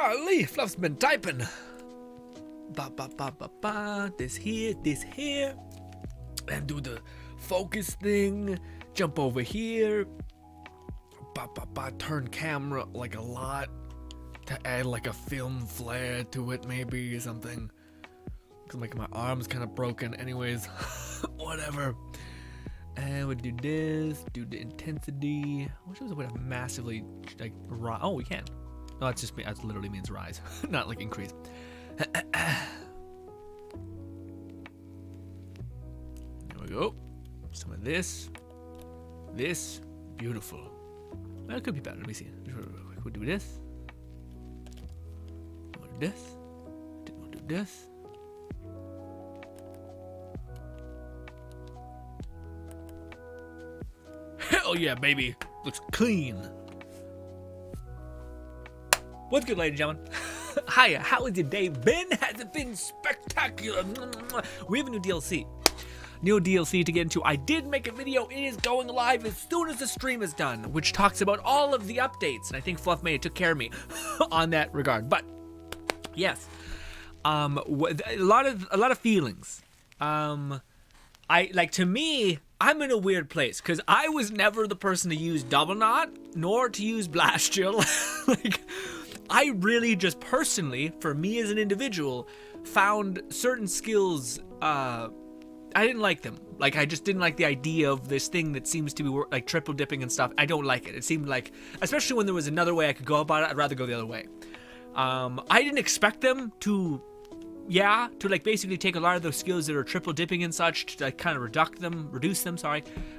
Golly, Fluff's been typing. This here. And do the focus thing. Jump over here. Turn camera like a lot. To add like a film flare to it maybe or something. Cause like my arm's kind of broken anyways. Whatever. And we do this. Do the intensity. I wish it was a way to massively like rise. Oh, we can. No, that's just me. That literally means rise. Not like increase. There we go. Some of this. This. Beautiful. Well, it could be better. Let me see. We'll do this. We'll do this. We'll do this. Hell yeah, baby. Looks clean. What's good, ladies and gentlemen? Hiya, how has your day been? Has it been spectacular? We have a new DLC. New DLC to get into. I did make a video. It is going live as soon as the stream is done, which talks about all of the updates. And I think Fluff May took care of me on that regard. But yes, a lot of feelings. To me, I'm in a weird place because I was never the person to use Double Knot nor to use Blast Chill. I really just personally, for me as an individual, found certain skills, I didn't like them. Like, I just didn't like the idea of this thing that seems to be like triple dipping and stuff. I don't like it. It seemed like, especially when there was another way I could go about it, I'd rather go the other way. I didn't expect them to like basically take a lot of those skills that are triple dipping and such to like kind of reduce them,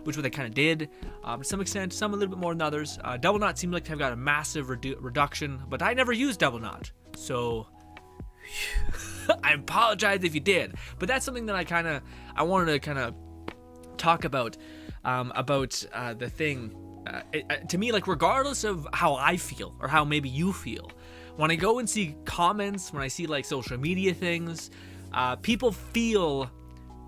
which what they kind of did to some extent, some a little bit more than others. Double Knot seemed like to have got a massive reduction, but I never used Double Knot, so I apologize if you did. But that's something that I wanted to kind of talk about the thing. To me, like, regardless of how I feel or how maybe you feel, when I go and see comments, when I see like social media things, people feel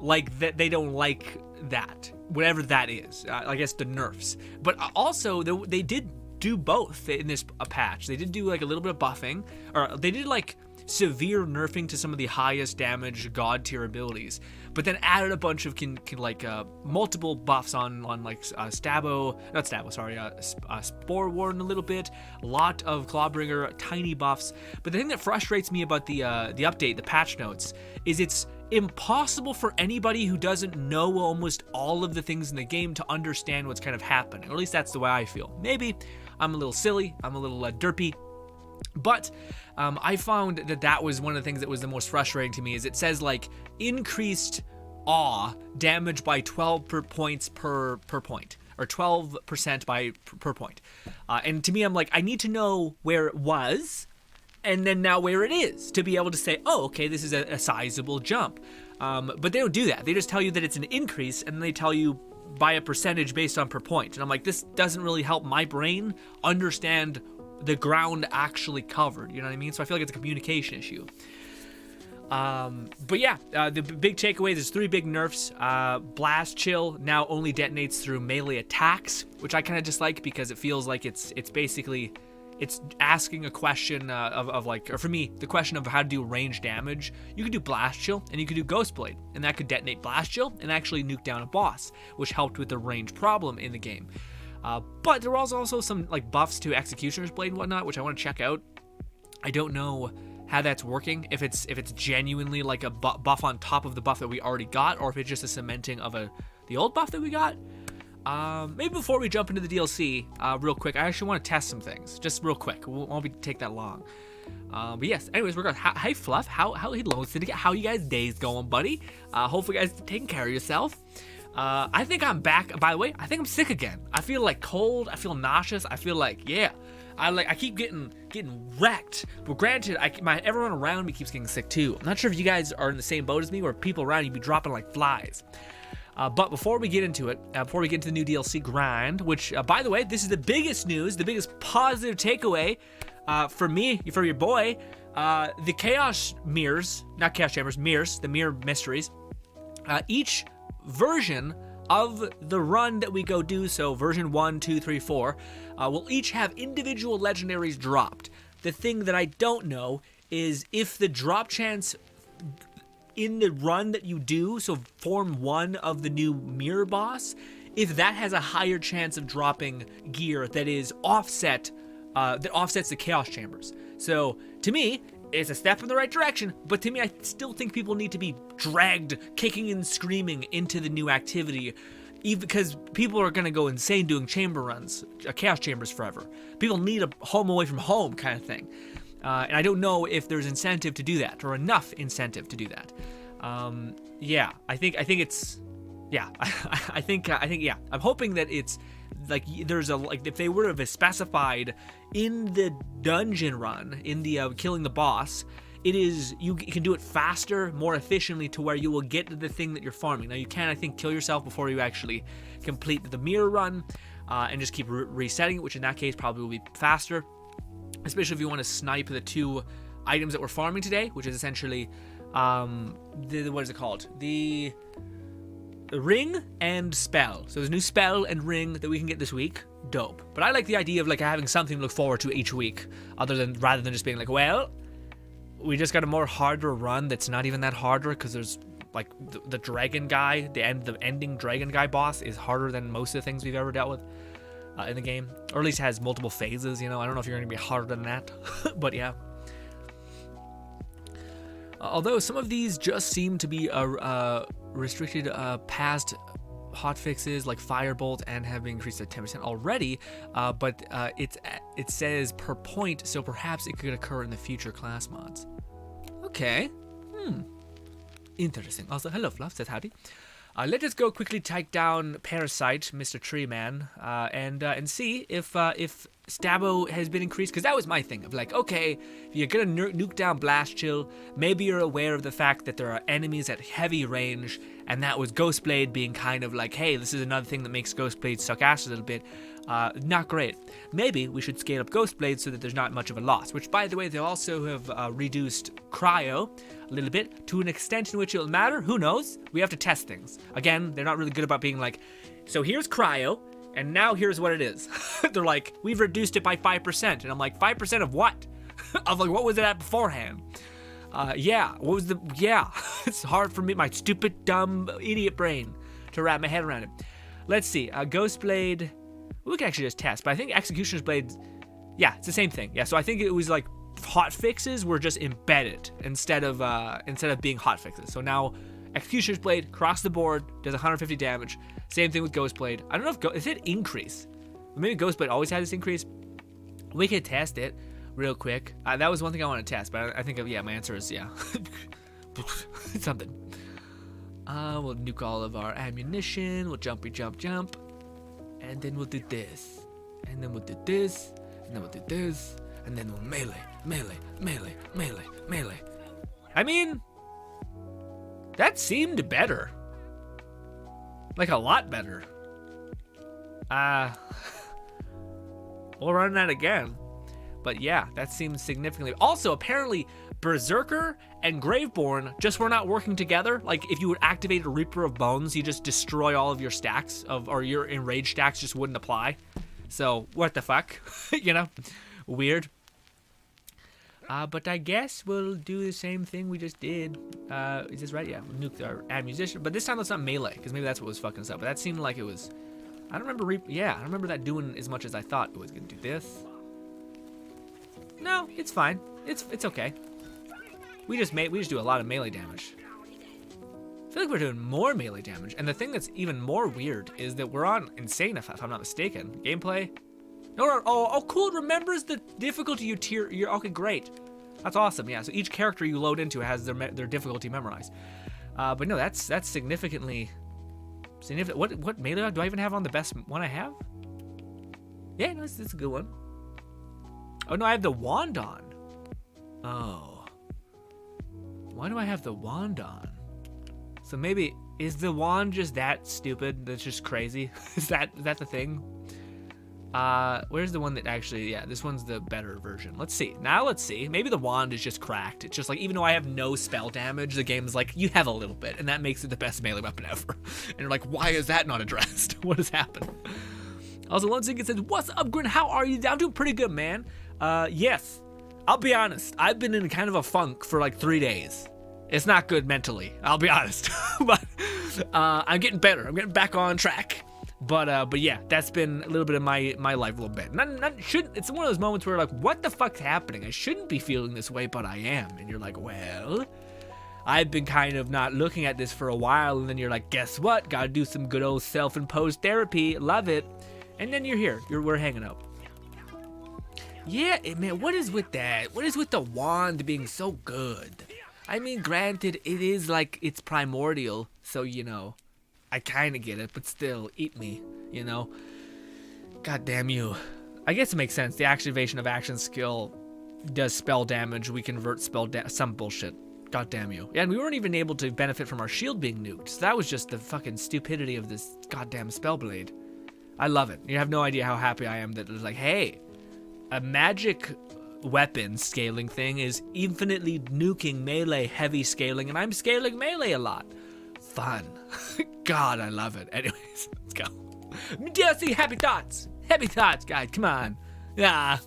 like that they don't like that, whatever that is. I guess the nerfs, but also they did do both in this patch. They did do like a little bit of buffing, or they did like severe nerfing to some of the highest damage god tier abilities, but then added a bunch of multiple buffs on like Spore Warden a little bit, a lot of Clawbringer, tiny buffs. But the thing that frustrates me about the update, the patch notes, is it's impossible for anybody who doesn't know almost all of the things in the game to understand what's kind of happening. Or at least that's the way I feel. Maybe I'm a little silly, I'm a little derpy, but I found that was one of the things that was the most frustrating to me. Is it says like increased awe damage by 12 points per point, or 12% per point. And to me, I'm like, I need to know where it was, and then now where it is, to be able to say, oh, okay, this is a sizable jump. But they don't do that. They just tell you that it's an increase, and then they tell you by a percentage based on per point. And I'm like, this doesn't really help my brain understand the ground actually covered, you know what I mean? So I feel like it's a communication issue. But yeah, the big takeaway, there's 3 big nerfs. Blast Chill now only detonates through melee attacks, which I kind of dislike because it feels like it's basically, it's asking a question of like, or for me, the question of how to do range damage. You could do Blast Chill and you could do Ghost Blade, and that could detonate Blast Chill and actually nuke down a boss, which helped with the range problem in the game. But there was also some like buffs to Executioner's Blade and whatnot, which I want to check out. I don't know how that's working, if it's genuinely like a buff on top of the buff that we already got, or if it's just a cementing of the old buff that we got. Maybe before we jump into the DLC, real quick, I actually want to test some things, just real quick. It won't take that long. But yes, anyways, we're going. Hey Fluff, how you guys' days going, buddy? Hopefully you guys taking care of yourself. I think I'm back. By the way, I think I'm sick again. I feel like cold. I feel nauseous. I feel like, yeah, I keep getting wrecked. But granted, everyone around me keeps getting sick too. I'm not sure if you guys are in the same boat as me, or people around you be dropping like flies. But before we get into it, before we get into the new DLC grind, which the way, this is the biggest news, the biggest positive takeaway for me, for your boy, the Chaos Mirrors, not Chaos Chambers, Mirrors, the Mirror Mysteries, each version of the run that we go do, so version 1, 2, 3, 4, will each have individual legendaries dropped. The thing that I don't know is if the drop chance in the run that you do, so form 1 of the new mirror boss, if that has a higher chance of dropping gear that is offset, that offsets the chaos chambers. So to me, it's a step in the right direction, but to me, I still think people need to be dragged, kicking and screaming into the new activity, even because people are gonna go insane doing chamber runs, chaos chambers forever. People need a home away from home kind of thing. And I don't know if there's incentive to do that, or enough incentive to do that. Yeah, I think it's, yeah, I think, yeah. I'm hoping that it's like there's a, like if they would have specified in the dungeon run, in the killing the boss, it is, you can do it faster, more efficiently, to where you will get to the thing that you're farming. Now you can, I think, kill yourself before you actually complete the mirror run, and just keep resetting it, which in that case probably will be faster. Especially if you want to snipe the 2 items that we're farming today, which is essentially, what is it called? The ring and spell. So there's a new spell and ring that we can get this week. Dope. But I like the idea of like having something to look forward to each week, rather than just being like, well, we just got a more harder run that's not even that harder, because there's like the dragon guy, the ending dragon guy boss is harder than most of the things we've ever dealt with in the game, or at least has multiple phases, you know. I don't know if you're going to be harder than that, but yeah. Although some of these just seem to be restricted past hotfixes like Firebolt and have been increased to 10% already, but it says per point, so perhaps it could occur in the future class mods. Okay. Interesting. Also, hello Fluff, says howdy. Let us go quickly take down Parasite, Mr. Tree Man, and see if Stabbo has been increased, because that was my thing of like, okay, if you're gonna nuke down Blast Chill, maybe you're aware of the fact that there are enemies at heavy range, and that was Ghostblade being kind of like, hey, this is another thing that makes Ghostblade suck ass a little bit. Not great. Maybe we should scale up Ghostblade so that there's not much of a loss, which, by the way, they also have reduced Cryo a little bit, to an extent in which it'll matter. Who knows? We have to test things. Again, they're not really good about being like, so here's Cryo, and now here's what it is. They're like, we've reduced it by 5%, and I'm like, 5% of what? Of like, what was it at beforehand? Yeah, what was the, yeah. It's hard for me, my stupid, dumb, idiot brain to wrap my head around it. Let's see, Ghostblade, we can actually just test, but I think Executioner's Blade, yeah, it's the same thing. Yeah, so I think it was like hot fixes were just embedded instead of being hot fixes. So now Executioner's Blade across the board does 150 damage. Same thing with Ghostblade. I don't know if it increase. Maybe Ghostblade always had this increase. We could test it real quick. That was one thing I want to test, but I think yeah, my answer is yeah. Something. We'll nuke all of our ammunition. We'll jumpy jump. And then we'll do this. And then we'll do this. And then we'll do this. And then we'll melee. I mean, that seemed better. Like a lot better. We'll run that again. But yeah, that seems significantly. Also, apparently, Berserker and Graveborn just were not working together. Like, if you would activate a Reaper of Bones, you just destroy all of your stacks, or your enraged stacks just wouldn't apply. So, what the fuck? You know? Weird. But I guess we'll do the same thing we just did. Is this right? Yeah, we'll nuke our ammunition. But this time let's not melee, because maybe that's what was fucking us up. But that seemed like it was... I don't remember... I don't remember that doing as much as I thought it was going to do. This... No, it's fine. It's okay. We just do a lot of melee damage. I feel like we're doing more melee damage. And the thing that's even more weird is that we're on Insane, if I'm not mistaken. Gameplay. No, oh, cool. It remembers the difficulty you're okay, great. That's awesome. Yeah. So each character you load into has their difficulty memorized. But no, that's significantly significant. What melee do I even have on the best one I have? Yeah, no, it's a good one. Oh no, I have the wand on. Oh. Why do I have the wand on? So maybe, is the wand just that stupid? That's just crazy? Is that the thing? Where's the one that actually, yeah, this one's the better version. Let's see. Now let's see. Maybe the wand is just cracked. It's just like, even though I have no spell damage, the game's like, you have a little bit, and that makes it the best melee weapon ever. And you're like, why is that not addressed? What has happened? Also, Lone Sinkin says, what's up, Grin? How are you? I'm doing pretty good, man. Yes. I'll be honest. I've been in kind of a funk for like 3 days. It's not good mentally, I'll be honest. But I'm getting better. I'm getting back on track. But yeah, that's been a little bit of my life a little bit. It's one of those moments where you're like, what the fuck's happening? I shouldn't be feeling this way, but I am. And you're like, well, I've been kind of not looking at this for a while. And then you're like, guess what? Gotta do some good old self-imposed therapy. Love it. And then you're here. We're hanging out. Yeah, man, what is with that? What is with the wand being so good? I mean, granted, it is like, it's primordial, so, you know, I kind of get it, but still, eat me, you know? God damn you. I guess it makes sense. The activation of action skill does spell damage. We convert some bullshit. God damn you. Yeah, and we weren't even able to benefit from our shield being nuked, so that was just the fucking stupidity of this goddamn spell blade. I love it. You have no idea how happy I am that it was like, hey, a magic weapon scaling thing is infinitely nuking melee heavy scaling, and I'm scaling melee a lot. Fun. God, I love it. Anyways, let's go. DLC, happy thoughts. Happy thoughts, guys. Come on. Yeah.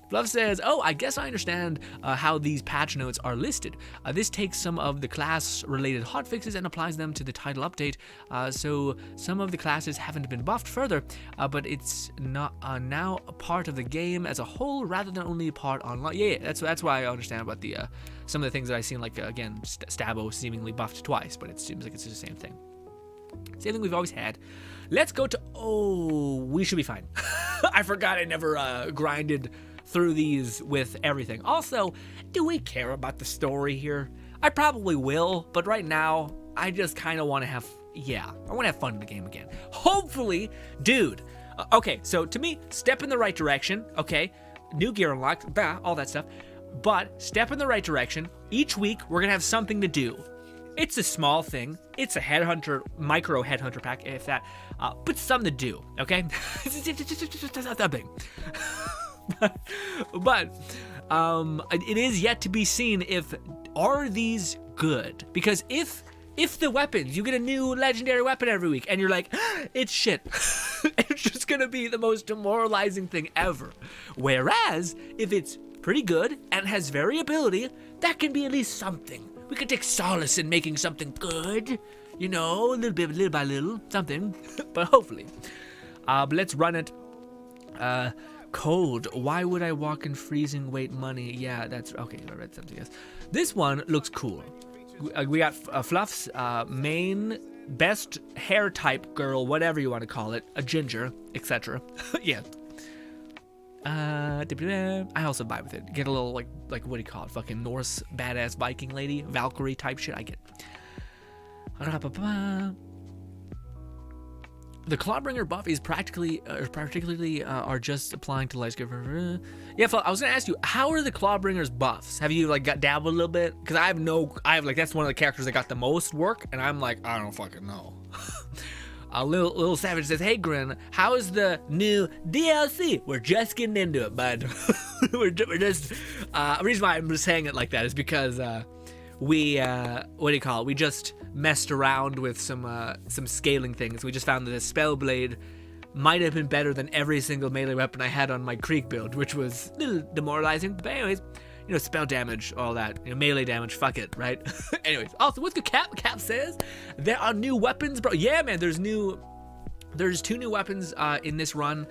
Fluff says, oh, I guess I understand how these patch notes are listed. This takes some of the class-related hotfixes and applies them to the title update. So some of the classes haven't been buffed further, but it's not now a part of the game as a whole rather than only a part online. Yeah, that's why I understand about the some of the things that I've seen, like, again, Stabo seemingly buffed twice, but it seems like it's the same thing. Same thing we've always had. Let's go to... Oh, we should be fine. I forgot I never grinded through these with everything. Also, do we care about the story here? I probably will, but right now, I just kind of want to have... Yeah, I want to have fun in the game again. Hopefully, dude. Okay, so to me, step in the right direction, okay? New gear unlocked, all that stuff. But step in the right direction. Each week, we're going to have something to do. It's a small thing. It's a headhunter, micro headhunter pack, if that. But something to do, okay? It's not that big. but it is yet to be seen if are these good, because if the weapons, you get a new legendary weapon every week and you're like, it's shit. It's just gonna be the most demoralizing thing ever. Whereas if it's pretty good and has variability, that can be at least something. We can take solace in making something good, you know, a little by little, something. But hopefully, but let's run it. Cold. Why would I walk in freezing weight money? Yeah, that's okay. I read something else. This one looks cool. We got Fluff's main best hair type girl, whatever you want to call it, a ginger, etc. Yeah. I also vibe with it. Get a little like what do you call it? Fucking Norse badass Viking lady, Valkyrie type shit. I get. The Clawbringer buff is particularly are just applying to Lightskiver. Yeah, I was gonna ask you, how are the Clawbringers buffs? Have you like got dabbled a little bit? Because I have like that's one of the characters that got the most work, and I'm like, I don't fucking know. Little Savage says, hey Grin, how is the new DLC? We're just getting into it, bud. we're just the reason why I'm just saying it like that is because we what do you call it? We just messed around with some scaling things. We just found that the spell blade might have been better than every single melee weapon I had on my Creek build, which was a little demoralizing. But anyways, you know, spell damage, all that, you know, melee damage, fuck it, right? Anyways, also, what's good, Cap? Cap says there are new weapons, bro. Yeah, man, there's 2 new weapons in this run.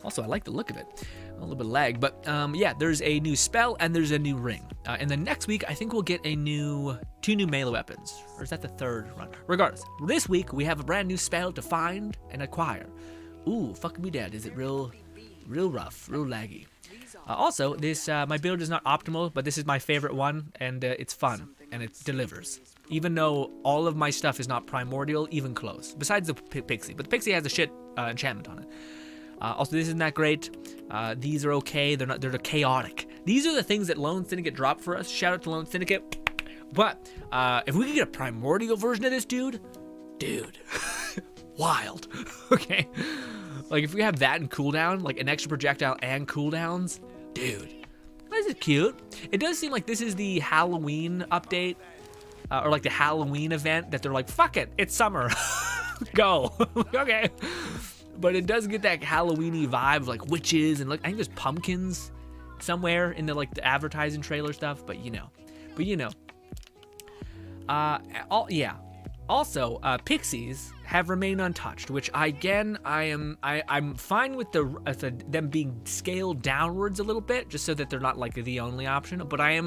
Also, I like the look of it. A little bit of lag, but yeah, there's a new spell and there's a new ring. And then next week, I think we'll get 2 new melee weapons. Or is that the 3rd run? Regardless, this week we have a brand new spell to find and acquire. Ooh, fuck me dead. Is it real rough, real laggy? Also, this my build is not optimal, but this is my favorite one, and it's fun and it delivers. Even though all of my stuff is not primordial, even close. Besides the pixie, but the pixie has a shit enchantment on it. Also, this isn't that great. These are okay. They're chaotic. These are the things that Lone Syndicate dropped for us. Shout out to Lone Syndicate. But if we could get a primordial version of this dude, wild. Okay, like if we have that in cooldown, like an extra projectile and cooldowns, dude, this is cute. It does seem like this is the Halloween update, or like the Halloween event that they're like, fuck it, it's summer, go. Okay. But it does get that Halloween-y vibe of like witches and like I think there's pumpkins somewhere in the like the advertising trailer stuff, but you know. Also, pixies have remained untouched, which again I'm fine with them being scaled downwards a little bit, just so that they're not like the only option. But I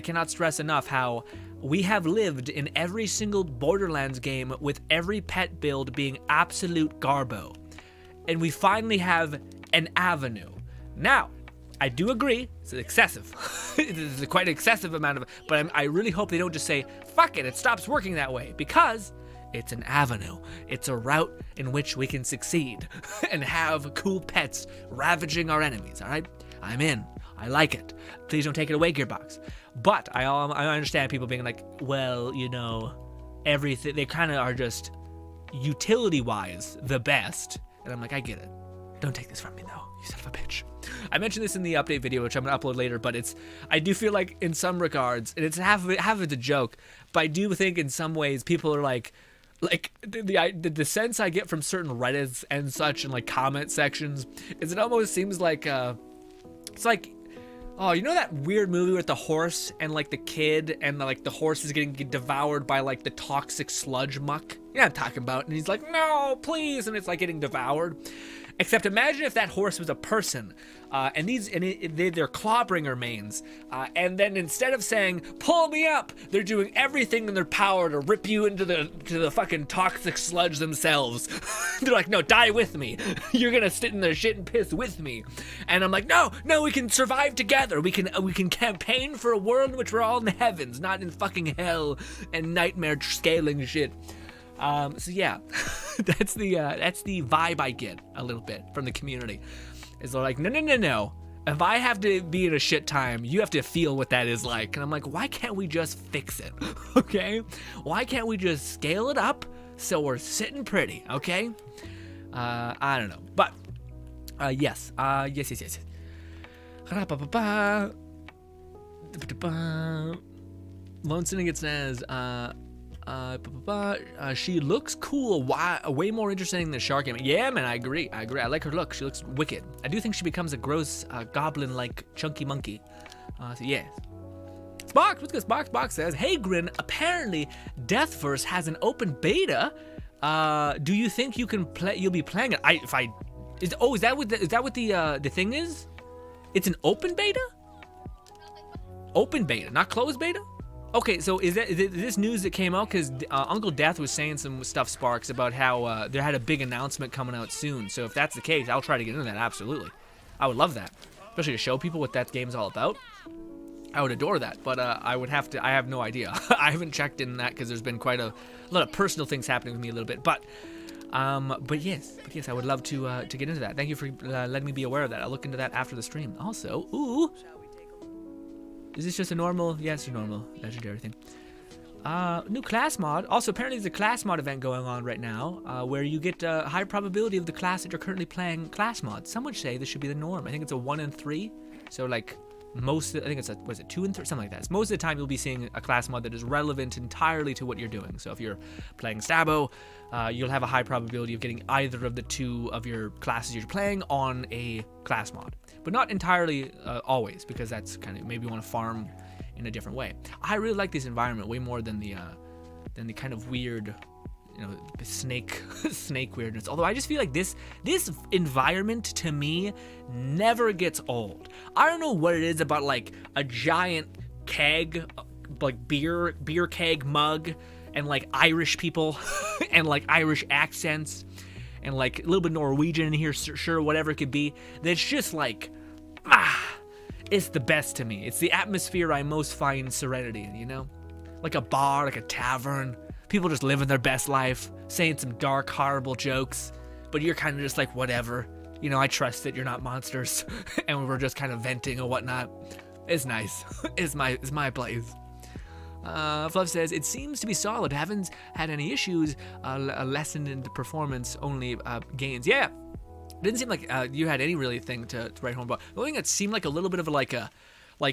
cannot stress enough how we have lived in every single Borderlands game with every pet build being absolute garbo, and we finally have an avenue. Now, I do agree, it's excessive. It's quite an excessive amount of it, but I really hope they don't just say, fuck it stops working that way, because it's an avenue. It's a route in which we can succeed and have cool pets ravaging our enemies, all right? I'm in. I like it. Please don't take it away, Gearbox. But I understand people being like, well, you know, everything, they kind of are just utility-wise the best. And I'm like, I get it. Don't take this from me, though, you son of a bitch. I mentioned this in the update video, which I'm gonna upload later, but I do feel like in some regards, and it's half of it's a joke, but I do think in some ways people are like the sense I get from certain Reddits and such and like comment sections is it almost seems like it's like, oh, you know that weird movie with the horse and like the kid and the horse is getting devoured by like the toxic sludge muck? You know what I'm talking about? And he's like, no, please, and it's like getting devoured. Except imagine if that horse was a person, and they're clawbringer mains, and then instead of saying, pull me up, they're doing everything in their power to rip you into the fucking toxic sludge themselves. They're like, no, die with me. You're gonna sit in the shit and piss with me. And I'm like, no, we can survive together. We can campaign for a world in which we're all in the heavens, not in fucking hell and nightmare scaling shit. So yeah, that's the vibe I get a little bit from the community. Is they're like, no. If I have to be in a shit time, you have to feel what that is like. And I'm like, why can't we just fix it? Okay? Why can't we just scale it up so we're sitting pretty? Okay? I don't know, but yes. Lone Syndicate says, she looks cool, way more interesting than the shark game. Yeah, man, I agree. I like her look. She looks wicked. I do think she becomes a gross goblin-like chunky monkey. So yeah. Spox, what's good? Spox says, hey, Grin, apparently Deathverse has an open beta. Do you think you'll be playing it? Is that what the thing is? It's an open beta? Open beta, not closed beta? Okay, so is this news that came out? Because Uncle Death was saying some stuff, Sparks, about how there had a big announcement coming out soon. So if that's the case, I'll try to get into that, absolutely. I would love that. Especially to show people what that game's all about. I would adore that, but I have no idea. I haven't checked in that because there's been quite a lot of personal things happening with me a little bit. But yes, I would love to get into that. Thank you for letting me be aware of that. I'll look into that after the stream. Also, ooh. Is this just a normal? Yes, a normal legendary thing. New class mod. Also, apparently there's a class mod event going on right now, where you get a high probability of the class that you're currently playing class mod. Some would say this should be the norm. I think it's a 1 in 3. So like I think it's 2 and 3, something like that. So most of the time you'll be seeing a class mod that is relevant entirely to what you're doing. So if you're playing Stabo, you'll have a high probability of getting either of the two of your classes you're playing on a class mod. But not entirely always, because that's kind of, maybe you want to farm in a different way. I really like this environment way more than the kind of weird, snake weirdness. Although I just feel like this environment to me never gets old. I don't know what it is about like a giant keg, like beer keg mug, and like Irish people and like Irish accents. And like a little bit Norwegian in here, sure, whatever it could be. That's just like, it's the best to me. It's the atmosphere I most find serenity in, Like a bar, like a tavern. People just living their best life, saying some dark, horrible jokes. But you're kind of just like, whatever. I trust that you're not monsters. And we're just kind of venting or whatnot. It's nice. It's my place. Fluff says, it seems to be solid. Haven't had any issues. A lesson in the performance only gains. Yeah. Didn't seem like you had any really thing to write home about. The only thing that seemed like a little bit of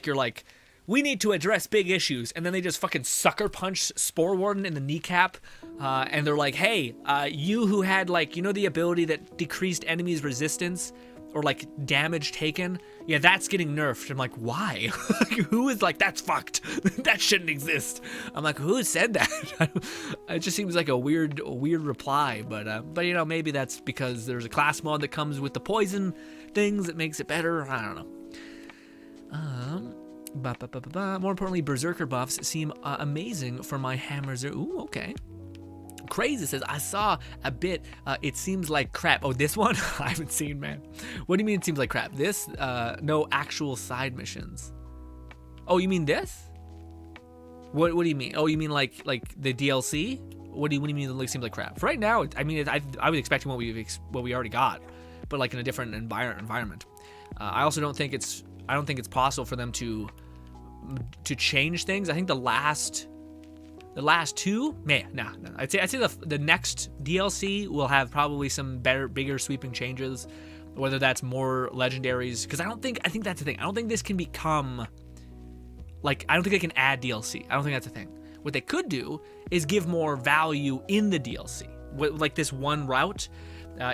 you're like, we need to address big issues. And then they just fucking sucker punch Spore Warden in the kneecap. And they're like, hey, you who had the ability that decreased enemies' resistance, or like damage taken, yeah, that's getting nerfed. I'm like, why? Who is like, that's fucked? That shouldn't exist. I'm like, who said that? It just seems like a weird reply, but you know, maybe that's because there's a class mod that comes with the poison things that makes it better. I don't know. More importantly, berserker buffs seem amazing for my hammers. Ooh, okay. Crazy says, I saw a bit, it seems like crap. Oh, this one? I haven't seen, man. What do you mean it seems like crap? This, no actual side missions. Oh, you mean this? What do you mean? Oh, you mean like the DLC? What do you mean it seems like crap? For right now, I mean, I was expecting what we already got, but like in a different environment. I also don't think it's possible for them to change things. I think the last two, nah. I'd say the next DLC will have probably some bigger sweeping changes, whether that's more legendaries. Because I think that's the thing. I don't think this can become, like, I don't think they can add DLC. I don't think that's a thing. What they could do is give more value in the DLC, like this one route.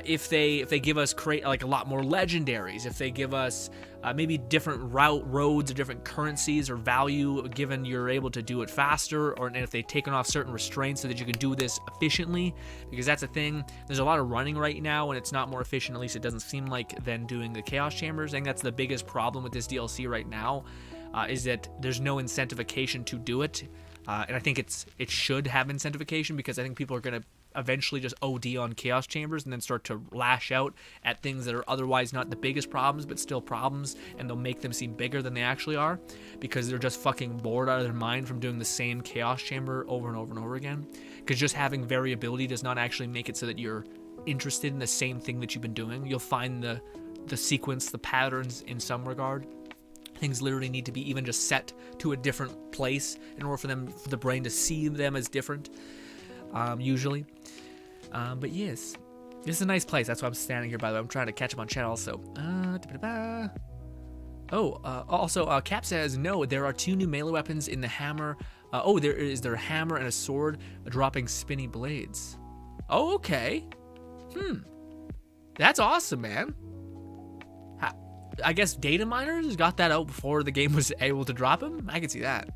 If they give us like a lot more legendaries, if they give us maybe different roads or different currencies or value given you're able to do it faster, and if they've taken off certain restraints so that you can do this efficiently, because that's a thing. There's a lot of running right now and it's not more efficient, at least it doesn't seem like, than doing the Chaos Chambers. I think that's the biggest problem with this DLC right now, is that there's no incentivization to do it. And I think it should have incentivization, because I think people are going to eventually just OD on Chaos Chambers and then start to lash out at things that are otherwise not the biggest problems but still problems, and they'll make them seem bigger than they actually are, because they're just fucking bored out of their mind from doing the same Chaos Chamber over and over and over again. Because just having variability does not actually make it so that you're interested in the same thing that you've been doing. You'll find the sequence, the patterns in some regard. Things literally need to be even just set to a different place in order for the brain to see them as different, usually. But yes, this is a nice place. That's why I'm standing here, by the way. I'm trying to catch up on chat also. Also, Cap says, no, there are 2 new melee weapons in the hammer. There a hammer and a sword dropping spinny blades. Oh, okay. That's awesome, man. I guess data miners got that out before the game was able to drop them. I can see that.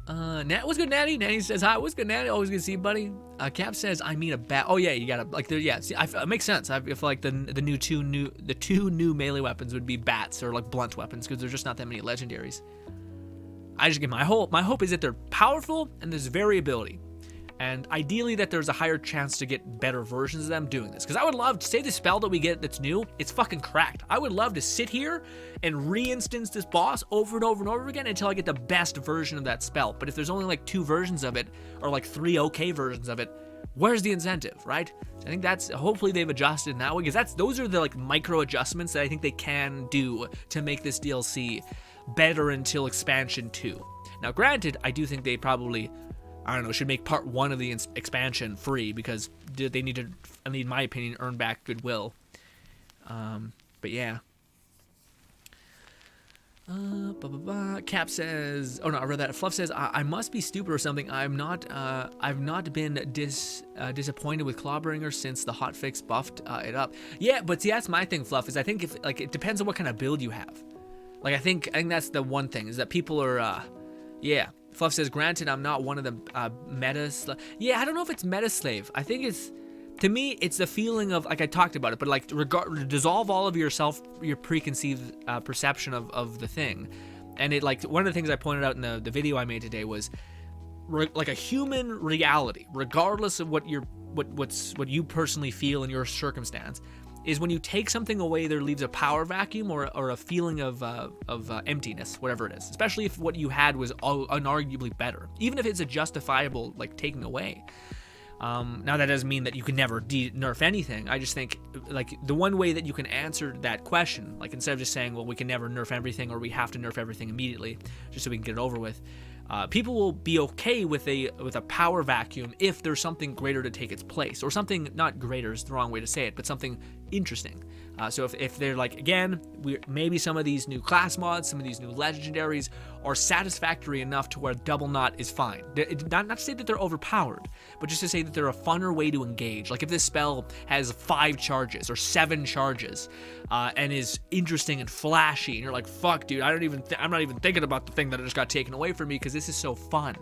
What's good, Natty? Natty says hi. What's good, Natty? Always good to see you, buddy. Cap says, I mean a bat. Oh yeah, you gotta like there. Yeah, see, it makes sense. I feel like the two new melee weapons would be bats or like blunt weapons, because there's just not that many legendaries. I just get my hope is that they're powerful and there's variability. And ideally that there's a higher chance to get better versions of them doing this. Because I would love to say the spell that we get that's new, it's fucking cracked. I would love to sit here and re-instance this boss over and over and over again until I get the best version of that spell. But if there's only like 2 versions of it, or like 3 okay versions of it, where's the incentive, right? So I think that's, hopefully they've adjusted in that way, because those are the like micro adjustments that I think they can do to make this DLC better until expansion 2. Now granted, I do think they probably, I don't know, should make part 1 of the expansion free, because they need to, in my opinion, earn back goodwill. But yeah. Cap says, oh no, I read that. Fluff says, I must be stupid or something. I've not been disappointed with Clawbringer since the hotfix buffed it up. Yeah, but see, that's my thing, Fluff, is I think if, like, it depends on what kind of build you have. Like, I think that's the one thing, is that people are, yeah. Fluff says, granted, I'm not one of the metas. Yeah, I don't know if it's meta slave. I think it's, to me, it's the feeling of, like I talked about it, but like dissolve all of your preconceived perception of the thing. And it, like, one of the things I pointed out in the video I made today was like a human reality, regardless of what you personally feel in your circumstance, is when you take something away, there leaves a power vacuum or a feeling of emptiness, whatever it is. Especially if what you had was unarguably better, even if it's a justifiable like taking away. Now that doesn't mean that you can never nerf anything. I just think like the one way that you can answer that question, like instead of just saying, well, we can never nerf everything or we have to nerf everything immediately, just so we can get it over with. People will be okay with a power vacuum if there's something greater to take its place, or something, not greater is the wrong way to say it, but something interesting. So if they're like, again, maybe some of these new class mods, some of these new legendaries are satisfactory enough to where Double Knot is fine. Not to say that they're overpowered, but just to say that they're a funner way to engage. Like if this spell has 5 charges or 7 charges and is interesting and flashy, and you're like, fuck, dude, I'm not even thinking about the thing that just got taken away from me because this is so fun.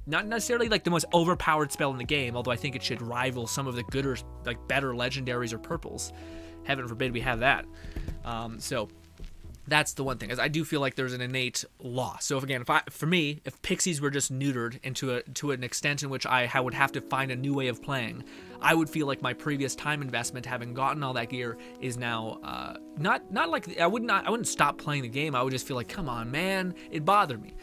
Not necessarily like the most overpowered spell in the game, although I think it should rival some of the gooder, like better legendaries or purples. Heaven forbid we have that. So that's the one thing, is I do feel like there's an innate loss. So for me, if pixies were just neutered to an extent in which I would have to find a new way of playing, I would feel like my previous time investment, having gotten all that gear, is now not like I wouldn't stop playing the game. I would just feel like, come on, man, it bothered me.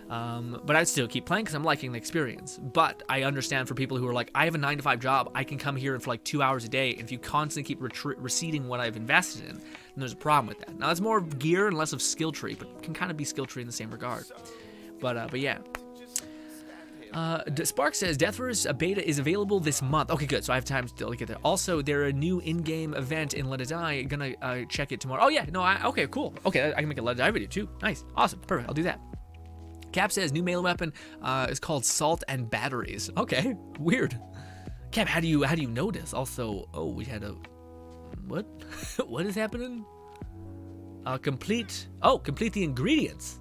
But I'd still keep playing because I'm liking the experience. But I understand for people who are like, I have a 9-to-5 job, I can come here for like 2 hours a day, and if you constantly keep receding what I've invested in, then there's a problem with that. Now that's more of gear and less of skill tree, but can kind of be skill tree in the same regard. But yeah. Spark says Deathverse beta is available this month. Okay, good. So I have time to get there. Also, there a new in-game event in Let It Die. Gonna check it tomorrow. Oh yeah, no, okay, cool. Okay, I can make a Let It Die video too. Nice, awesome, perfect. I'll do that. Cap says new melee weapon is called Salt and Batteries. Okay, weird. Cap, how do you notice? Also, oh, we had a what? What is happening? Complete the ingredients.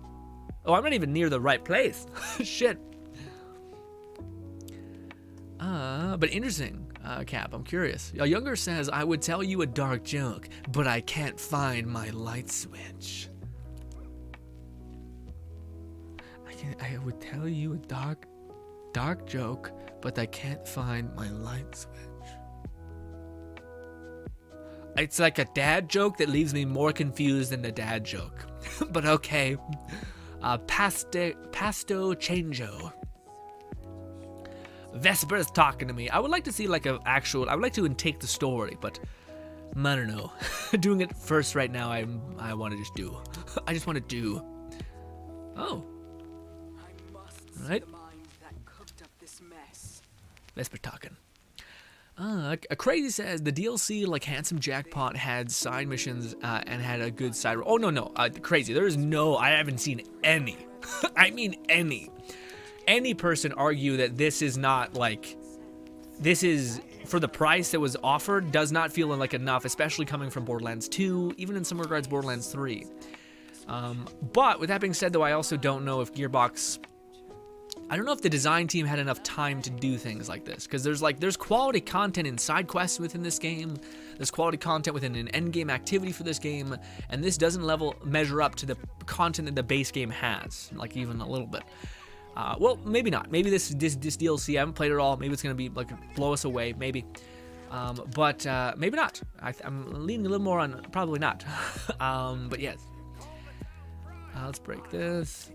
Oh, I'm not even near the right place. Shit. But interesting, Cap. I'm curious. Younger says I would tell you a dark joke, but I can't find my light switch. I would tell you a dark joke, but I can't find my light switch. It's like a dad joke that leaves me more confused than the dad joke. But okay. Pasto Changeo. Vesper's talking to me. I would like to see like I would like to intake the story, but I don't know. Doing it first right now, I want to just do. I just want to do. Oh. Right. Vesper talking. Crazy says the DLC like Handsome Jackpot had side missions and had a good side. Oh no, Crazy. There is no. I haven't seen any. I mean any. Any person argue that this is not like. This is for the price that was offered does not feel like enough, especially coming from Borderlands 2, even in some regards Borderlands 3. But with that being said, though, I also don't know if Gearbox. I don't know if the design team had enough time to do things like this, because there's quality content in side quests within this game, there's quality content within an end game activity for this game, and this doesn't measure up to the content that the base game has, like even a little bit. Well, maybe not. Maybe this DLC, I haven't played it all. Maybe it's gonna be like blow us away. Maybe, but maybe not. I'm leaning a little more on probably not. But yes. Let's break this.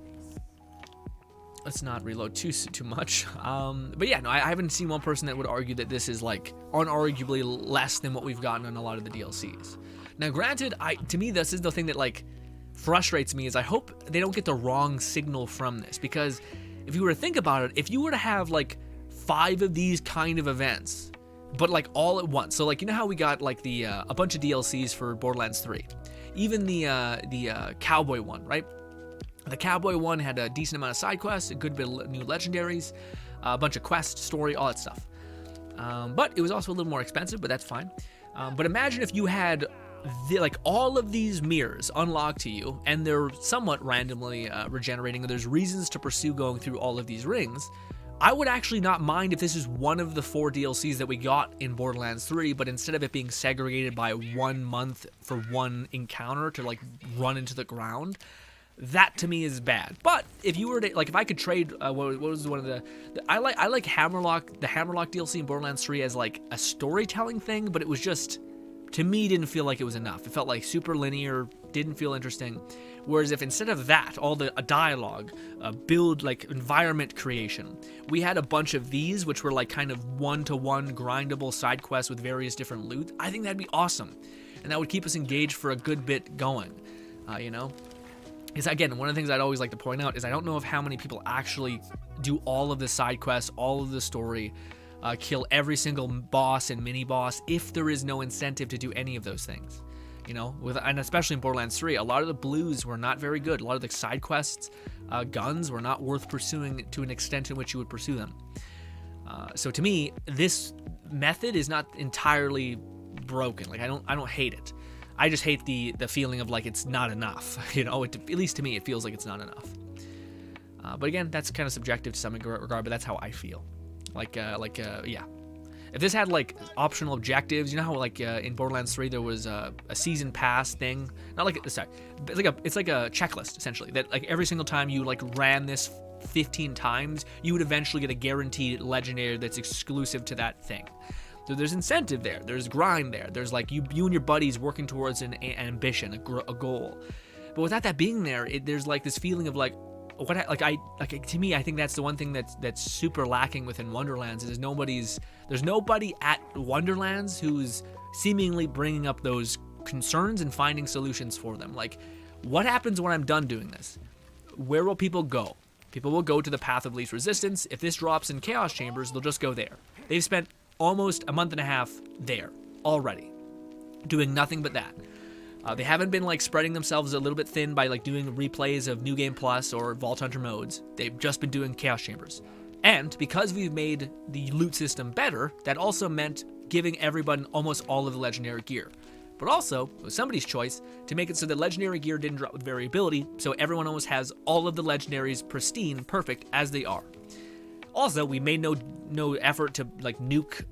Let's not reload too much. But yeah, no, I haven't seen one person that would argue that this is like unarguably less than what we've gotten in a lot of the DLCs. Now, granted, to me, this is the thing that like frustrates me is I hope they don't get the wrong signal from this, because if you were to think about it, if you were to have like 5 of these kind of events, but like all at once, so like you know how we got like the a bunch of DLCs for Borderlands 3, even the cowboy one, right? The cowboy one had a decent amount of side quests, a good bit of new legendaries, a bunch of quests, story, all that stuff. But it was also a little more expensive, but that's fine. But imagine if you had like all of these mirrors unlocked to you, and they're somewhat randomly regenerating, and there's reasons to pursue going through all of these rings. I would actually not mind if this is one of the 4 DLCs that we got in Borderlands 3, but instead of it being segregated by 1 month for one encounter to like run into the ground, that to me is bad. But if you were to like, if I could trade, what was one of the I like Hammerlock, the Hammerlock DLC in Borderlands 3 as like a storytelling thing, but it was just, to me, didn't feel like it was enough. It felt like super linear, didn't feel interesting. Whereas if instead of that, all the dialogue, build, like environment creation, we had a bunch of these, which were like kind of one-to-one grindable side quests with various different loot, I think that'd be awesome. And that would keep us engaged for a good bit going, you know? Because again, one of the things I'd always like to point out is I don't know of how many people actually do all of the side quests, all of the story, kill every single boss and mini boss if there is no incentive to do any of those things. You know, and especially in Borderlands 3, a lot of the blues were not very good. A lot of the side quests, guns were not worth pursuing to an extent in which you would pursue them. So to me, this method is not entirely broken. Like I don't hate it. I just hate the feeling of like it's not enough. You know, at least to me, it feels like it's not enough. But again, that's kind of subjective to some regard. But that's how I feel. Yeah. If this had like optional objectives, you know how like in Borderlands 3 there was a season pass thing, not like sorry, it's like a checklist essentially that like every single time you like ran this 15 times, you would eventually get a guaranteed legendary that's exclusive to that thing. So there's incentive there, there's grind there, there's like you and your buddies working towards an ambition, a goal. But without that being there, there's like this feeling of like. To me, I think that's the one thing that's super lacking within Wonderlands is there's nobody at Wonderlands who's seemingly bringing up those concerns and finding solutions for them. Like, what happens when I'm done doing this? Where will people go? People will go to the path of least resistance. If this drops in Chaos Chambers, they'll just go there. They've spent almost a month and a half there already, doing nothing but that. They haven't been like spreading themselves a little bit thin by like doing replays of New Game Plus or Vault Hunter modes. They've just been doing Chaos Chambers. And because we've made the loot system better, that also meant giving everyone almost all of the legendary gear. But also, it was somebody's choice to make it so that legendary gear didn't drop with variability, so everyone almost has all of the legendaries pristine, perfect as they are. Also, we made no effort to like nuke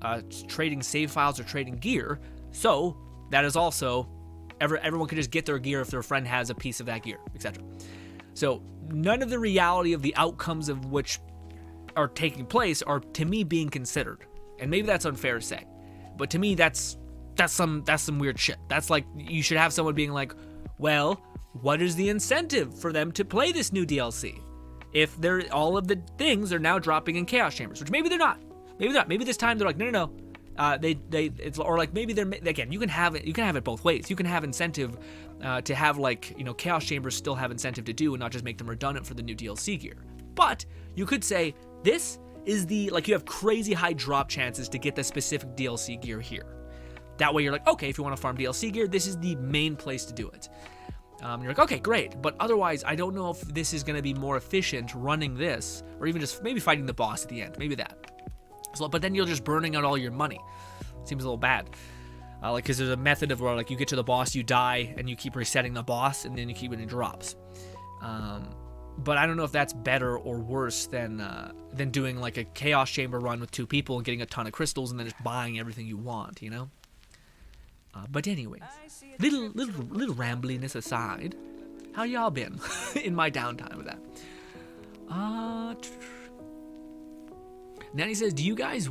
trading save files or trading gear, so that is also everyone could just get their gear if their friend has a piece of that gear, etc. So none of the reality of the outcomes of which are taking place are, to me, being considered. And maybe that's unfair to say, but to me, that's some weird shit. That's like you should have someone being like, well, what is the incentive for them to play this new DLC? If they're all of the things are now dropping in Chaos Chambers, which maybe they're not. Maybe this time they're like, no. It's or like maybe they're again. You can have it both ways. You can have incentive to have like Chaos Chambers still have incentive to do and not just make them redundant for the new DLC gear. But you could say this is the like you have crazy high drop chances to get the specific DLC gear here. That way you're like, okay, if you want to farm DLC gear, this is the main place to do it. You're like, okay, great. But otherwise, I don't know if this is going to be more efficient running this, or even just maybe fighting the boss at the end. Maybe that. So, but then you're just burning out all your money. Seems a little bad. Like, because there's a method of where, like, you get to the boss, you die, and you keep resetting the boss, and then you keep it in drops. But I don't know if that's better or worse than doing, like, a Chaos Chamber run with 2 people and getting a ton of crystals and then just buying everything you want, you know? But anyways, little rambliness aside, how y'all been in my downtime with that? Nanny says, do you guys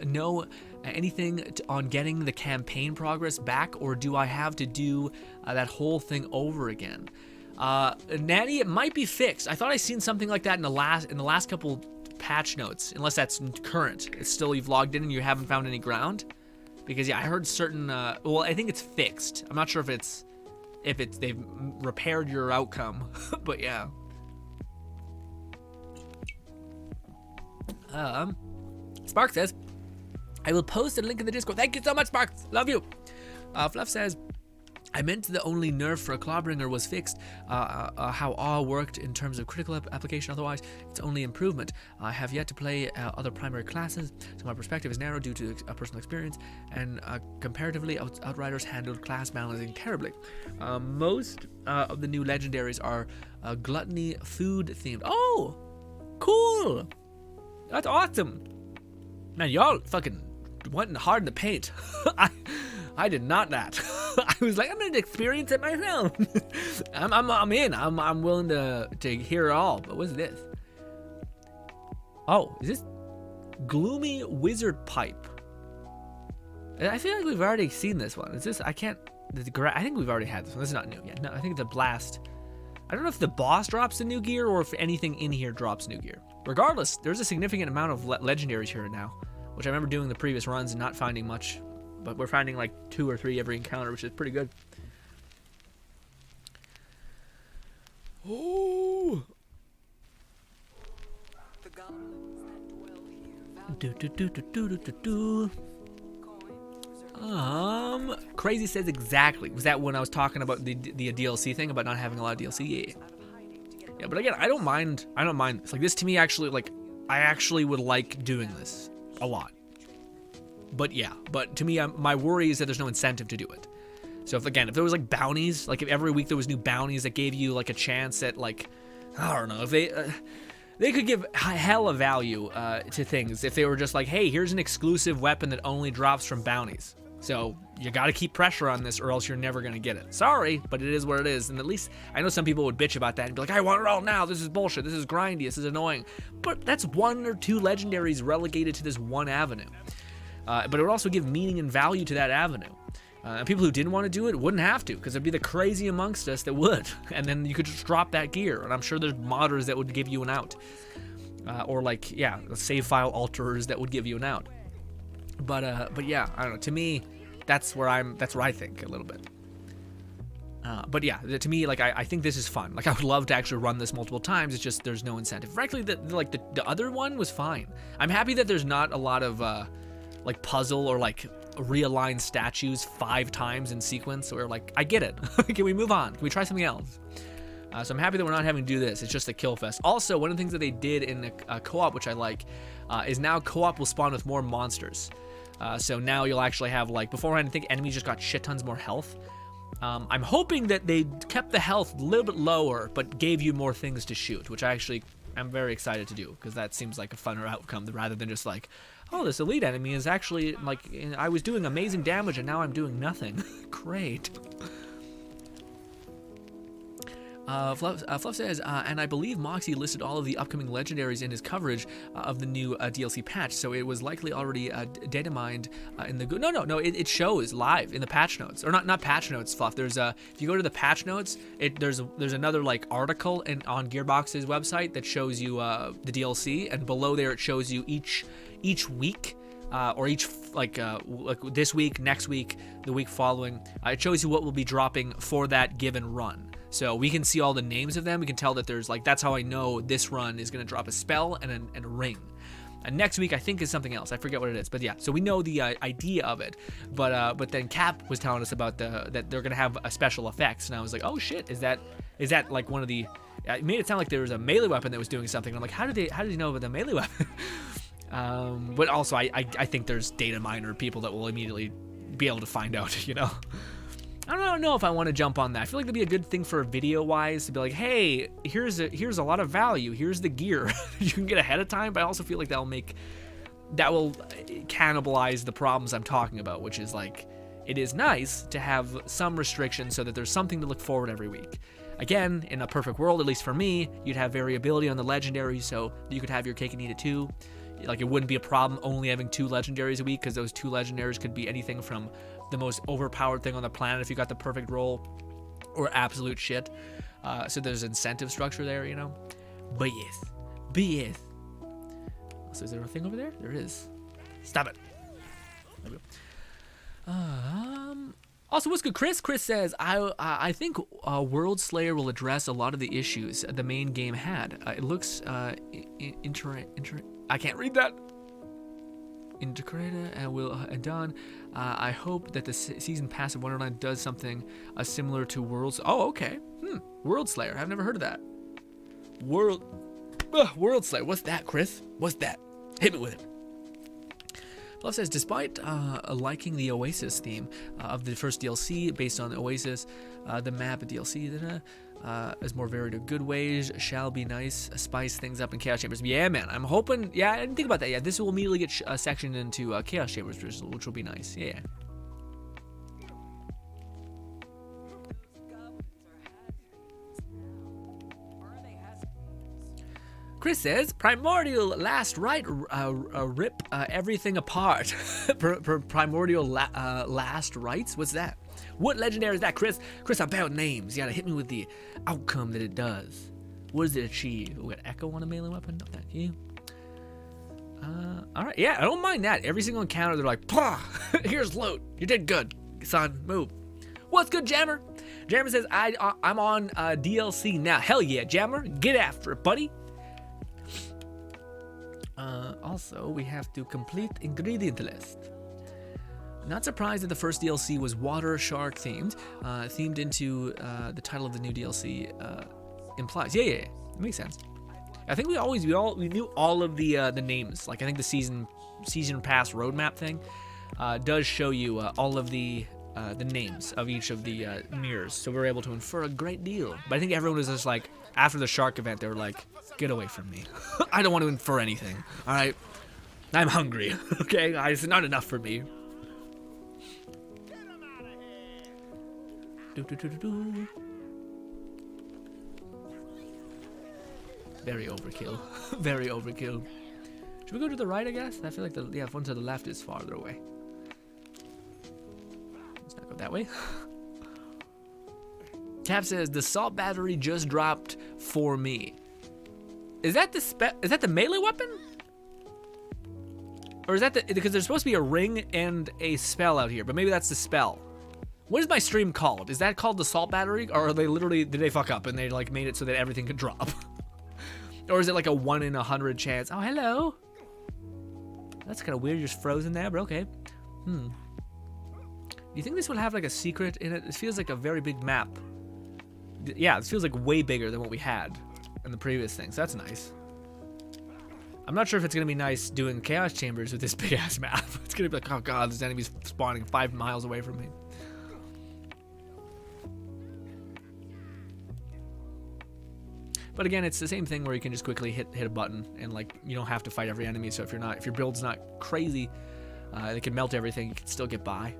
know anything on getting the campaign progress back, or do I have to do that whole thing over again? Nanny, it might be fixed. I thought I seen something like that in the last couple patch notes, unless that's current. It's still you've logged in and you haven't found any ground, because yeah, I heard certain. Well, I think it's fixed. I'm not sure if they've repaired your outcome, but yeah. Spark says, I will post a link in the Discord. Thank you so much, Spark. Love you. Fluff says, I meant the only nerf for a Clawbringer was fixed. How awe worked in terms of critical application, otherwise it's only improvement. I have yet to play other primary classes, so my perspective is narrow due to personal experience, and comparatively, Outriders handled class balancing terribly. Most of the new legendaries are gluttony food themed. Oh, cool. That's awesome. Man, y'all fucking went hard in the paint. I did not that. I was like, I'm gonna experience it myself. I'm in. I'm willing to hear it all. But what's this? Oh, is this Gloomy Wizard Pipe? I feel like we've already seen this one. Is this? I think we've already had this one. This is not new yet. No, I think the blast. I don't know if the boss drops the new gear or if anything in here drops new gear. Regardless, there's a significant amount of legendaries here now, which I remember doing the previous runs and not finding much, but we're finding like 2 or 3 every encounter, which is pretty good. Oh. Crazy says exactly. Was that when I was talking about the DLC thing about not having a lot of DLC? Yeah. Yeah, but again, I don't mind this. Like, this to me actually, like, I actually would like doing this a lot. But yeah, but to me, my worry is that there's no incentive to do it. So if there was like bounties, like if every week there was new bounties that gave you like a chance at like, I don't know, if they could give hella value to things if they were just like, hey, here's an exclusive weapon that only drops from bounties. So you got to keep pressure on this or else you're never going to get it. Sorry, but it is what it is. And at least I know some people would bitch about that and be like, I want it all now. This is bullshit. This is grindy. This is annoying. But that's 1 or 2 legendaries relegated to this one avenue. But it would also give meaning and value to that avenue. And people who didn't want to do it wouldn't have to, because there'd be the crazy amongst us that would. And then you could just drop that gear. And I'm sure there's modders that would give you an out. Or like, yeah, save file alterers that would give you an out. But yeah, I don't know. To me, that's where I think a little bit. But yeah, to me, like, I think this is fun. Like, I would love to actually run this multiple times. It's just there's no incentive. Frankly, the other one was fine. I'm happy that there's not a lot of like puzzle or like realign statues 5 times in sequence. Or like, I get it. Can we move on? Can we try something else? So I'm happy that we're not having to do this. It's just a kill fest. Also, one of the things that they did in the co-op, which I like, is now co-op will spawn with more monsters. So now you'll actually have, like, beforehand I think enemies just got shit tons more health. I'm hoping that they kept the health a little bit lower, but gave you more things to shoot, which I actually am very excited to do, because that seems like a funner outcome rather than just like, oh, this elite enemy is actually, like, I was doing amazing damage and now I'm doing nothing. Great. Fluff says, and I believe Moxie listed all of the upcoming legendaries in his coverage of the new DLC patch, so it was likely already data mined in the no, it shows live in the patch notes, or not patch notes, Fluff. There's if you go to the patch notes, there's another like article on Gearbox's website that shows you the DLC, and below there it shows you each week. Or each, like this week, next week, the week following, it shows you what will be dropping for that given run. So we can see all the names of them. We can tell that there's, like, that's how I know this run is going to drop a spell and a ring. And next week, I think, is something else. I forget what it is. But yeah, so we know the idea of it. But then Cap was telling us about that they're going to have a special effects. And I was like, oh, shit, is that like one of the... It made it sound like there was a melee weapon that was doing something. And I'm like, how did they know about the melee weapon? But also, I think there's data miner people that will immediately be able to find out, you know? I don't know if I want to jump on that. I feel like that'd be a good thing for video-wise to be like, hey, here's a lot of value. Here's the gear you can get ahead of time. But I also feel like that will cannibalize the problems I'm talking about, which is like, it is nice to have some restrictions so that there's something to look forward every week. Again, in a perfect world, at least for me, you'd have variability on the legendaries, so you could have your cake and eat it too. Like, it wouldn't be a problem only having 2 legendaries a week, because those 2 legendaries could be anything from the most overpowered thing on the planet if you got the perfect roll, or absolute shit. So there's incentive structure there, you know? But yes. So is there a thing over there? There is. Stop it. There we go. Also, what's good, Chris? Chris says, I think World Slayer will address a lot of the issues the main game had. It looks I can't read that. Integrated and done. I hope that the season pass of Wonderland does something similar to Worlds. Oh, okay. World Slayer. I've never heard of that. World Slayer. What's that, Chris? What's that? Hit me with it. Fluff says, despite liking the Oasis theme of the first DLC based on Oasis, the map of DLC is more varied in good ways, shall be nice, spice things up in Chaos Chambers. Yeah, man, I'm hoping, yeah, I didn't think about that. Yeah, this will immediately get sectioned into Chaos Chambers, which will be nice. Yeah. Chris says, Primordial Last Right, rip everything apart. Primordial Last Rights? What's that? What legendary is that, Chris? Chris, about names. You gotta hit me with the outcome that it does. What does it achieve? We got Echo on a melee weapon? No, thank you. Alright, yeah, I don't mind that. Every single encounter, they're like, pah, here's loot. You did good, son, move. What's good, Jammer? Jammer says, I'm on DLC now. Hell yeah, Jammer, get after it, buddy. Also, we have to complete ingredient list. Not surprised that the first DLC was water shark themed. Themed into the title of the new DLC implies. Yeah, it makes sense. I think we knew all of the names. Like I think the season pass roadmap thing does show you all of the names of each of the mirrors, so we're able to infer a great deal. But I think everyone was just like, after the shark event, they were like, get away from me. I don't want to infer anything. All right, I'm hungry. Okay, it's not enough for me. Very overkill. Very overkill. Should we go to the right, I guess? I feel like the one to the left is farther away. Let's not go that way. Cap says the salt battery just dropped for me. Is that the melee weapon? Or is that because there's supposed to be a ring and a spell out here, but maybe that's the spell. What is my stream called? Is that called the salt battery, or are they literally, did they fuck up and they like made it so that everything could drop? Or is it like a 1 in 100 chance? Oh, hello. That's kind of weird, you're just frozen there, but okay. Do you think this will have like a secret in it? It feels like a very big map. Yeah, this feels like way bigger than what we had in the previous thing, so that's nice. I'm not sure if it's gonna be nice doing chaos chambers with this big ass map. It's gonna be like, oh god, there's enemies spawning 5 miles away from me. But again, it's the same thing where you can just quickly hit a button and like you don't have to fight every enemy. So if your build's not crazy, they can melt everything. You can still get by.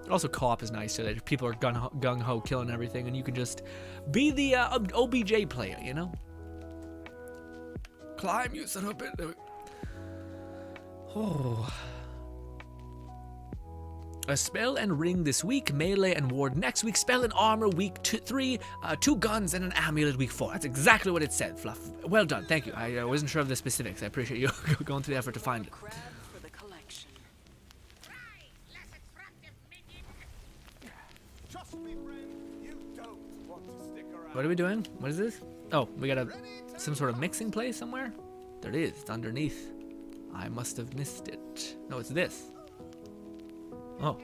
Also, co-op is nice so that if people are gung ho killing everything, and you can just be the OBJ player, you know. Climb, you son of a bitch. Oh. A spell and ring this week, melee and ward next week, spell and armor week 3, 2 guns and an amulet week 4. That's exactly what it said, Fluff. Well done, thank you. I wasn't sure of the specifics. I appreciate you going through the effort to find it. What are we doing? What is this? Oh, we got some sort of mixing place somewhere? There it is, it's underneath. I must have missed it. No, it's this. Oh.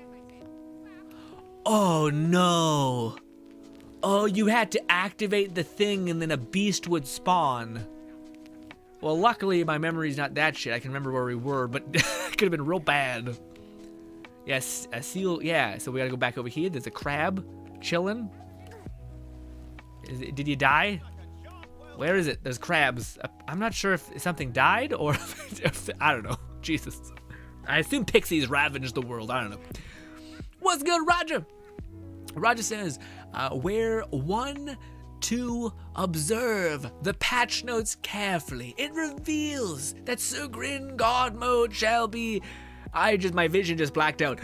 Oh no. Oh, you had to activate the thing and then a beast would spawn. Well, luckily my memory's not that shit. I can remember where we were, but it could have been real bad. Yes, a seal. Yeah, so we gotta go back over here. There's a crab chilling. Did you die? Where is it? There's crabs. I'm not sure if something died or if, I don't know. Jesus. I assume pixies ravaged the world. I don't know. What's good, Roger? Roger says, where 1 to observe the patch notes carefully. It reveals that Sir GRINN God mode shall be, my vision just blacked out.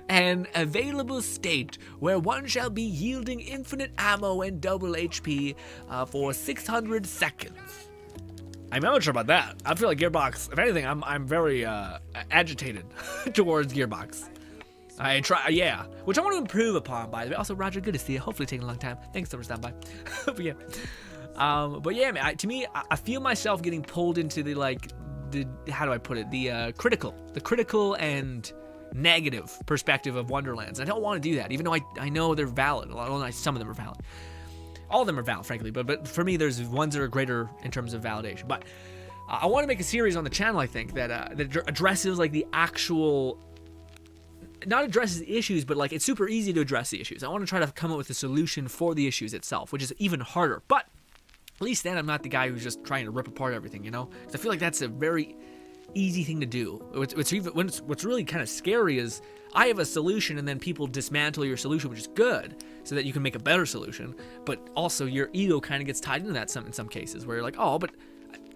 An available state where one shall be yielding infinite ammo and double HP for 600 seconds. I'm not sure about that. I feel like Gearbox, if anything, I'm very agitated towards Gearbox. I try, yeah, which I want to improve upon, by the way. Also, Roger, good to see you. Hopefully taking a long time. Thanks so much for stopping by. But yeah, man, to me, I feel myself getting pulled into the, like, how do I put it? The critical and negative perspective of Wonderlands. I don't want to do that, even though I know they're valid. Some of them are valid. All of them are valid, frankly, but for me, there's ones that are greater in terms of validation. But I want to make a series on the channel, I think, that addresses, like, the actual, not addresses issues, but, like, it's super easy to address the issues. I want to try to come up with a solution for the issues itself, which is even harder. But at least then I'm not the guy who's just trying to rip apart everything, you know? Because I feel like that's a very easy thing to do. What's really kind of scary is I have a solution and then people dismantle your solution, which is good, so that you can make a better solution. But also your ego kind of gets tied into that in some cases, where you're like, oh, but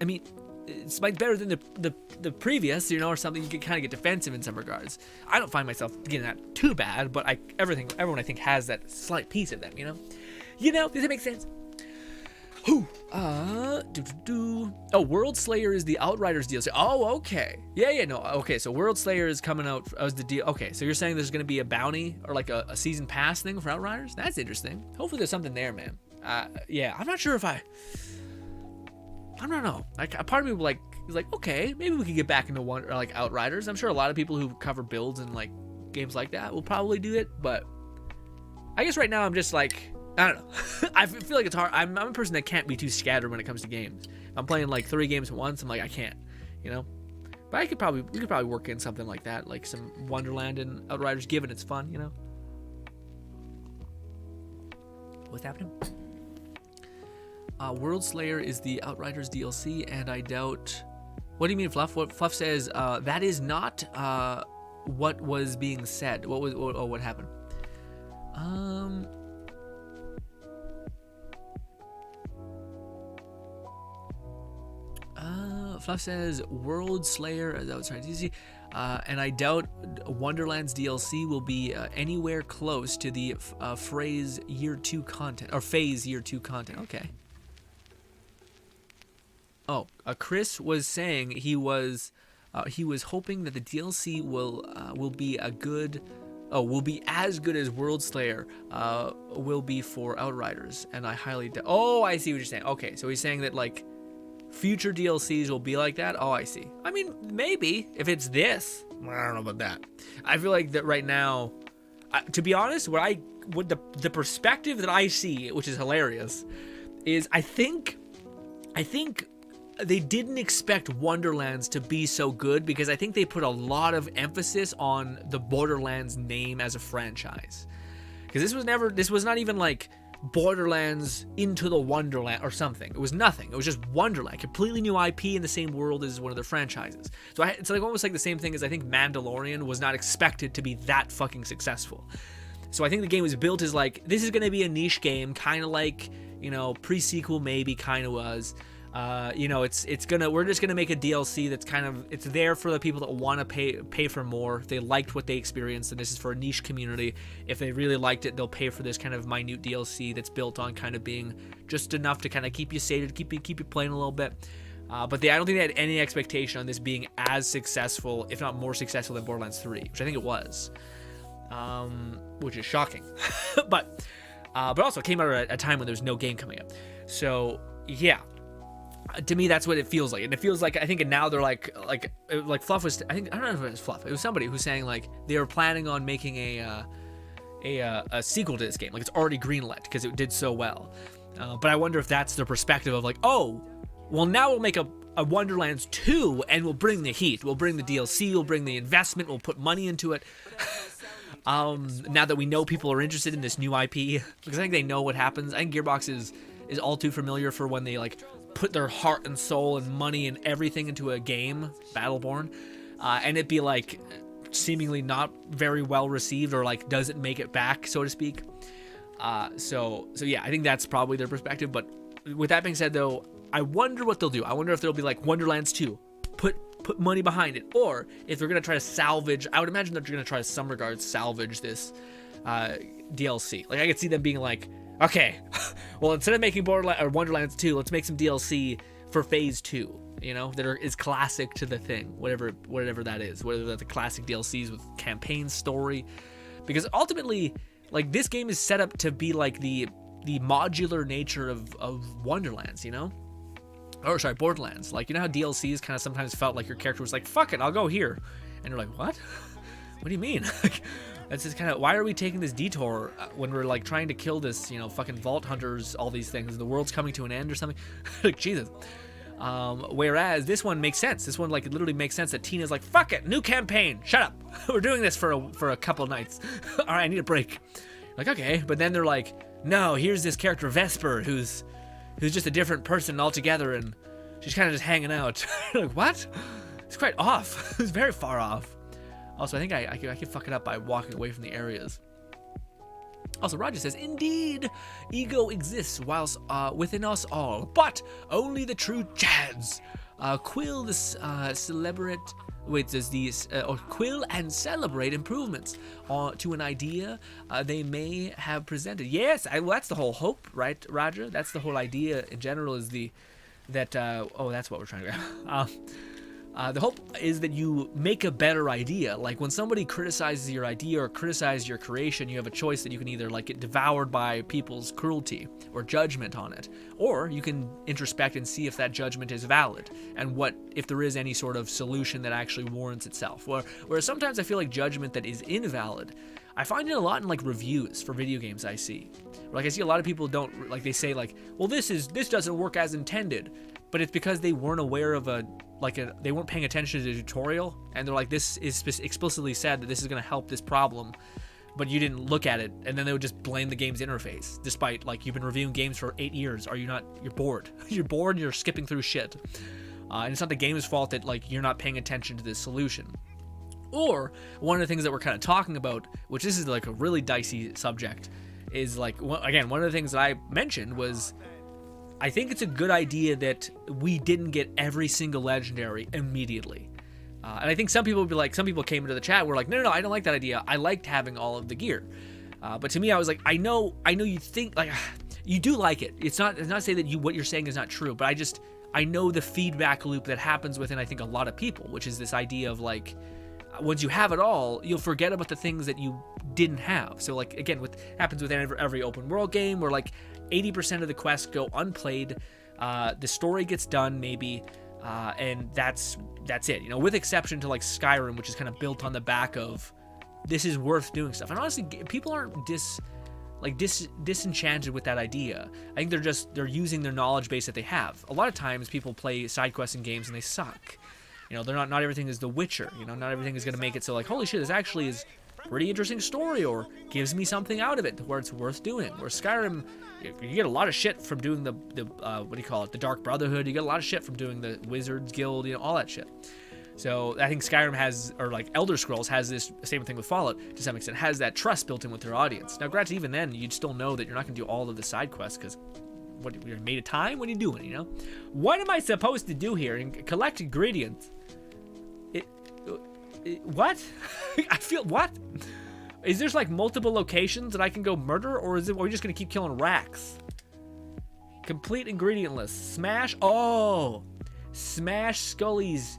I mean, it's like better than the previous, you know, or something. You can kind of get defensive in some regards. I don't find myself getting that too bad, but everyone I think has that slight piece of them, you know? Does that make sense? Oh, World Slayer is the Outriders DLC. Oh, okay. Yeah, no, okay, so World Slayer is coming out as the deal. Okay, so you're saying there's going to be a bounty or like a season pass thing for Outriders? That's interesting. Hopefully there's something there, man. Yeah, I'm not sure if I don't know. Like, a part of me he's like, okay, maybe we could get back into one, or like Outriders. I'm sure a lot of people who cover builds and like games like that will probably do it, but I guess right now I'm just like, I don't know. I feel like it's hard. I'm a person that can't be too scattered when it comes to games. If I'm playing like 3 games at once, I'm like, I can't, you know. But we could probably work in something like that, like some Wonderland and Outriders, given it's fun, you know. What's happening? World Slayer is the Outriders DLC, and I doubt. What do you mean, Fluff? What Fluff says? That is not what was being said. What happened? Fluff says World Slayer. That was trying to see. And I doubt Wonderlands DLC will be anywhere close to the Phase Year 2 content. Okay. Oh, Chris was saying he was hoping that the DLC will be will be as good as World Slayer will be for Outriders, and I highly doubt. Oh, I see what you're saying. Okay, so he's saying that like future DLCs will be like that. Oh, I see. I mean, maybe if it's this. I don't know about that. I feel like that right now, to be honest, what the perspective that I see, which is hilarious, is I think they didn't expect Wonderlands to be so good, because I think they put a lot of emphasis on the Borderlands name as a franchise. Because this was not even like Borderlands Into the Wonderland or something. It was nothing. It was just Wonderland, completely new IP in the same world as one of their franchises. So it's like almost like the same thing as I think Mandalorian was not expected to be that fucking successful. So I think the game was built as like, this is going to be a niche game, kind of like, you know, pre-sequel maybe kind of was. You know, we're just gonna make a DLC that's kind of, it's there for the people that want to pay for more. If they liked what they experienced, and this is for a niche community. If they really liked it, they'll pay for this kind of minute DLC that's built on kind of being just enough to kind of keep you sated, keep you playing a little bit. But I don't think they had any expectation on this being as successful, if not more successful, than Borderlands 3, which I think it was, which is shocking. but also it came out at a time when there's no game coming up. So yeah. To me, that's what it feels like, and it feels like, I think now they're like Fluff was, I don't know if it was Fluff, it was somebody who's saying like they were planning on making a sequel to this game, like it's already greenlit because it did so well. But I wonder if that's their perspective of like, oh, well now we'll make a Wonderlands 2 and we'll bring the heat, we'll bring the DLC, we'll bring the investment, we'll put money into it. Now that we know people are interested in this new IP, because I think they know what happens. I think Gearbox is all too familiar for when they like put their heart and soul and money and everything into a game, Battleborn, and it be like seemingly not very well received, or like doesn't make it back, so to speak. So yeah, I think that's probably their perspective. But with that being said, though, I wonder what they'll do. I wonder if there'll be like Wonderlands 2, put money behind it, or if they're gonna try to salvage. I would imagine that they're gonna try to some regards salvage this DLC. Like I could see them being like, okay, well, instead of making Wonderlands 2, let's make some DLC for Phase 2, you know, that is classic to the thing, whatever that is, whether that's the classic DLCs with campaign story. Because ultimately, like, this game is set up to be like the modular nature of Wonderlands, you know? Or sorry, Borderlands. Like, you know how DLCs kind of sometimes felt like your character was like, fuck it, I'll go here. And you're like, what? What do you mean? That's just kind of, why are we taking this detour when we're like trying to kill this, you know, fucking vault hunters, all these things, the world's coming to an end or something? Like, Jesus. Whereas this one makes sense. This one, like, it literally makes sense that Tina's like, fuck it, new campaign, shut up. We're doing this for a couple nights. All right, I need a break. Like, okay, but then they're like, no, here's this character Vesper who's just a different person altogether, and she's kind of just hanging out. Like, what? It's quite off. It's very far off. Also, I think I could fuck it up by walking away from the areas. Also, Roger says, indeed, ego exists whilst within us all, but only the true Chads. Quill Quill and celebrate improvements to an idea they may have presented. Yes, well, that's the whole hope, right, Roger? That's the whole idea in general, is that's what we're trying to The hope is that you make a better idea. Like when somebody criticizes your idea or criticizes your creation, you have a choice that you can either like get devoured by people's cruelty or judgment on it, or you can introspect and see if that judgment is valid and what if there is any sort of solution that actually warrants itself. Whereas sometimes I feel like judgment that is invalid, I find it a lot in like reviews for video games I see. Like I see a lot of people don't like, they say like, well, this doesn't work as intended, but it's because they weren't aware of they weren't paying attention to the tutorial, and they're like, this is explicitly said that this is going to help this problem, but you didn't look at it, and then they would just blame the game's interface, despite like you've been reviewing games for 8 years. Are you not? You're bored. You're bored. You're skipping through shit, and it's not the game's fault that like you're not paying attention to this solution. Or one of the things that we're kind of talking about, which this is like a really dicey subject, is like, again, one of the things that I mentioned was, I think it's a good idea that we didn't get every single legendary immediately. And I think some people would be like, some people came into the chat were like, no, I don't like that idea. I liked having all of the gear. But to me, I was like, I know you think like you do like it. It's not to say that what you're saying is not true, but I know the feedback loop that happens within, I think, a lot of people, which is this idea of like, once you have it all, you'll forget about the things that you didn't have. So like, again, what happens with every open world game where like 80% of the quests go unplayed, the story gets done maybe, and that's it, you know, with exception to like Skyrim, which is kind of built on the back of this is worth doing stuff. And honestly, people aren't disenchanted with that idea. I think they're using their knowledge base that they have. A lot of times people play side quests in games and they suck. You know, not everything is The Witcher. You know, not everything is going to make it so like, holy shit, this actually is pretty interesting story, or gives me something out of it where it's worth doing. Where Skyrim, you get a lot of shit from doing the what do you call it, the Dark Brotherhood. You get a lot of shit from doing the Wizards Guild, you know, all that shit. So I think Skyrim has, or like Elder Scrolls has this same thing with Fallout to some extent, has that trust built in with their audience. Now granted, even then, you'd still know that you're not going to do all of the side quests because what, you're made of time? What are you doing, you know? What am I supposed to do here? And collect ingredients. What? I feel, what? Is there like multiple locations that I can go murder, or are we just gonna keep killing racks? Complete ingredient list. Smash Scullies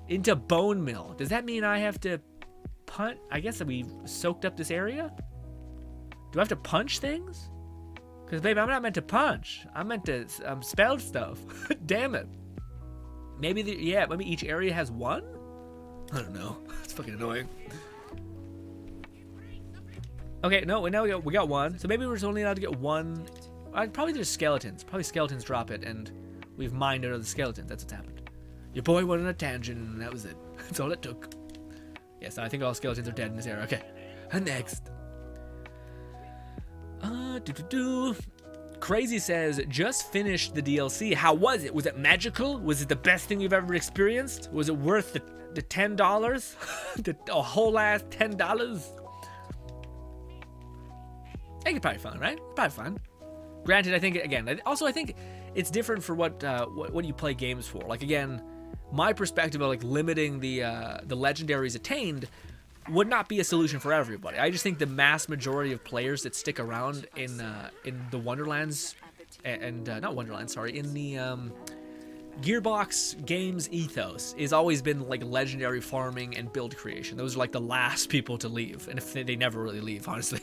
into bone mill. Does that mean I have to punch? I guess that we've soaked up this area. Do I have to punch things? Because babe, I'm not meant to punch. I'm meant to spell stuff. Damn it. Maybe maybe each area has one. I don't know. It's fucking annoying. Okay, no, now we got one. So maybe we're just only allowed to get one. Probably there's skeletons. Probably skeletons drop it, and we've mined out of the skeletons. That's what's happened. Your boy went on a tangent, and that was it. That's all it took. Yes, I think all skeletons are dead in this area. Okay, and next. Crazy says, just finished the DLC. How was it? Was it magical? Was it the best thing you've ever experienced? Was it worth the $10? A whole ass $10? I think it's probably fun, right? Probably fun. Granted, I think, again, I think it's different for what you play games for. Like, again, my perspective of like limiting the legendaries attained would not be a solution for everybody. I just think the mass majority of players that stick around in the Wonderlands and not Wonderlands, sorry, in the Gearbox games ethos is always been like legendary farming and build creation. Those are like the last people to leave, and if they never really leave, honestly.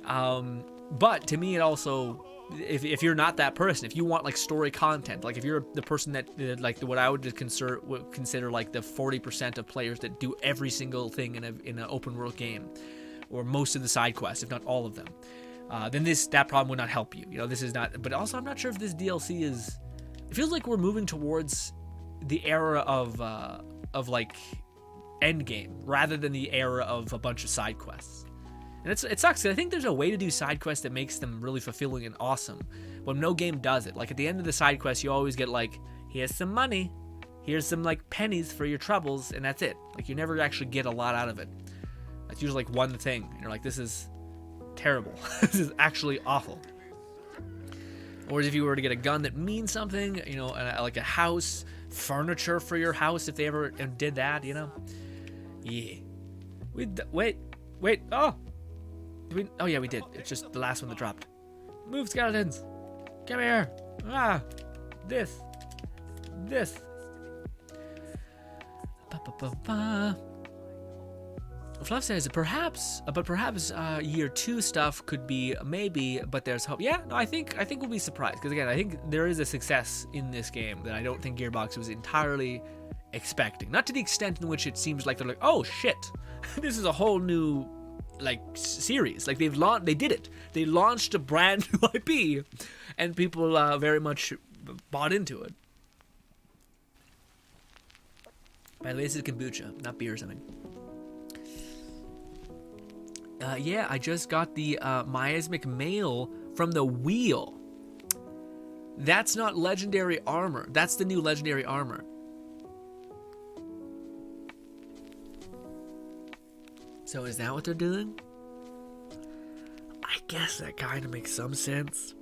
But to me, it also, if you're not that person, if you want like story content, like if you're the person that like what I would consider like the 40% of players that do every single thing in an open world game, or most of the side quests, if not all of them, then that problem would not help you. You know, this is not. But also, I'm not sure if this DLC is. It feels like we're moving towards the era of like endgame rather than the era of a bunch of side quests. And it sucks, 'cause I think there's a way to do side quests that makes them really fulfilling and awesome, but no game does it. Like at the end of the side quest, you always get like, here's some money, here's some like pennies for your troubles, and that's it. Like you never actually get a lot out of it. That's usually like one thing, and you're like, this is terrible. This is actually awful. Or if you were to get a gun that means something, you know, like a house, furniture for your house, if they ever did that, you know. Yeah. Wait. Oh yeah, we did. It's just the last one that dropped. Move, skeletons. Come here. This. Fluff says perhaps, but perhaps year 2 stuff could be maybe, but there's hope. Yeah, no, I think we'll be surprised because again, I think there is a success in this game that I don't think Gearbox was entirely expecting. Not to the extent in which it seems like they're like, oh shit, this is a whole new like series. Like they did it. They launched a brand new IP, and people very much bought into it. By the way, this is kombucha, not beer or something. Yeah, I just got the Miasmic Male from the wheel. That's not legendary armor. That's the new legendary armor. So is that what they're doing? I guess that kind of makes some sense.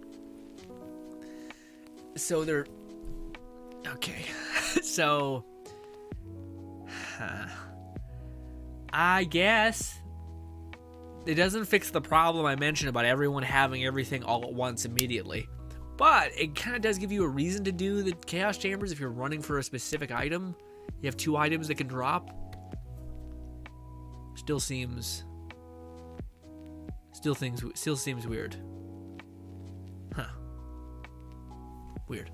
So they're... Okay. So... I guess... It doesn't fix the problem I mentioned about everyone having everything all at once immediately. But it kind of does give you a reason to do the Chaos Chambers if you're running for a specific item. You have 2 items that can drop. Still seems weird. Huh. Weird.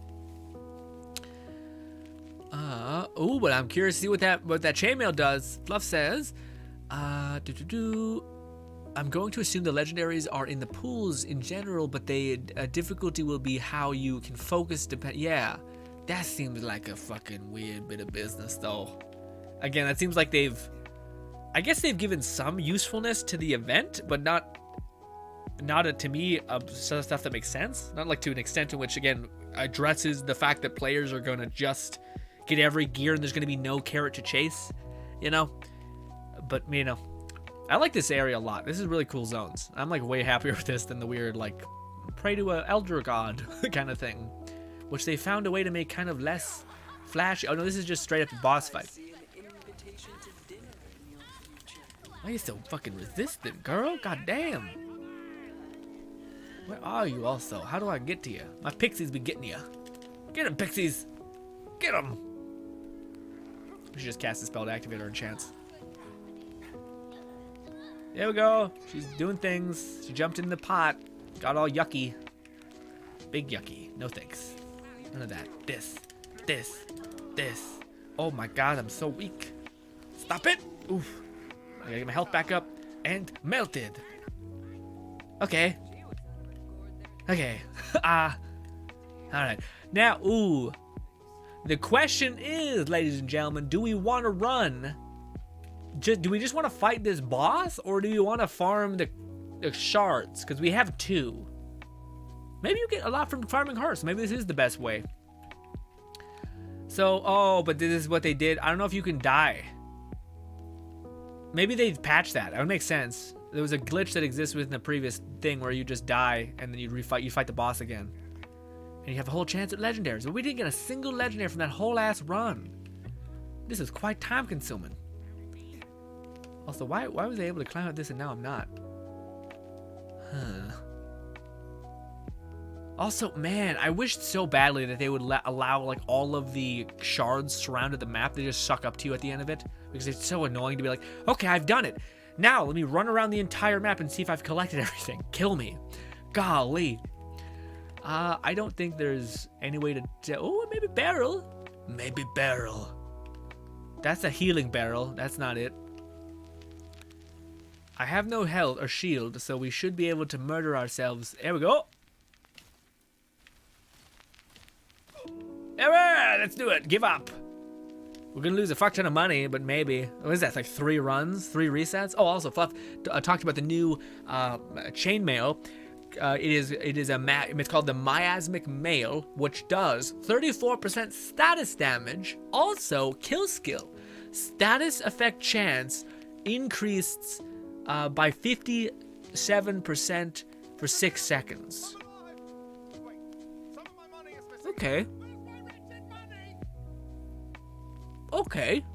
Oh, but I'm curious to see what that chainmail does. Fluff says, I'm going to assume the legendaries are in the pools in general, but the difficulty will be how you can focus. Yeah, that seems like a fucking weird bit of business, though. Again, that seems like I guess they've given some usefulness to the event, but not to me stuff that makes sense. Not like to an extent in which, again, addresses the fact that players are going to just get every gear and there's going to be no carrot to chase, you know. But you know. I like this area a lot. This is really cool zones. I'm like way happier with this than the weird like pray to a elder god kind of thing, which they found a way to make kind of less flashy. Oh no, this is just straight up a boss fight. Why are you so fucking resistant, girl? God damn. Where are you also? How do I get to you? My pixies be getting you. Get him, pixies. Get him. We should just cast the spell to activate our enchants. There we go. She's doing things. She jumped in the pot. Got all yucky. Big yucky. No thanks. None of that. This. Oh my god, I'm so weak. Stop it. Oof. I gotta get my health back up. And melted. Okay. Alright. Now, ooh. The question is, ladies and gentlemen, do we want to run... Do we just want to fight this boss, or do we want to farm the shards? Because we have 2. Maybe you get a lot from farming hearts. Maybe this is the best way. So, oh, but this is what they did. I don't know if you can die. Maybe they patched that. That would make sense. There was a glitch that exists within the previous thing where you just die and then you fight the boss again. And you have a whole chance at legendaries. But we didn't get a single legendary from that whole ass run. This is quite time consuming. Also, why was I able to climb up this and now I'm not? Huh. Also, man, I wished so badly that they would allow like all of the shards surrounded the map. They just suck up to you at the end of it because it's so annoying to be like, okay, I've done it. Now let me run around the entire map and see if I've collected everything. Kill me. Golly. I don't think there's any way to... Oh, maybe barrel. Maybe barrel. That's a healing barrel. That's not it. I have no health or shield, so we should be able to murder ourselves. There we go. Let's do it. Give up. We're going to lose a fuck ton of money, but maybe. What is that? It's like 3 runs? 3 resets? Oh, also, Fluff talked about the new chainmail. It's called the Miasmic Male, which does 34% status damage. Also, kill skill. Status effect chance increased... by 57% for 6 seconds. Okay. Okay.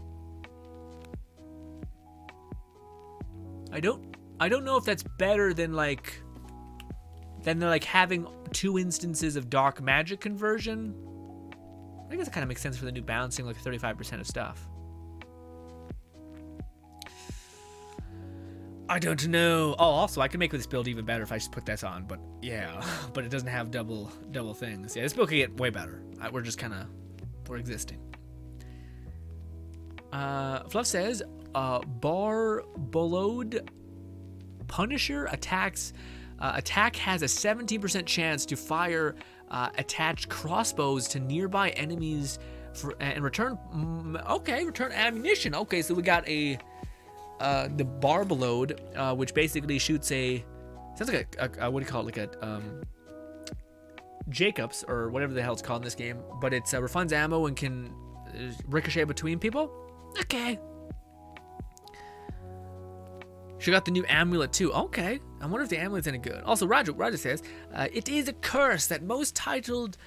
I don't know if that's better than like having 2 instances of dark magic conversion. I guess it kind of makes sense for the new balancing, like 35% of stuff. I don't know. Oh, also, I can make this build even better if I just put this on, but yeah. But it doesn't have double things. Yeah, this build can get way better. We're just kind of, we're existing. Fluff says, Barbolode Punisher attack has a 17% chance to fire attached crossbows to nearby enemies and return return ammunition. Okay, so we got the Barbolode, which basically shoots sounds like a what do you call it, like a Jacobs or whatever the hell it's called in this game, but it's refunds ammo and can ricochet between people. Okay. She got the new amulet too. Okay. I wonder if the amulet's any good. Also, Roger says, it is a curse that most titles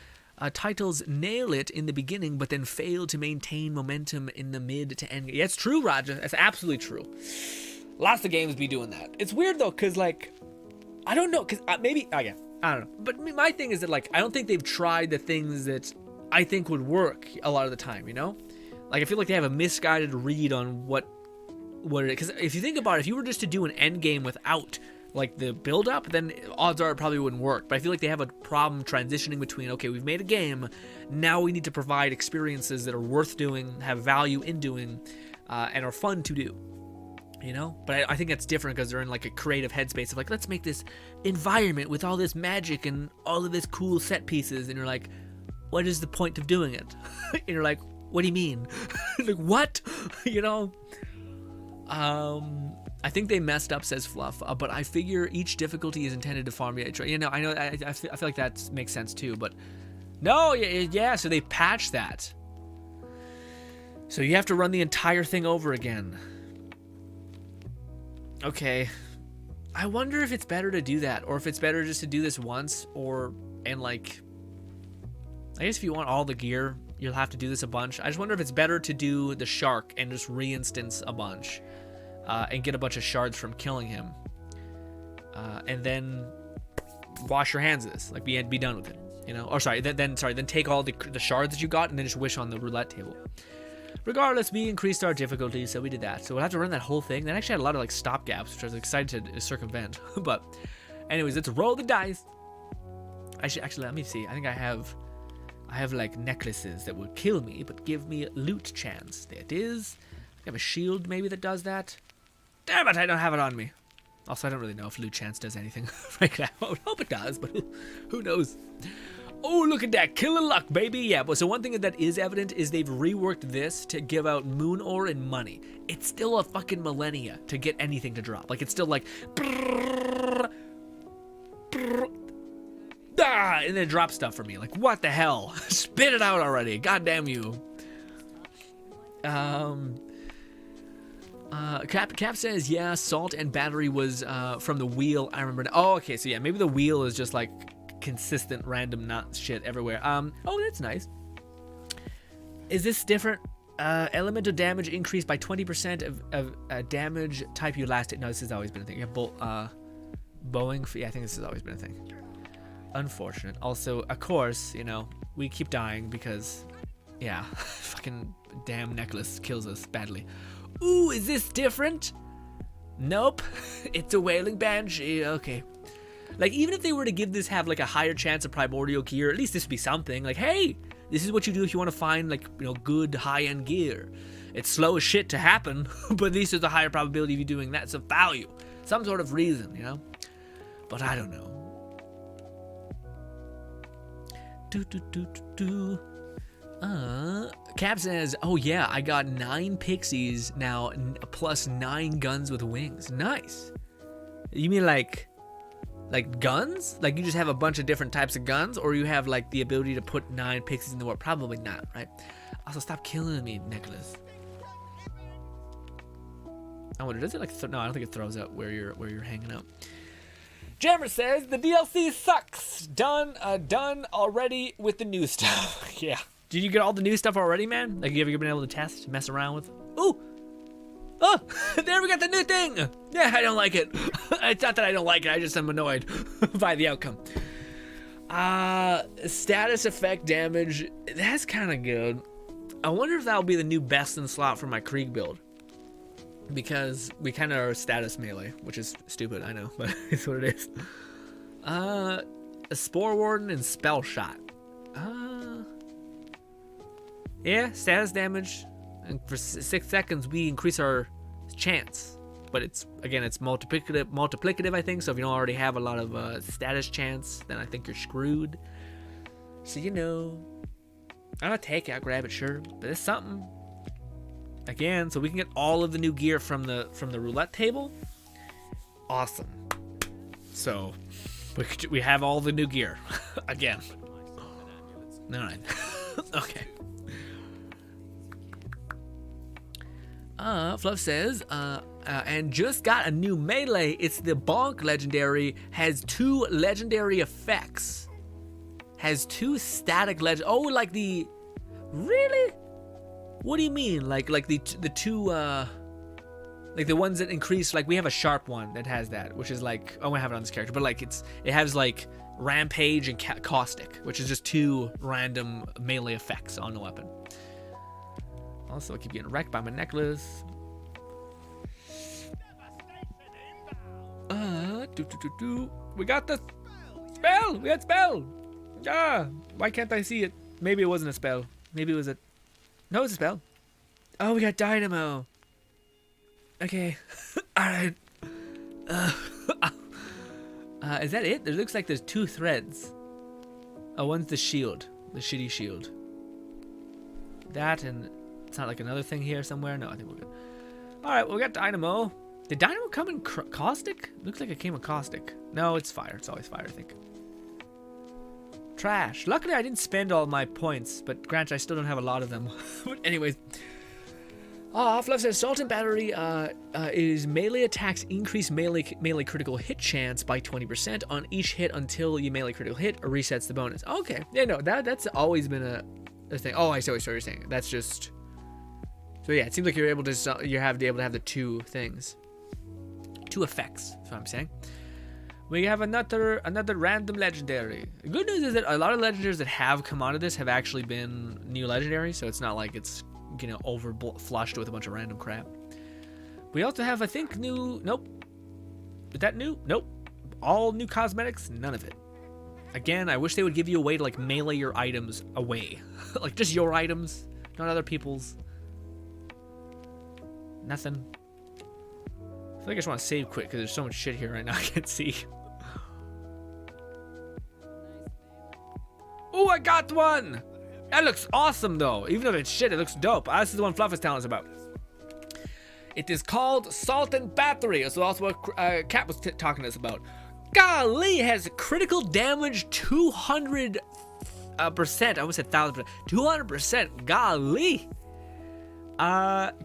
nail it in the beginning, but then fail to maintain momentum in the mid to end. Yeah, it's true, Roger. That's absolutely true. Lots of games be doing that. It's weird though, because like, I don't know, because maybe, oh yeah, I don't know. But my thing is that like, I don't think they've tried the things that I think would work a lot of the time, you know? Like, I feel like they have a misguided read on what it is. Because if you think about it, if you were just to do an end game without, like, the build-up, then odds are it probably wouldn't work. But I feel like they have a problem transitioning between, okay, we've made a game, now we need to provide experiences that are worth doing, have value in doing, and are fun to do. You know? But I think that's different because they're in, like, a creative headspace of, like, let's make this environment with all this magic and all of this cool set pieces. And you're like, what is the point of doing it? And you're like, what do you mean? Like, what? You know? I think they messed up, says Fluff, but I figure each difficulty is intended to farm the you know, I know, I feel like that makes sense too, but no, yeah, so they patched that. So you have to run the entire thing over again. Okay. I wonder if it's better to do that, or if it's better just to do this once, and like, I guess if you want all the gear, you'll have to do this a bunch. I just wonder if it's better to do the shark and just re-instance a bunch. And get a bunch of shards from killing him. And then wash your hands of this. Like, be done with it. You know? Or sorry, then take all the shards that you got and then just wish on the roulette table. Regardless, we increased our difficulty, so we did that. So we'll have to run that whole thing. That actually had a lot of, like, stop gaps, which I was excited to circumvent. But anyways, let's roll the dice. Actually, let me see. I think I have like necklaces that will kill me, but give me loot chance. There it is. I have a shield maybe that does that. Damn it, I don't have it on me. Also, I don't really know if loot chance does anything right now. I hope it does, but who knows? Oh, look at that. Killer luck, baby. Yeah, but so one thing that is evident is they've reworked this to give out moon ore and money. It's still a fucking millennia to get anything to drop. Like, it's still like... and then it drops stuff for me. Like, what the hell? Spit it out already. God damn you. Cap says, yeah, salt and battery was from the wheel. I remember. Oh, okay. So yeah, maybe the wheel is just like consistent random nut shit everywhere. Oh, that's nice. Is this different? Elemental damage increased by 20% of damage type you last hit. No, this has always been a thing. Yeah, Boeing. Yeah, I think this has always been a thing. Unfortunate. Also, of course, you know, we keep dying because, yeah, fucking damn necklace kills us badly. Ooh, is this different? Nope. It's a wailing banshee. Okay. Like, even if they were to have like a higher chance of primordial gear, at least this would be something. Like, hey, this is what you do if you want to find, like, you know, good high-end gear. It's slow as shit to happen, but at least there's a higher probability of you doing that. It's a value. Some sort of reason, you know? But I don't know. Cap says, oh yeah, I got 9 pixies now, plus 9 guns with wings. Nice. You mean like guns? Like you just have a bunch of different types of guns, or you have like the ability to put 9 pixies in the war? Probably not, right? Also, stop killing me, Nicholas. I wonder, does it like, no, I don't think it throws out where you're hanging out. Jammer says, the DLC sucks. Done already with the new stuff. Yeah. Did you get all the new stuff already, man? Like, you ever been able to test, mess around with? Ooh! Oh! There we got the new thing! Yeah, I don't like it. It's not that I don't like it, I just am annoyed by the outcome. Status effect damage. That's kind of good. I wonder if that'll be the new best in slot for my Krieg build. because we kind of are status melee, which is stupid, I know, but it's what it is. A Spore Warden and Spell Shot. Yeah, status damage, and for 6 seconds we increase our chance. But it's, again, it's multiplicative, I think, so if you don't already have a lot of status chance, then I think you're screwed. So, you know, I'll take it, I'll grab it, sure, but it's something. Again, so we can get all of the new gear from the roulette table. Awesome. So we have all the new gear again. All right. Okay. Fluff says, and just got a new melee. It's the Bonk legendary. Has 2 legendary effects. Has 2 static Oh, like the, really? What do you mean? Like the 2 like the ones that increase, like we have a sharp one that has that, which is like, oh, I have it on this character, but like it has like rampage and caustic, which is just 2 random melee effects on the weapon. Also, I keep getting wrecked by my necklace. We got the spell. We got spell. Why can't I see it? Maybe it wasn't a spell. Maybe it was a. No, it's a spell. Oh, we got dynamo. Okay. Alright. Is that it? It looks like there's 2 threads. Oh, one's the shield. The shitty shield. That, and it's not like another thing here somewhere. No, I think we're good. Alright, well, we got dynamo. Did dynamo come in caustic? Looks like it came in caustic. No, it's fire. It's always fire, I think. Trash. Luckily, I didn't spend all my points, but granted, I still don't have a lot of them. But anyways. Fluff says, Salt and Battery is melee attacks increase melee critical hit chance by 20% on each hit until you melee critical hit or resets the bonus. Okay. Yeah, no, that's always been a thing. Oh, I see what you're saying. That's just... So yeah, it seems like you're able to able to have the 2 things. 2 effects, that's what I'm saying. We have another random legendary. The good news is that a lot of legendaries that have come out of this have actually been new legendaries, so it's not like it's, you know, flushed with a bunch of random crap. We also have, I think, new... Nope. Is that new? Nope. All new cosmetics? None of it. Again, I wish they would give you a way to, like, melee your items away. Like, just your items, not other people's. Nothing. I feel like I just want to save quick because there's so much shit here right now I can't see. Oh, I got one! That looks awesome, though. Even if it's shit, it looks dope. This is the one Fluff is telling us about. It is called Salt and Battery. This is also what Kat was talking to us about. Golly, it has critical damage 200%. I almost said 1,000%. 200%. Golly.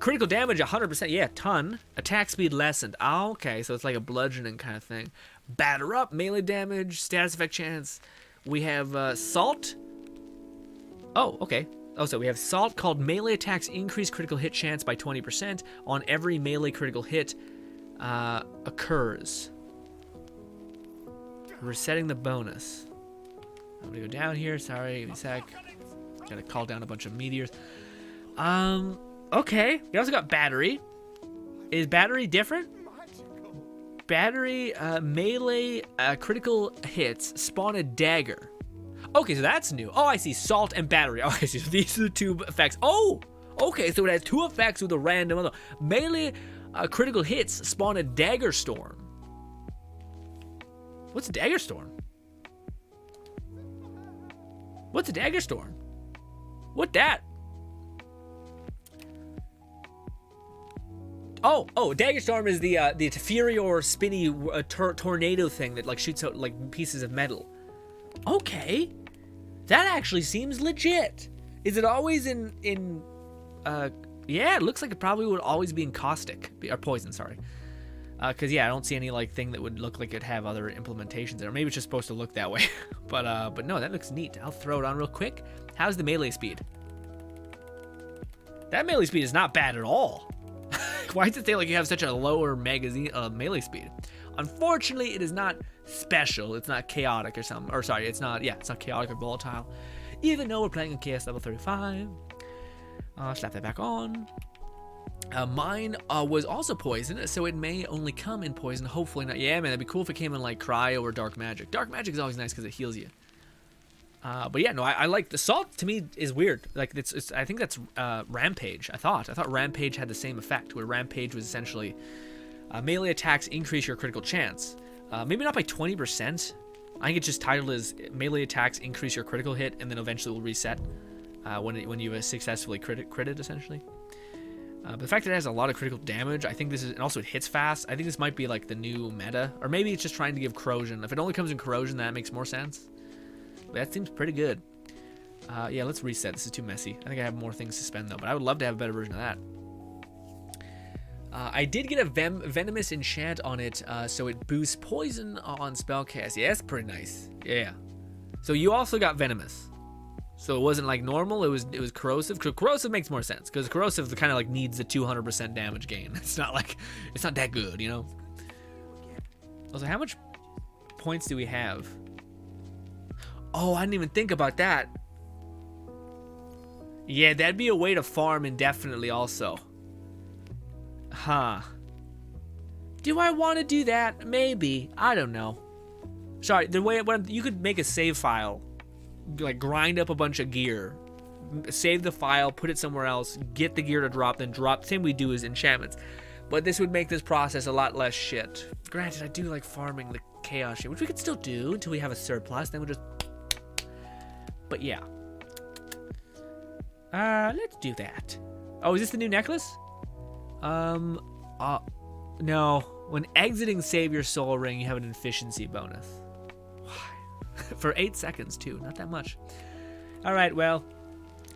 Critical damage 100%. Yeah, ton. Attack speed lessened. Oh, okay, so it's like a bludgeoning kind of thing. Batter up, melee damage, status effect chance. We have Salt. Oh, okay. Oh, so we have Salt called melee attacks increase critical hit chance by 20% on every melee critical hit occurs. Resetting the bonus. I'm gonna go down here. Sorry, give me a sec. Gotta call down a bunch of meteors. Okay. We also got battery. Is battery different? Battery melee critical hits spawn a dagger. Okay, so that's new. Oh, I see. Salt and battery. Oh, I see. So these are the 2 effects. Oh, okay. So it has 2 effects with a random. Melee critical hits spawn a dagger storm. What's a dagger storm? What's a dagger storm? What that? Oh, dagger storm is the Teferi spinny tornado thing that like shoots out like pieces of metal. Okay, that actually seems legit. Is it always in yeah, it looks like it probably would always be in caustic or poison. Sorry, because yeah, I don't see any like thing that would look like it'd have other implementations there. Maybe it's just supposed to look that way. but no, that looks neat. I'll throw it on real quick. How's the melee speed? That melee speed is not bad at all. Why does it say like you have such a lower melee speed? Unfortunately, it is not special. It's not chaotic or something. Or sorry, it's not chaotic or volatile. Even though we're playing on KS level 35. Slap that back on. Mine was also poison, so it may only come in poison. Hopefully not. Yeah, man, that'd be cool if it came in like cryo or dark magic. Dark magic is always nice because it heals you. But yeah, no, I like the salt. To me is weird. Like it's I think that's rampage. I thought rampage had the same effect, where rampage was essentially melee attacks increase your critical chance. Maybe not by 20%. I think it's just titled as melee attacks increase your critical hit, and then eventually will reset when you successfully critted essentially. But the fact that it has a lot of critical damage, I think this is, and also it hits fast. I think this might be like the new meta, or maybe it's just trying to give corrosion. If it only comes in corrosion, that makes more sense. But that seems pretty good. Yeah, let's reset. This is too messy. I think I have more things to spend though, but I would love to have a better version of that. I did get a venomous enchant on it, so it boosts poison on spellcast. Yeah, that's pretty nice. Yeah. So you also got venomous. So it wasn't like normal, it was corrosive. Corrosive makes more sense, because corrosive kind of like needs the 200% damage gain. It's not that good, you know? Also, how much points do we have? Oh, I didn't even think about that. Yeah, that'd be a way to farm indefinitely also. Huh. Do I want to do that? Maybe. I don't know. Sorry, the way you could make a save file, like grind up a bunch of gear, save the file, put it somewhere else, get the gear to drop, then drop. Same we do as enchantments, but this would make this process a lot less shit. Granted, I do like farming the chaos shit, which we could still do until we have a surplus. Then we'll just. But yeah. Let's do that. Oh, is this the new necklace? No. When exiting Save Your Soul Ring, you have an efficiency bonus. For 8 seconds too, not that much. All right, well,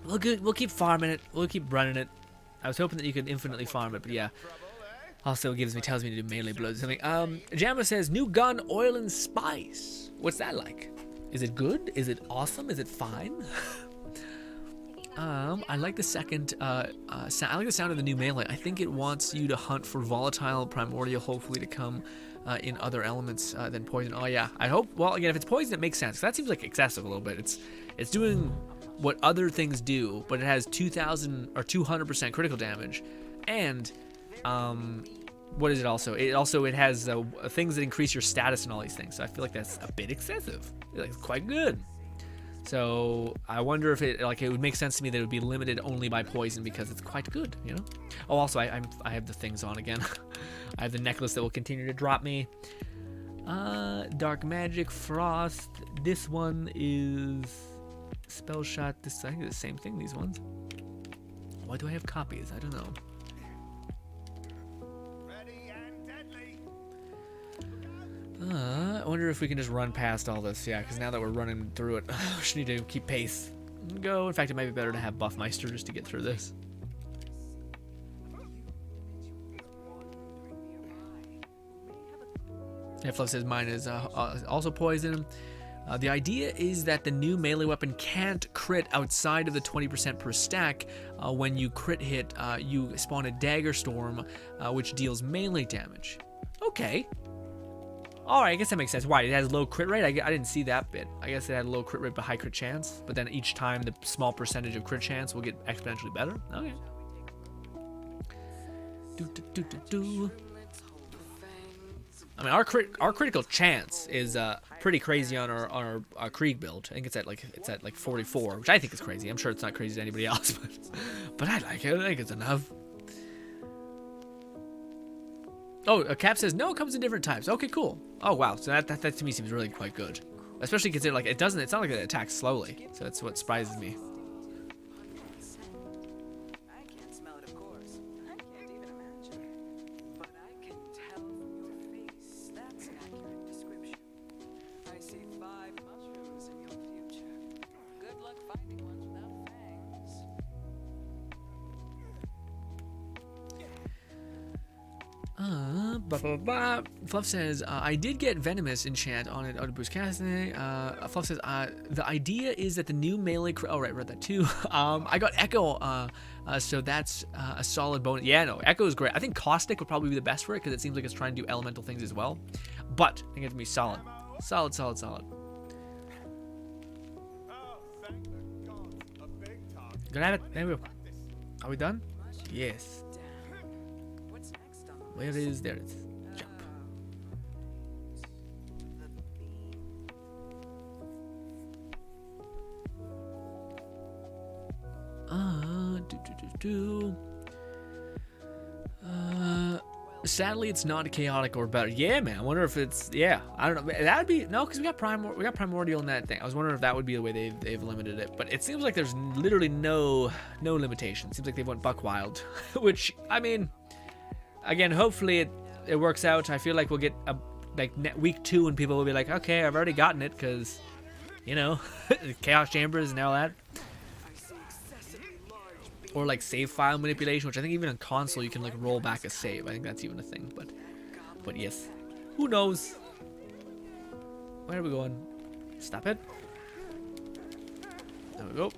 we'll keep farming it. We'll keep running it. I was hoping that you could infinitely farm it, but yeah. Also tells me to do melee blows or something. Jamma says new gun, oil and spice. What's that like? Is it good? Is it awesome? Is it fine? I like the second. I like the sound of the new melee. I think it wants you to hunt for volatile primordial, hopefully to come. In other elements than poison. Oh yeah, I hope. Well, again, if it's poison, it makes sense. That seems like excessive a little bit. It's doing what other things do, but it has 2,000 or 200% critical damage, and what is it also? It has things that increase your status and all these things. So I feel like that's a bit excessive. It's quite good. So I wonder if it would make sense to me that it would be limited only by poison because it's quite good, you know. Oh, also I have the things on again. I have the necklace that will continue to drop me. Dark magic, frost. This one is spell shot. This I think it's the same thing. These ones. Why do I have copies? I don't know. I wonder if we can just run past all this. Yeah, because now that we're running through it, we just need to keep pace. Go. In fact, it might be better to have Buffmeister just to get through this. Yeah, Fluff says mine is also poison. The idea is that the new melee weapon can't crit outside of the 20% per stack. When you crit hit, you spawn a dagger storm, which deals melee damage. Okay. Alright, I guess that makes sense. Why? It has low crit rate? I didn't see that bit. I guess it had low crit rate but high crit chance. But then each time the small percentage of crit chance will get exponentially better. Okay. I mean, our critical chance is pretty crazy on our Krieg build. I think it's at like 44, which I think is crazy. I'm sure it's not crazy to anybody else, but I like it. I think it's enough. Oh, Cap says no. It comes in different types. Okay, cool. Oh wow. So that to me seems really quite good, especially considering like it doesn't. It's not like it attacks slowly. So that's what surprises me. Fluff says, I did get Venomous enchant on it, Boost Casting. Fluff says, the idea is that the new melee... Oh, right, read that too. I got Echo, so that's a solid bonus. Yeah, no, Echo is great. I think Caustic would probably be the best for it because it seems like it's trying to do elemental things as well. But I think it's going to be solid. Solid. Gonna have it. There we go. Are we done? Yes. Where it is, there it is. Jump. Sadly, it's not chaotic or better. Yeah, man. I wonder if it's, yeah. I don't know. That'd be, no, because we got primordial in that thing. I was wondering if that would be the way they've limited it. But it seems like there's literally no limitation. Seems like they went buck wild, which, I mean, again, hopefully it works out. I feel like we'll get week 2 and people will be like, okay, I've already gotten it because, you know, chaos chambers and all that. Or like save file manipulation, which I think even on console you can like roll back a save. I think that's even a thing. But yes, who knows? Where are we going? Stop it. There we go. Look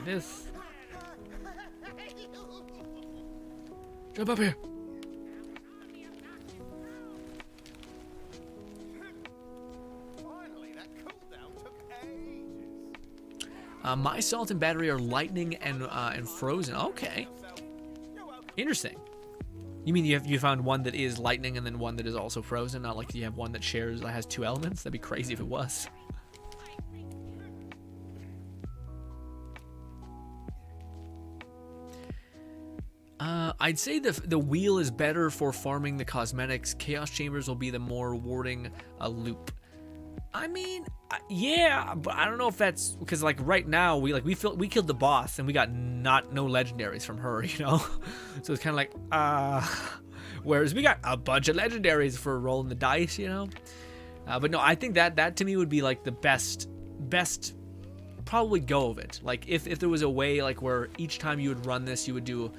at this. Jump up here. My salt and battery are lightning and frozen. Okay, interesting. You mean you found one that is lightning and then one that is also frozen? Not like you have one that has 2 elements. That'd be crazy if it was. I'd say the wheel is better for farming the cosmetics. Chaos chambers will be the more rewarding loop. I mean, yeah, but I don't know if that's because like right now we killed the boss and we got no legendaries from her, you know. So it's kind of like whereas we got a bunch of legendaries for rolling the dice, you know. But no, I think that to me would be like the best probably go of it. Like if there was a way like where each time you would run this, you would do.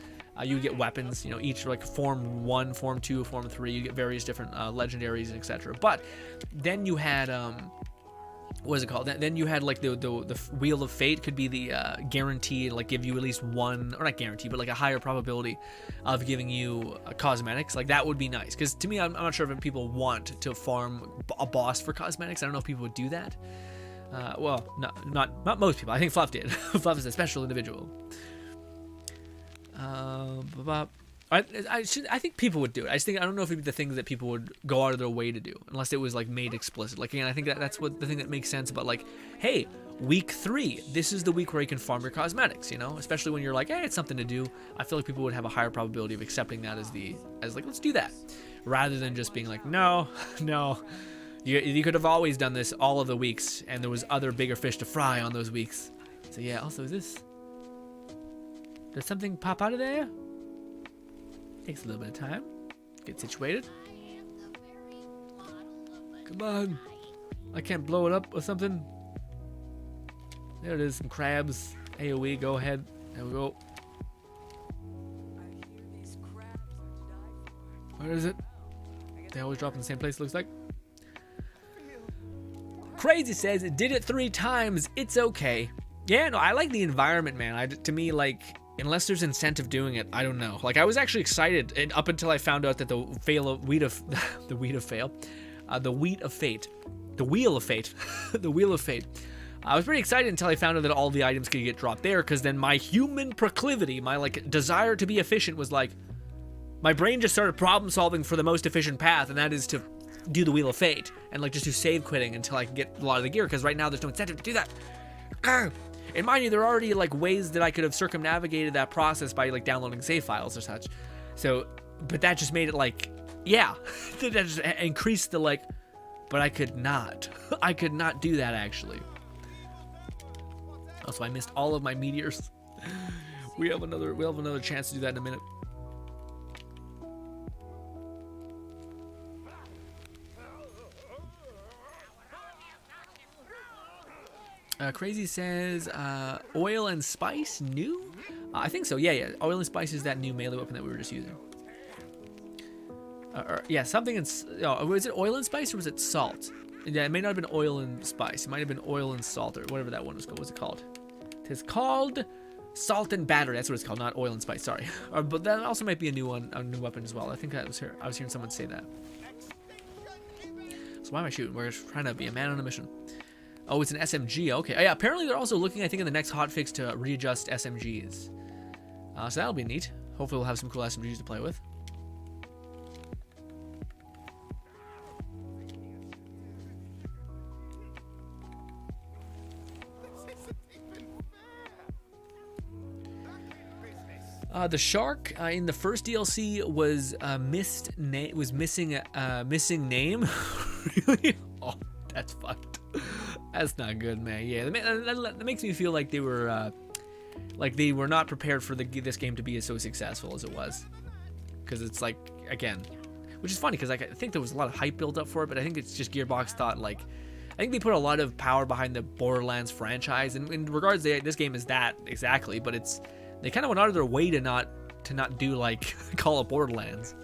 You would get weapons, you know, each like form 1, form 2, form 3. You get various different legendaries, etc. But then you had what is it called? Then you had like the Wheel of Fate could be the guaranteed, like give you at least one, or not guaranteed, but like a higher probability of giving you cosmetics. Like that would be nice. Because to me, I'm not sure if people want to farm a boss for cosmetics. I don't know if people would do that. Well, no, not most people. I think Fluff did. Fluff is a special individual. I think people would do it. I don't know if it'd be the thing that people would go out of their way to do, unless it was like made explicit. Like again, I think that's what the thing that makes sense. But like, hey, week 3, this is the week where you can farm your cosmetics. You know, especially when you're like, hey, it's something to do. I feel like people would have a higher probability of accepting that as like, let's do that, rather than just being like, no. You could have always done this all of the weeks, and there was other bigger fish to fry on those weeks. So yeah. Also, did something pop out of there? Takes a little bit of time. Get situated. Come on. I can't blow it up or something. There it is. Some crabs. AoE. Go ahead. There we go. Where is it? They always drop in the same place, looks like. Crazy says it did it 3 times. It's okay. Yeah, no, I like the environment, man. To me, like, unless there's incentive doing it, I don't know. Like, I was actually excited, and up until I found out that the Wheel of Fate. I was pretty excited until I found out that all the items could get dropped there, because then my human proclivity, my like desire to be efficient was like, my brain just started problem solving for the most efficient path, and that is to do the Wheel of Fate and like just do save quitting until I can get a lot of the gear, because right now there's no incentive to do that. And mind you, there are already like ways that I could have circumnavigated that process by like downloading save files or such. So, but that just made it like, yeah, that just increased the like, but I could not do that actually. Also, I missed all of my meteors. We'll have another chance to do that in a minute. Crazy says, oil and spice new? I think so. Yeah. Oil and spice is that new melee weapon that we were just using. Yeah, something in. Was it oil and spice or was it salt? Yeah, it may not have been oil and spice. It might have been oil and salt or whatever that one was called. What's it called? It is called salt and battery. That's what it's called, not oil and spice. Sorry. But that also might be a new one, a new weapon as well. I think I was hearing someone say that. So why am I shooting? We're trying to be a man on a mission. Oh, it's an SMG. Okay. Oh, yeah, apparently they're also looking, I think, in the next hotfix to readjust SMGs. So that'll be neat. Hopefully we'll have some cool SMGs to play with. The shark in the first DLC was missing a missing name. Really? Oh, that's fucked. That's not good, man. Yeah, that makes me feel like they were not prepared for this game to be so successful as it was. Because it's like, again, which is funny because like I think there was a lot of hype built up for it, but I think it's just Gearbox thought like, I think they put a lot of power behind the Borderlands franchise, and in regards to this game is that exactly, but they kind of went out of their way to not do like Call of Borderlands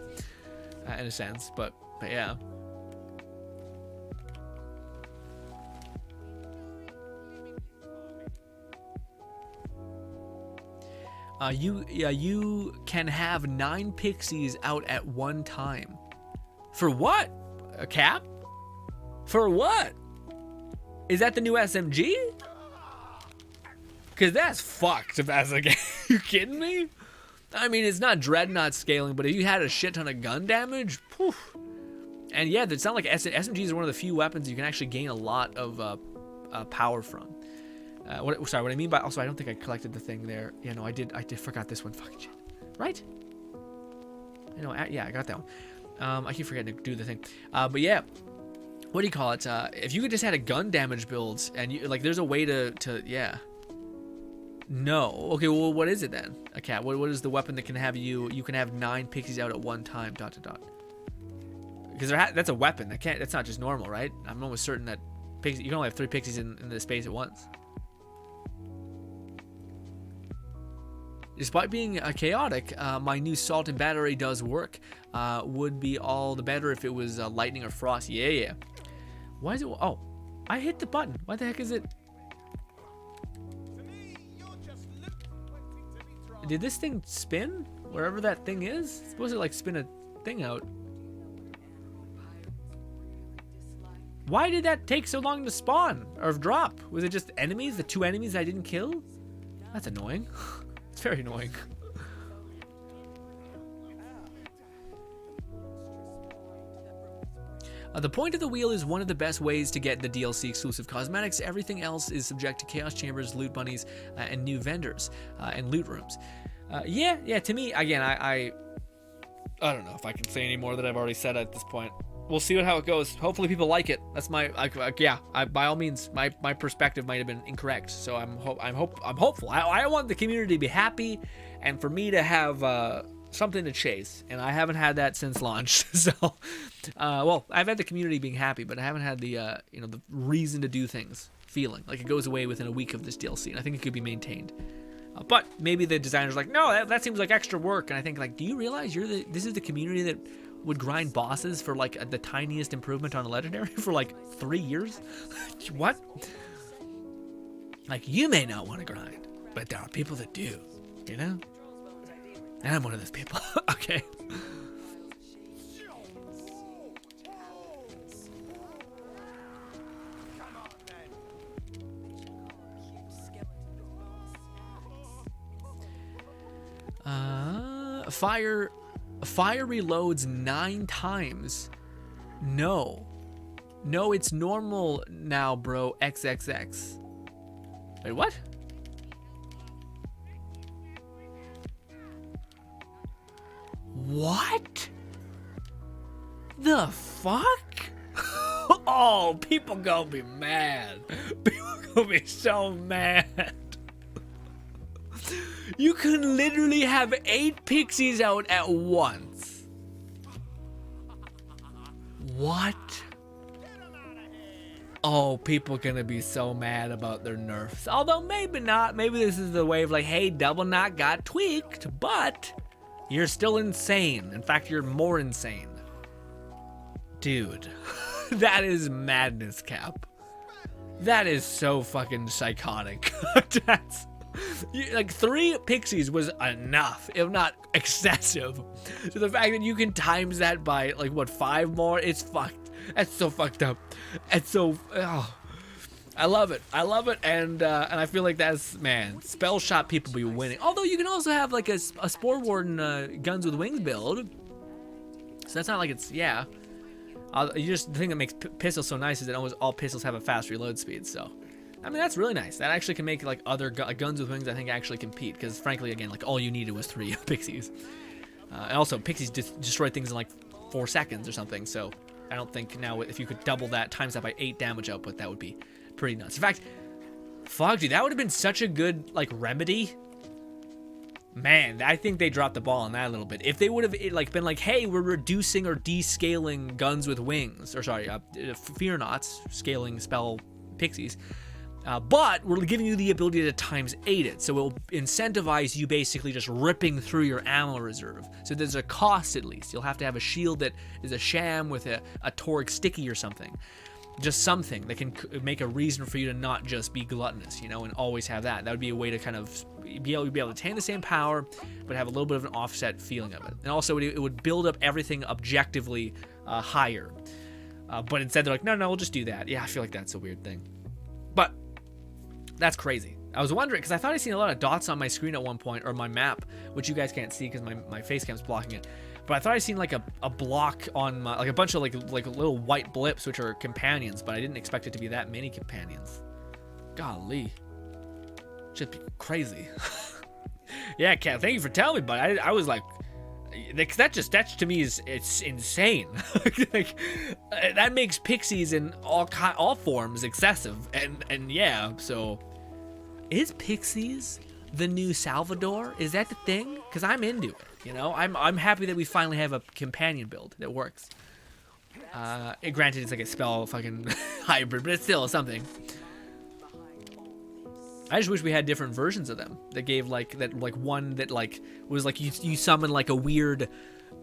in a sense, but yeah. You can have 9 pixies out at one time. For what? A cap? For what? Is that the new SMG? Cause that's fucked if that's the game. You kidding me? I mean, it's not Dreadnought scaling, but if you had a shit ton of gun damage, poof. And yeah, it's not like SMGs are one of the few weapons you can actually gain a lot of power from. What I mean by, also I don't think I collected the thing there. Yeah, no, I did forgot this one. Fucking shit. Right? You know, yeah, I got that one. I keep forgetting to do the thing. But yeah, what do you call it? If you could just had a gun damage build, and you like, there's a way to yeah. No. Okay, well, what is it then? A cat. What is the weapon that can have you can have 9 pixies out at one time, ... Because that's a weapon. That's not just normal, right? I'm almost certain that you can only have 3 pixies in the space at once. Despite being chaotic, my new salt and battery does work. Would be all the better if it was lightning or frost. Yeah. Why is it? Oh, I hit the button. Why the heck is it? Did this thing spin? Wherever that thing is? It's supposed to like spin a thing out. Why did that take so long to spawn or drop? Was it just enemies? The 2 enemies I didn't kill? That's annoying. It's very annoying. The point of the wheel is one of the best ways to get the DLC exclusive cosmetics. Everything else is subject to chaos chambers, loot bunnies, and new vendors and loot rooms. Yeah. To me, again, I don't know if I can say any more than I've already said at this point. We'll see how it goes. Hopefully people like it. That's my by all means, my perspective might have been incorrect. So I'm hopeful. I want the community to be happy, and for me to have something to chase. And I haven't had that since launch. So, well, I've had the community being happy, but I haven't had the the reason to do things feeling like it goes away within a week of this DLC. And I think it could be maintained. But maybe the designer's like, no, that seems like extra work. And I think like, do you realize this is the community that would grind bosses for like the tiniest improvement on a legendary for like 3 years? What? Like, you may not want to grind, but there are people that do, you know? And I'm one of those people. Okay. Fire reloads 9 times. No, it's normal now, bro. XXX. Wait, what? What? The fuck? Oh, people gonna be mad. People gonna be so mad. You can literally have 8 pixies out at once. What? Oh, people gonna be so mad about their nerfs. Although maybe not. Maybe this is the way of like, hey, Double Knot got tweaked, but you're still insane. In fact, you're more insane. Dude, that is madness, Cap. That is so fucking psychotic. That's... like 3 pixies was enough, if not excessive. So the fact that you can times that by like what, 5 more, it's fucked. That's so fucked up. It's so, oh, I love it, and I feel like that's, man, spell shot people be winning. Although you can also have like a Spore Warden guns with wings build, so that's not like it's, yeah. You just, the thing that makes pistols so nice is that almost all pistols have a fast reload speed, so I mean, that's really nice. That actually can make like other guns with wings, I think, actually compete. Because frankly, again, like all you needed was 3 pixies. And also, pixies destroy things in like 4 seconds or something. So I don't think now if you could double that, times that by 8 damage output, that would be pretty nuts. In fact, fuck, dude, that would have been such a good like remedy. Man, I think they dropped the ball on that a little bit. If they would have like been like, hey, we're reducing or descaling guns with wings, or sorry, fear nots, scaling spell pixies, but we're giving you the ability to times 8 it, so it will incentivize you basically just ripping through your ammo reserve. So there's a cost at least. You'll have to have a shield that is a sham with a toric sticky or something. Just something that can make a reason for you to not just be gluttonous, you know, and always have that. That would be a way to kind of be able to attain the same power, but have a little bit of an offset feeling of it. And also, it would build up everything objectively higher. But instead, they're like, no, we'll just do that. Yeah, I feel like that's a weird thing. But that's crazy. I was wondering, because I thought I seen a lot of dots on my screen at one point, or my map, which you guys can't see because my face cam's blocking it. But I thought I seen like a block on my, like a bunch of like little white blips, which are companions, but I didn't expect it to be that many companions. Golly. Just be crazy. Yeah, Kat, thank you for telling me, but I was like, that to me it's insane. Like, that makes pixies in all forms excessive, and yeah, so is pixies the new Salvador? Is that the thing? Because I'm into it. You know, I'm happy that we finally have a companion build that works. Granted, it's like a spell fucking hybrid, but it's still something. I just wish we had different versions of them that gave like one that like was like you summon like a weird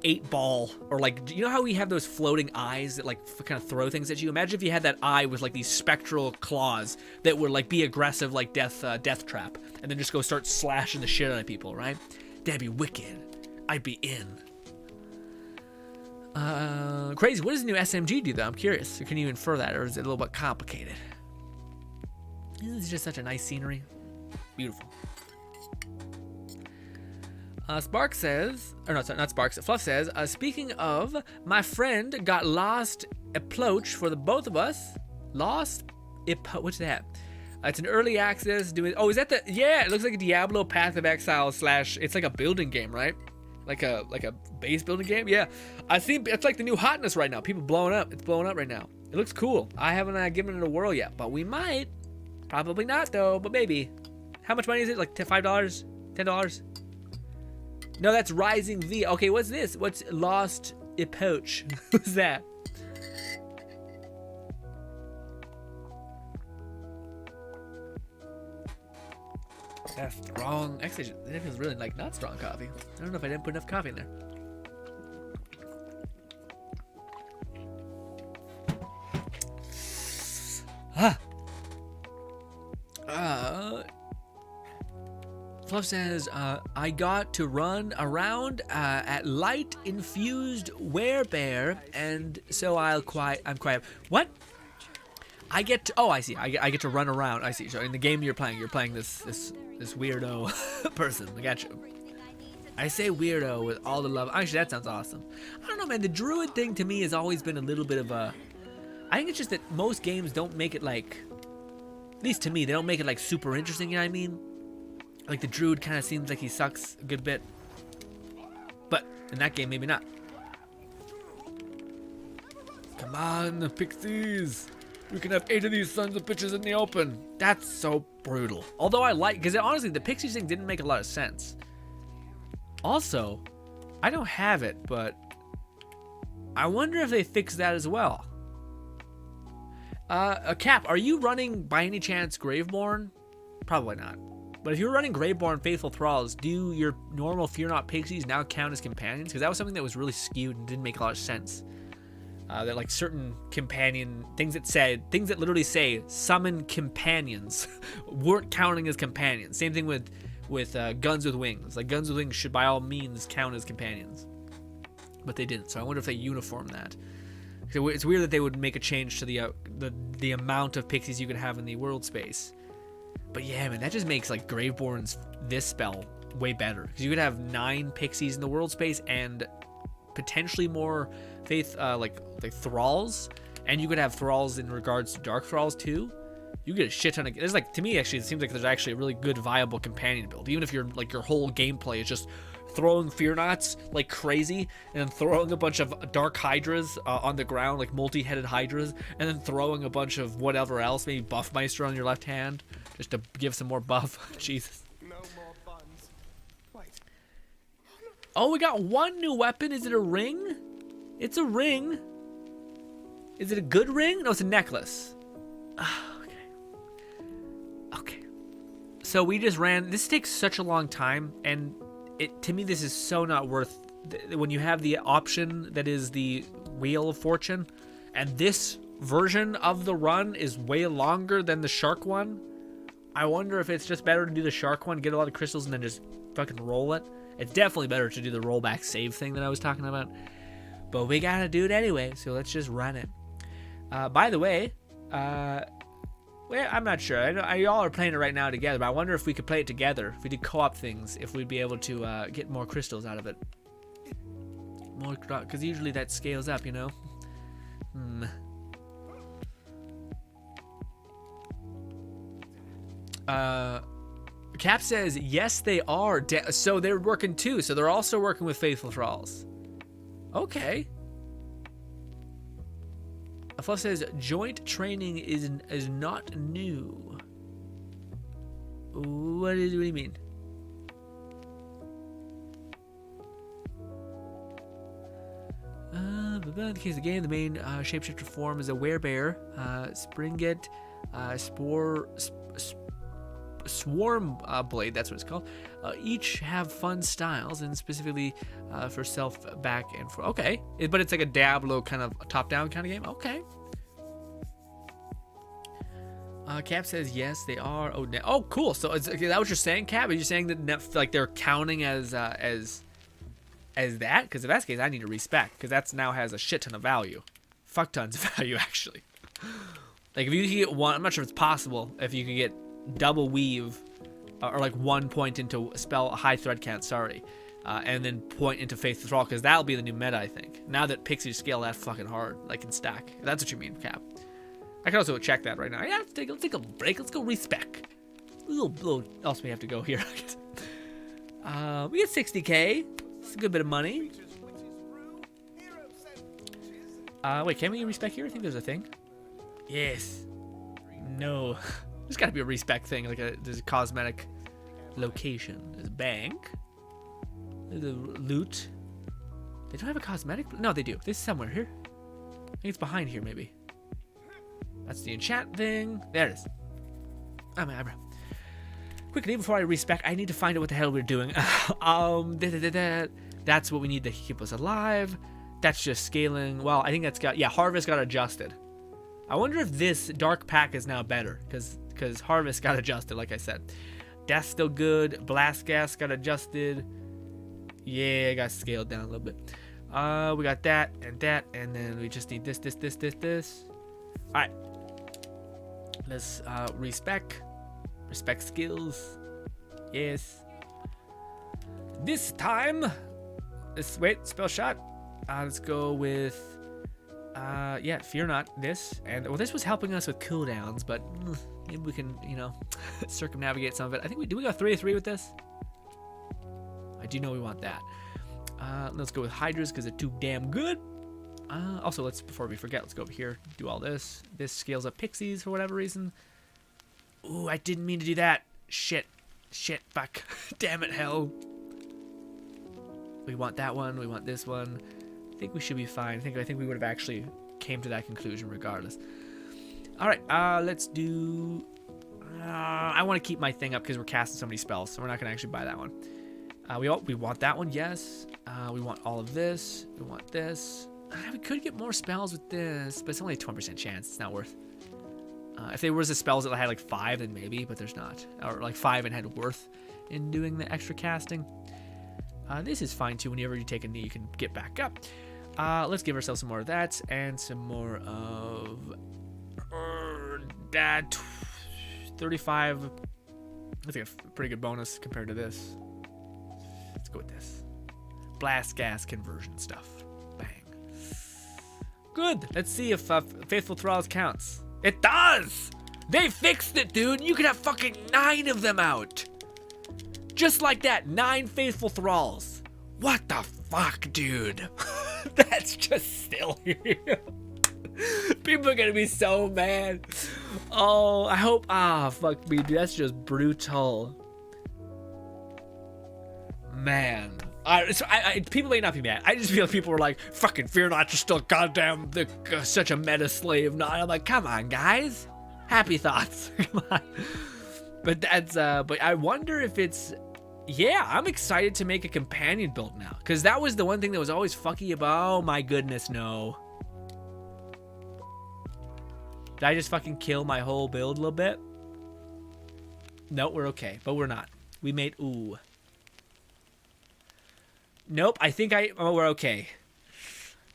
8-ball, or like, you know how we have those floating eyes that like kind of throw things at you? Imagine if you had that eye with like these spectral claws that would like be aggressive like death trap, and then just go start slashing the shit out of people, right? That'd be wicked. I'd be in. Crazy. What does the new SMG do, though? I'm curious. Can you infer that, or is it a little bit complicated? This is just such a nice scenery. Beautiful. Spark says, or no, sorry, not Sparks. Fluff says, speaking of, my friend got lost approach for the both of us. Lost? What's that? It's an early access. Oh, is that the? Yeah, it looks like a Diablo Path of Exile / it's like a building game, right? Like a base building game. Yeah, I see. It's like the new hotness right now. People blowing up. It's blowing up right now. It looks cool. I haven't given it a whirl yet, but we might. Probably not though, but maybe. How much money is it? Like $5, $10? No, that's Rising V. Okay, what's this? What's Lost Epoch? What's that? That's strong. Actually, it feels really like not strong coffee. I don't know if I didn't put enough coffee in there. Fluff says, I got to run around at light infused werebear, and so I'm quiet. What? I get to, oh, I see. I get to run around. I see. So in the game you're playing this weirdo person. I got you. I say weirdo with all the love. Actually, that sounds awesome. I don't know, man. The druid thing to me has always been a little bit of a, I think it's just that most games don't make it like, at least to me, they don't make it like super interesting, you know what I mean? Like the druid kind of seems like he sucks a good bit. But in that game, maybe not. Come on, the pixies. We can have 8 of these sons of bitches in the open. That's so brutal. Although I like, because honestly, the pixies thing didn't make a lot of sense. Also, I don't have it, but I wonder if they fixed that as well. Cap, are you running by any chance Graveborn? Probably not. But if you're running Graveborn Faithful Thralls, do your normal Fear Not Pixies now count as companions? Because that was something that was really skewed and didn't make a lot of sense. That like certain companion things that literally say summon companions weren't counting as companions. Same thing with Guns with Wings. Like Guns with Wings should by all means count as companions, but they didn't. So I wonder if they uniform that. It's weird that they would make a change to the amount of pixies you could have in the world space. But yeah, man, that just makes like Graveborn's this spell way better, because you could have 9 pixies in the world space and potentially more faith like thralls, and you could have thralls in regards to dark thralls too. you get a shit ton of. There's like, to me actually, it seems like there's actually a really good viable companion build. Even if you're like your whole gameplay is just throwing fear knots like crazy, and then throwing a bunch of dark hydras on the ground, like multi-headed hydras, and then throwing a bunch of whatever else, maybe Buffmeister on your left hand, just to give some more buff. Jesus. No more buns. Wait. Oh, we got one new weapon. Is it a ring? It's a ring. Is it a good ring? No, it's a necklace. Okay. So we just ran. This takes such a long time, and to me, this is so not worth. When you have the option that is the Wheel of Fortune, and this version of the run is way longer than the shark one. I wonder if it's just better to do the shark one, get a lot of crystals, and then just fucking roll it. It's definitely better to do the rollback save thing that I was talking about. But we gotta do it anyway, so let's just run it. By the way, well, I'm not sure. I know y'all are playing it right now together, but I wonder if we could play it together. If we did co-op things, if we'd be able to get more crystals out of it. More, because usually that scales up, you know. Cap says yes, they are. So they're working too. So they're also working with Faithful Thralls. Okay. Fluff says joint training is not new. What do you mean? In the case of the game, the main shapeshifter form is a werebear, Springate, Swarm Blade, that's what it's called. Each have fun styles, and specifically for self, back, and for. Okay, but it's like a Diablo kind of top-down kind of game. Okay. Cap says yes, they are. Oh, cool. So is that what you're saying, Cap? Are you saying that like they're counting as that? Because if that's the case, I need to respec, because that's now has a shit ton of value. Fuck tons of value, actually. Like if you could get one, I'm not sure if it's possible. If you could get double weave, or like 1 point into spell high thread count, sorry, and then point into Faithful Thrall, because that'll be the new meta, I think. Now that pixies scale that fucking hard, like in stack. If that's what you mean, Cap. I can also check that right now. Yeah, let's take a break. Let's go respec. A little else we have to go here, I guess. We get 60k. It's a good bit of money. Wait, can we respec here? I think there's a thing. Yes. No. There's got to be a respec thing. Like there's a cosmetic location. There's a bank. There's a loot. They don't have a cosmetic? No, they do. This is somewhere here. I think it's behind here, maybe. That's the enchant thing. There it is. Oh, my eyebrow. Quickly, before I respec, I need to find out what the hell we're doing. That's what we need to keep us alive. That's just scaling. Well, I think that's got, yeah, Harvest got adjusted. I wonder if this dark pack is now better, because Harvest got adjusted, like I said. Death's still good. Blast gas got adjusted. Yeah, got scaled down a little bit. We got that, and then we just need this. All right. Let's respec skills. Yes. This time, spell shot. Let's go with yeah, fear not this. And well, this was helping us with cooldowns, but maybe we can, you know, circumnavigate some of it. I think we go 3 of 3 with this. I do know we want that. Let's go with hydras because they're too damn good. Also, before we forget, let's go over here, do all this. This scales up pixies for whatever reason. Ooh, I didn't mean to do that. Shit, fuck. Damn it, hell. We want that one, we want this one. I think we should be fine. I think we would have actually came to that conclusion regardless. All right, let's do. I want to keep my thing up because we're casting so many spells, so we're not gonna actually buy that one. We want that one, yes. We want all of this. We want this. We could get more spells with this, but it's only a 20% chance. It's not worth. If there was a spells that had like 5, then maybe, but there's not. Or like 5 and had worth in doing the extra casting. This is fine too. Whenever you take a knee, you can get back up. Let's give ourselves some more of that and some more of that. 35. I think a pretty good bonus compared to this. Let's go with this. Blast gas conversion stuff. Bang. Good. Let's see if Faithful Thralls counts. It does! They fixed it, dude. You can have fucking 9 of them out. Just like that, 9 faithful thralls. What the fuck, dude? That's just silly. People are gonna be so mad. Oh, I hope. Fuck me, dude. That's just brutal. Man. People may not be mad. I just feel like people were like, fucking fear not, you're still goddamn such a meta slave. No, I'm like, come on, guys. Happy thoughts. Come on. But that's, but I wonder if it's, yeah, I'm excited to make a companion build now. Because that was the one thing that was always fucky about. Oh my goodness, no. Did I just fucking kill my whole build a little bit? No, we're okay. But we're not. We made, ooh. Nope, I think we're okay.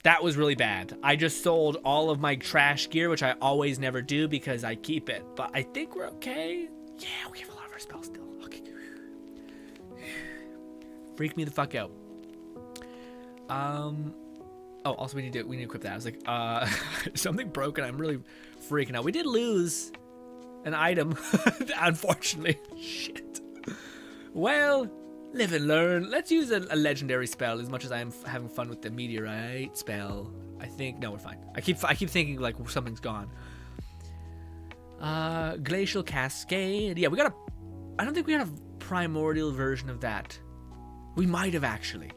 That was really bad. I just sold all of my trash gear, which I always never do because I keep it. But I think we're okay. Yeah, we have a lot of our spells still. Okay. Freak me the fuck out. Oh, also we need to equip that. I was like, something broken. I'm really freaking out. We did lose an item, unfortunately. Shit. Well, live and learn. Let's use a legendary spell as much as I am having fun with the meteorite spell. I think, no, we're fine. I keep thinking like something's gone. Glacial Cascade. Yeah, I don't think we got a primordial version of that. We might have actually.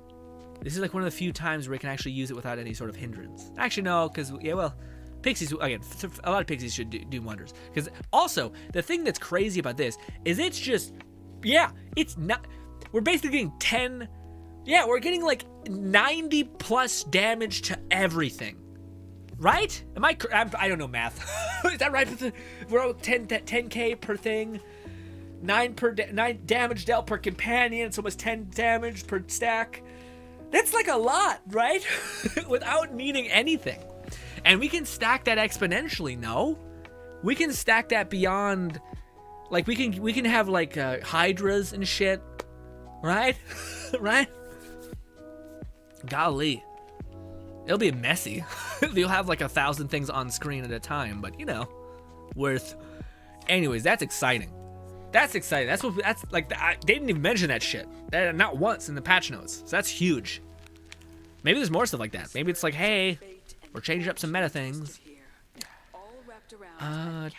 This is like one of the few times where we can actually use it without any sort of hindrance. Actually, no, because, yeah, well, pixies, again, a lot of pixies should do wonders. Because also, the thing that's crazy about this is it's just, yeah, it's not, we're basically getting 10, yeah, we're getting like 90 plus damage to everything. Right? I don't know math. Is that right? We're at 10k per thing. 9 damage dealt per companion. It's almost 10 damage per stack. That's like a lot, right? Without needing anything. And we can stack that exponentially, no? We can stack that beyond, like we can have like hydras and shit, right? Right? Golly. It'll be messy. You'll have like 1,000 things on screen at a time, but you know, worth. Anyways, that's exciting. That's exciting. That's like, they didn't even mention that shit. Not once in the patch notes. So that's huge. Maybe there's more stuff like that. Maybe it's like, hey, we're changing up some meta things. God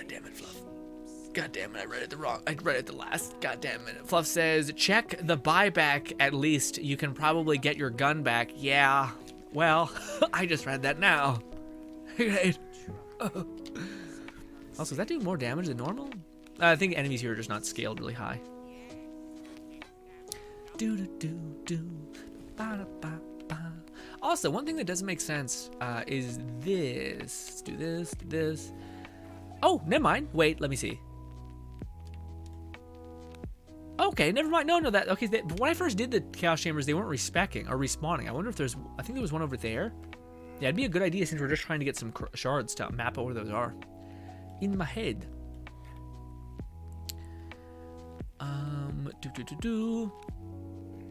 damn it, Fluff. God damn it, I read it wrong. I read it the last goddamn minute. Fluff says, check the buyback at least. You can probably get your gun back. Yeah, well, I just read that now. Great. Also, does that do more damage than normal? I think enemies here are just not scaled really high. Also, one thing that doesn't make sense is this. Let's do this. Oh, never mind. Wait, let me see. Okay, never mind. No, that. Okay, when I first did the Chaos Chambers, they weren't respecking or respawning. I wonder if there's. I think there was one over there. Yeah, it'd be a good idea since we're just trying to get some shards to map out where those are. In my head.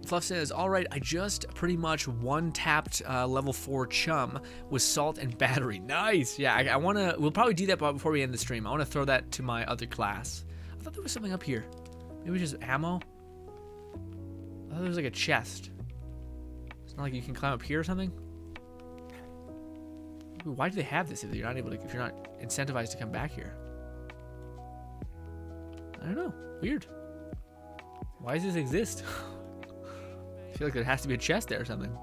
Fluff says, all right, I just pretty much one-tapped level 4 chum with salt and battery. Nice. Yeah, I want to, we'll probably do that before we end the stream. I want to throw that to my other class. I thought there was something up here. Maybe just ammo? I thought there was like a chest. It's not like you can climb up here or something? Why do they have this if you're not able to, if you're not incentivized to come back here? I don't know. Weird. Why does this exist? I feel like there has to be a chest there or something.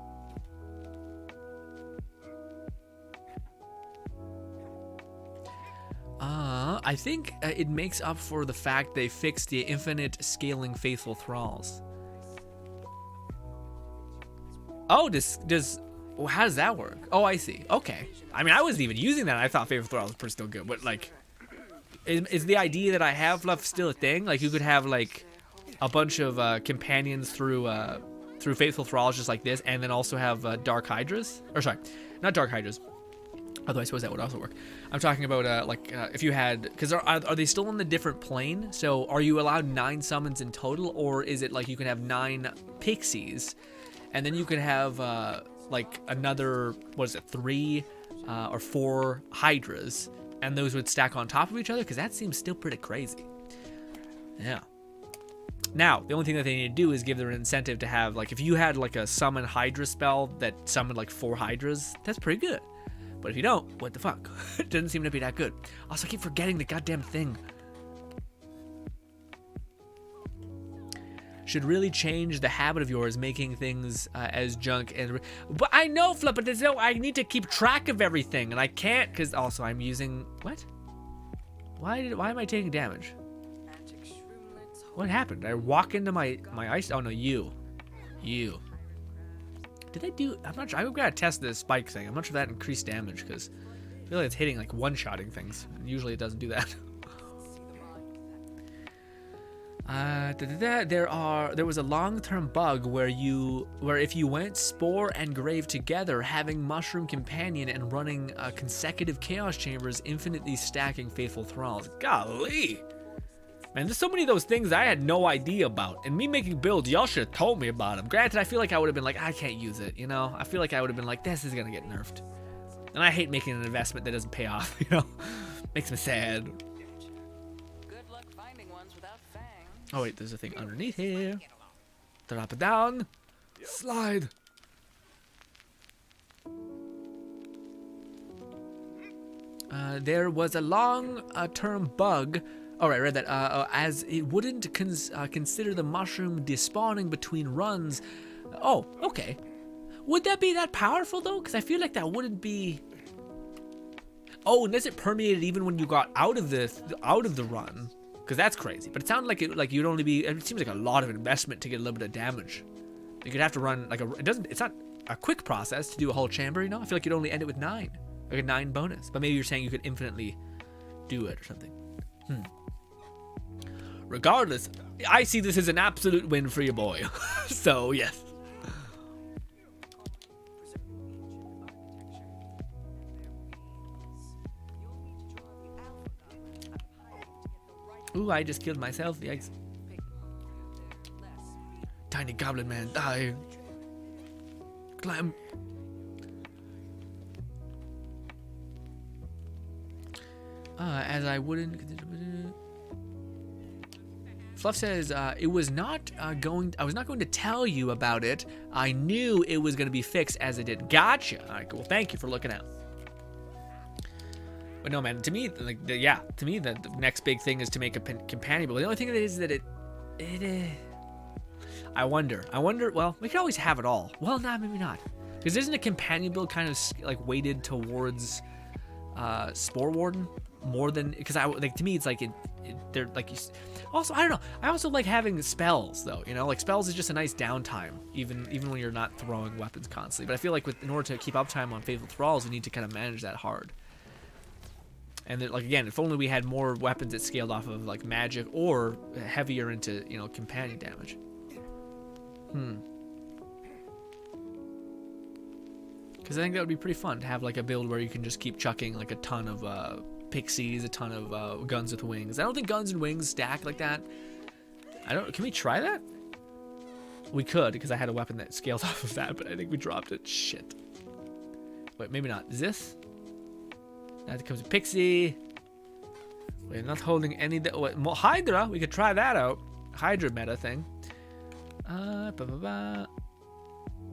I think it makes up for the fact they fixed the infinite scaling faithful thralls. Oh, how does that work? Oh, I see. Okay. I mean, I wasn't even using that. I thought faithful thralls were still good, but like, is the idea that I have left still a thing? Like, you could have like a bunch of companions through faithful thralls just like this, and then also have dark hydras, or sorry, not dark hydras, although I suppose that would also work. I'm talking about if you had, because are they still on the different plane? So are you allowed 9 summons in total, or is it like you can have 9 pixies and then you can have like another, what is it, 3 or 4 hydras, and those would stack on top of each other, because that seems still pretty crazy. Yeah. Now, the only thing that they need to do is give them an incentive to have, like, if you had, like, a summon Hydra spell that summoned, like, 4 Hydras, that's pretty good. But if you don't, what the fuck? It doesn't seem to be that good. Also, I keep forgetting the goddamn thing. Should really change the habit of yours making things as junk. But I know, Flip, but there's no, I need to keep track of everything, and I can't, because also I'm using, what? Why am I taking damage? What happened? Did I walk into my ice? Oh no, you. Did I do? I'm not sure. I've got to test this spike thing. I'm not sure if that increased damage, because I feel like it's hitting like one-shotting things. And usually it doesn't do that. There was a long-term bug where if you went Spore and Grave together, having Mushroom Companion and running consecutive Chaos Chambers, infinitely stacking Faithful Thralls. Golly! Man, there's so many of those things I had no idea about. And me making builds, y'all should have told me about them. Granted, I feel like I would have been like, I can't use it, you know? I feel like I would have been like, this is gonna get nerfed. And I hate making an investment that doesn't pay off, you know? Makes me sad. Good luck finding ones without fangs. Oh wait, there's a thing underneath here. Drop it down. Slide. There was a long-term bug. Oh, right, I read that. As it wouldn't consider the mushroom despawning between runs. Oh, okay. Would that be that powerful though? Because I feel like that wouldn't be. Oh, and does it permeate it even when you got out of the run? Because that's crazy. But it sounded like you'd only be. It seems like a lot of investment to get a little bit of damage. Like you'd have to run like a. It's not a quick process to do a whole chamber. You know, I feel like you'd only end it with 9, like a 9 bonus. But maybe you're saying you could infinitely do it or something. Regardless, I see this as an absolute win for your boy. So, yes. Ooh, I just killed myself. Yikes. Tiny goblin man, die. Climb. As I wouldn't. Fluff says, I was not going to tell you about it. I knew it was going to be fixed as it did. Gotcha. All right, cool. Thank you for looking out. But no, man, to me, like, the next big thing is to make a companion. But the only thing that is that I wonder, well, we could always have it all. Well, nah, maybe not. Because isn't a companion build kind of like weighted towards Spore Warden more than, because to me it's like they're like, also I don't know, I also like having spells though, you know, like spells is just a nice downtime even when you're not throwing weapons constantly. But I feel like in order to keep uptime on Faithful Thralls, we need to kind of manage that hard. And like again, if only we had more weapons that scaled off of like magic or heavier into, you know, companion damage. Because I think that would be pretty fun to have like a build where you can just keep chucking like a ton of pixies, a ton of guns with wings. I don't think guns and wings stack like that. Can we try that? We could, because I had a weapon that scales off of that, but I think we dropped it. Shit. Wait, maybe not. Is this? That comes with pixie. We're not holding any. Hydra. We could try that out. Hydra meta thing.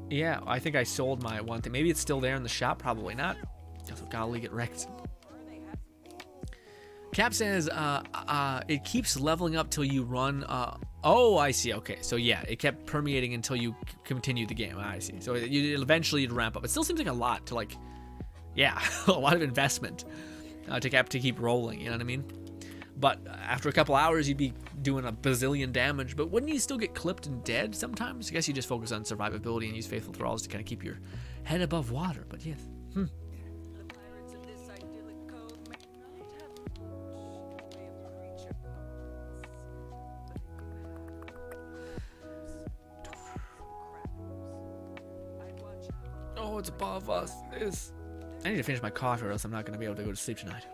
Yeah, I think I sold my one thing. Maybe it's still there in the shop. Probably not. Golly, get wrecked. Cap says, it keeps leveling up till you run. Oh, I see. Okay, so yeah, it kept permeating until you continue the game. I see. So eventually you'd ramp up. It still seems like a lot to like, yeah, a lot of investment to keep rolling. You know what I mean? But after a couple hours, you'd be doing a bazillion damage. But wouldn't you still get clipped and dead sometimes? I guess you just focus on survivability and use Faithful Thralls to kind of keep your head above water. But yes. Oh, it's above us. I need to finish my coffee or else I'm not going to be able to go to sleep tonight.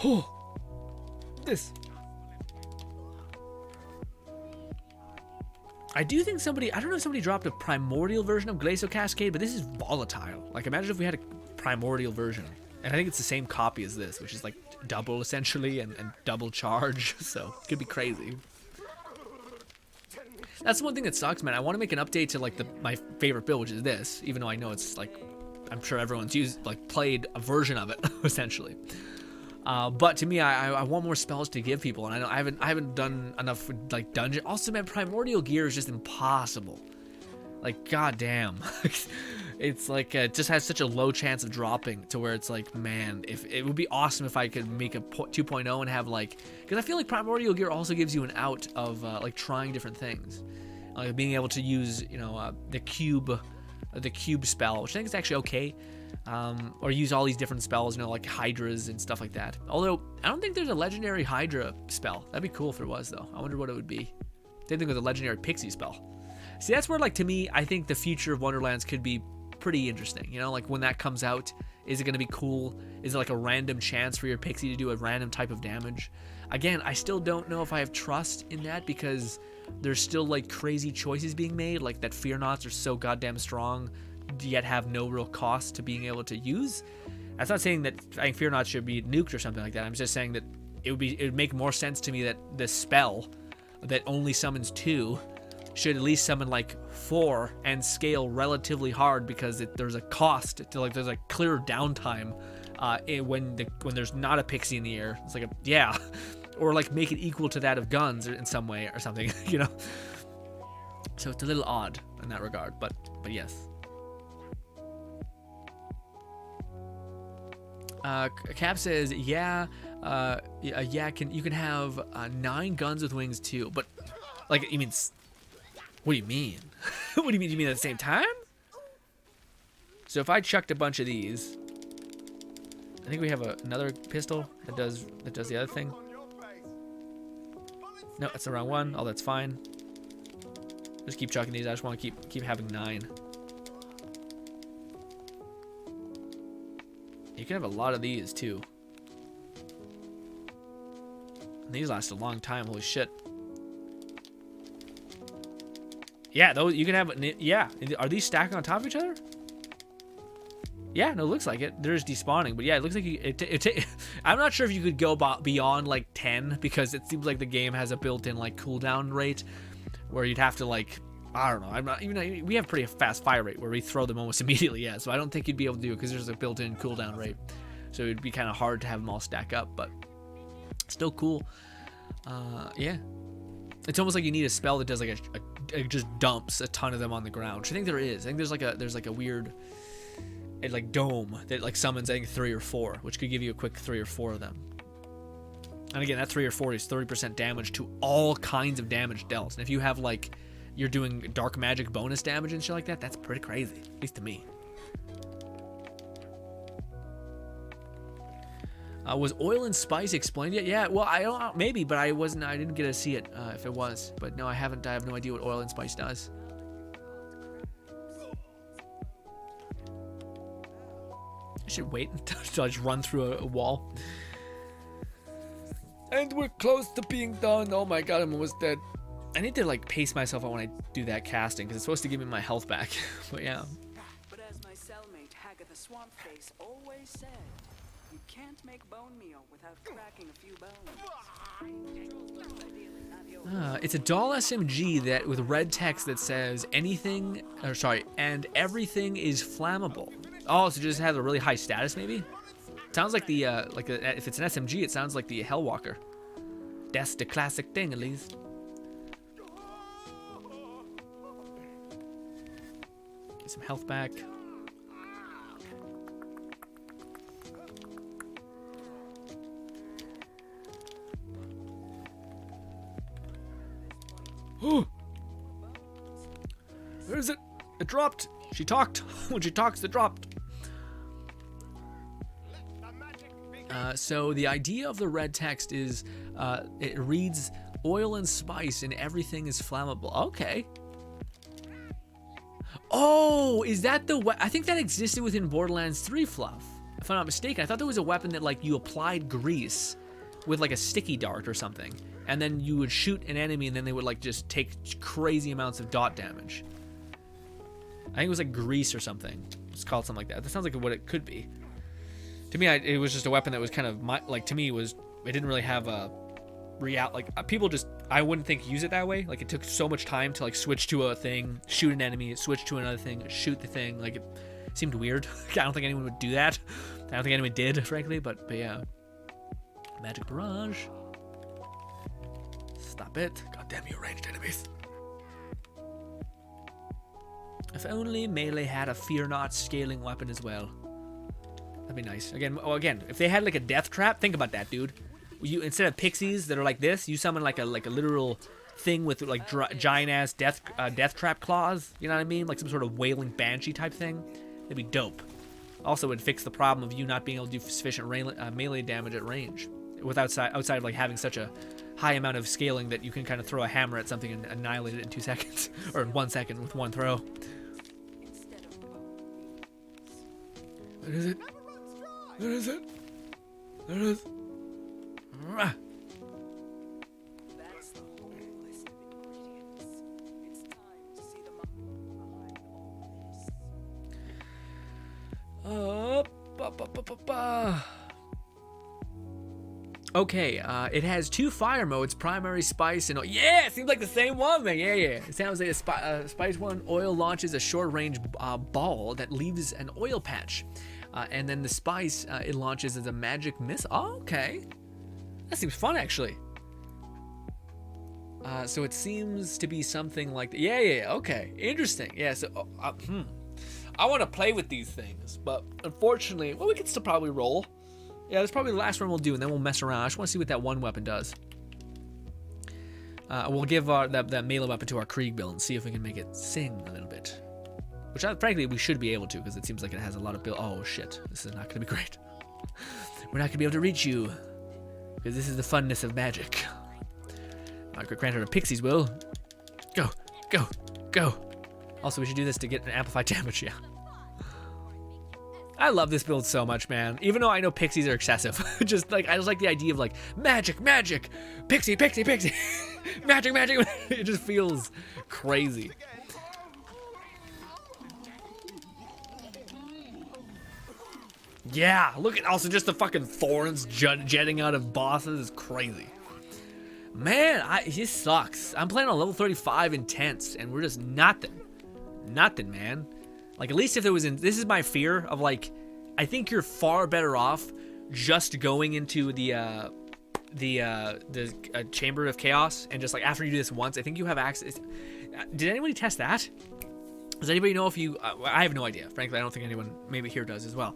Oh, I do think somebody, I don't know if somebody dropped a primordial version of Glacial Cascade, but this is volatile. Like, imagine if we had a primordial version. And I think it's the same copy as this, which is like double essentially and double charge. So it could be crazy. That's one thing that sucks, man. I want to make an update to like my favorite build, which is this, even though I know it's like, I'm sure everyone's played a version of it essentially. But to me, I want more spells to give people, and I haven't done enough like dungeon. Also, man, primordial gear is just impossible. Like, goddamn, it's like it just has such a low chance of dropping to where it's like, man, if it would be awesome if I could make a 2.0 and have like, because I feel like primordial gear also gives you an out of like trying different things, like being able to use the cube spell, which I think is actually okay. Or use all these different spells, like hydras and stuff like that. Although, I don't think there's a legendary hydra spell. That'd be cool if there was, though. I wonder what it would be. Same thing with a legendary pixie spell. See, that's where, like, to me, I think the future of Wonderlands could be pretty interesting. Like, when that comes out, is it going to be cool? Is it, like, a random chance for your pixie to do a random type of damage? Again, I still don't know if I have trust in that, because there's still, like, crazy choices being made. Like, that Fear Knots are so goddamn strong, yet have no real cost to being able to use. That's not saying that I think Fear Not should be nuked or something like that. I'm just saying that it would make more sense to me that the spell that only summons 2 should at least summon like 4 and scale relatively hard, because there's a cost to, like, there's a clear downtime when there's not a pixie in the air. It's like or like make it equal to that of guns in some way or something, So it's a little odd in that regard, but yes. Cap says, you can have 9 guns with wings too, but like, you mean, what do you mean? What do you mean? You mean at the same time? So if I chucked a bunch of these, I think we have another pistol that does the other thing. No, that's the wrong one. Oh, that's fine. Just keep chucking these. I just want to keep having 9. You can have a lot of these too. And these last a long time. Holy shit. Yeah, those you can have. Yeah, are these stacked on top of each other? Yeah, no, it looks like it. They're just despawning, but yeah, it looks like I'm not sure if you could go beyond like 10, because it seems like the game has a built-in like cooldown rate where you'd have to like, I don't know. I'm not even. We have pretty fast fire rate where we throw them almost immediately. Yeah, so I don't think you'd be able to do it because there's a built-in cooldown rate. So it'd be kind of hard to have them all stack up, but still cool. Yeah, it's almost like you need a spell that does like it just dumps a ton of them on the ground. Which I think there is. I think there's like a weird, like dome that like summons I think 3 or 4, which could give you a quick 3 or 4 of them. And again, that 3 or 4 is 30% damage to all kinds of damage dealt. And if you have like, you're doing dark magic bonus damage and shit like that, that's pretty crazy, at least to me. Was oil and spice explained yet? Yeah, well, I don't know, maybe, but I didn't get to see it if it was. But no, I haven't. I have no idea what oil and spice does. I should wait until I just run through a wall. And we're close to being done. Oh my god, I'm almost dead. I need to like pace myself out when I do that casting, because it's supposed to give me my health back. But yeah. But as my cellmate Hagatha Swampface always said, you can't make bone meal without cracking a few bones. It's a doll SMG that with red text that says anything, and everything is flammable. Oh, so it just has a really high status, maybe? Sounds like the if it's an SMG, it sounds like the Hellwalker. That's the classic thing, at least. Get some health back. Where is it? It dropped. She talked. When she talks, it dropped. So the idea of the red text is it reads oil and spice and everything is flammable. Okay. Oh, is that the I think that existed within Borderlands 3 fluff. If I'm not mistaken, I thought there was a weapon that like you applied grease with like a sticky dart or something, and then you would shoot an enemy and then they would like just take crazy amounts of dot damage. I think it was like grease or something. It's called something like that. That sounds like what it could be. To me, it was just a weapon that was kind of like, to me, it didn't really have a people just, I wouldn't think use it that way. Like, it took so much time to like switch to a thing, shoot an enemy, switch to another thing, shoot the thing. Like, it seemed weird. I don't think anyone would do that. I don't think anyone did, frankly, but yeah. Magic barrage. Stop it. God damn you, ranged enemies. If only melee had a fear not scaling weapon as well. That'd be nice. Again, if they had like a death trap, think about that, dude. You, instead of pixies that are like this, you summon like a literal thing with like giant ass death trap claws. You know what I mean? Like some sort of wailing banshee type thing. That'd be dope. Also, it would fix the problem of you not being able to do sufficient melee damage at range, outside of like having such a high amount of scaling that you can kind of throw a hammer at something and annihilate it in 2 seconds or in 1 second with one throw. What is it? What is it? There it is. That's the whole list of ingredients. It's time to see the mind behind all this. Okay, it has 2 fire modes, primary, spice, and oil. Yeah, it seems like the same one, man. Yeah. It sounds like a spice one. Oil launches a short-range ball that leaves an oil patch. And then the spice, it launches as a magic missile. Oh, okay. That seems fun, actually. So it seems to be something like that. Yeah, okay. Interesting. Yeah, so, I want to play with these things, but unfortunately, well, we could still probably roll. Yeah, that's probably the last one we'll do, and then we'll mess around. I just want to see what that one weapon does. We'll give that melee weapon to our Krieg build and see if we can make it sing a little bit. Which, frankly, we should be able to, because it seems like it has a lot of build. Oh, shit. This is not going to be great. We're not going to be able to reach you, because this is the funness of magic. Margaret granted our pixies will. Go. Also, we should do this to get an amplified damage, yeah. I love this build so much, man. Even though I know pixies are excessive. I just like the idea of like, magic, pixie, magic. It just feels crazy. Yeah, look at also just the fucking thorns jetting out of bosses is crazy. Man, he sucks. I'm playing on level 35 intense, and we're just nothing, man. Like, at least if there was this is my fear of like, I think you're far better off just going into the Chamber of Chaos and just like after you do this once, I think you have access. Did anybody test that? Does anybody know if you? I have no idea. Frankly, I don't think anyone maybe here does as well.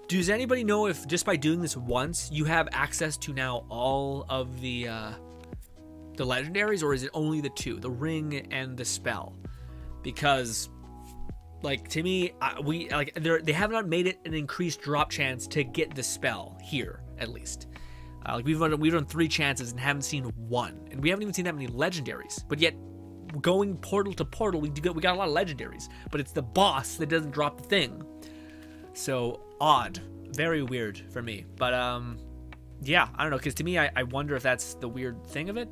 Does anybody know if just by doing this once you have access to now all of the legendaries, or is it only the 2, the ring and the spell? Because like to me, they have not made it an increased drop chance to get the spell here at least. Like we've run 3 chances and haven't seen 1, and we haven't even seen that many legendaries. But yet, going portal to portal, we got a lot of legendaries. But it's the boss that doesn't drop the thing. So odd, very weird for me. But yeah, I don't know. Because to me, I wonder if that's the weird thing of it.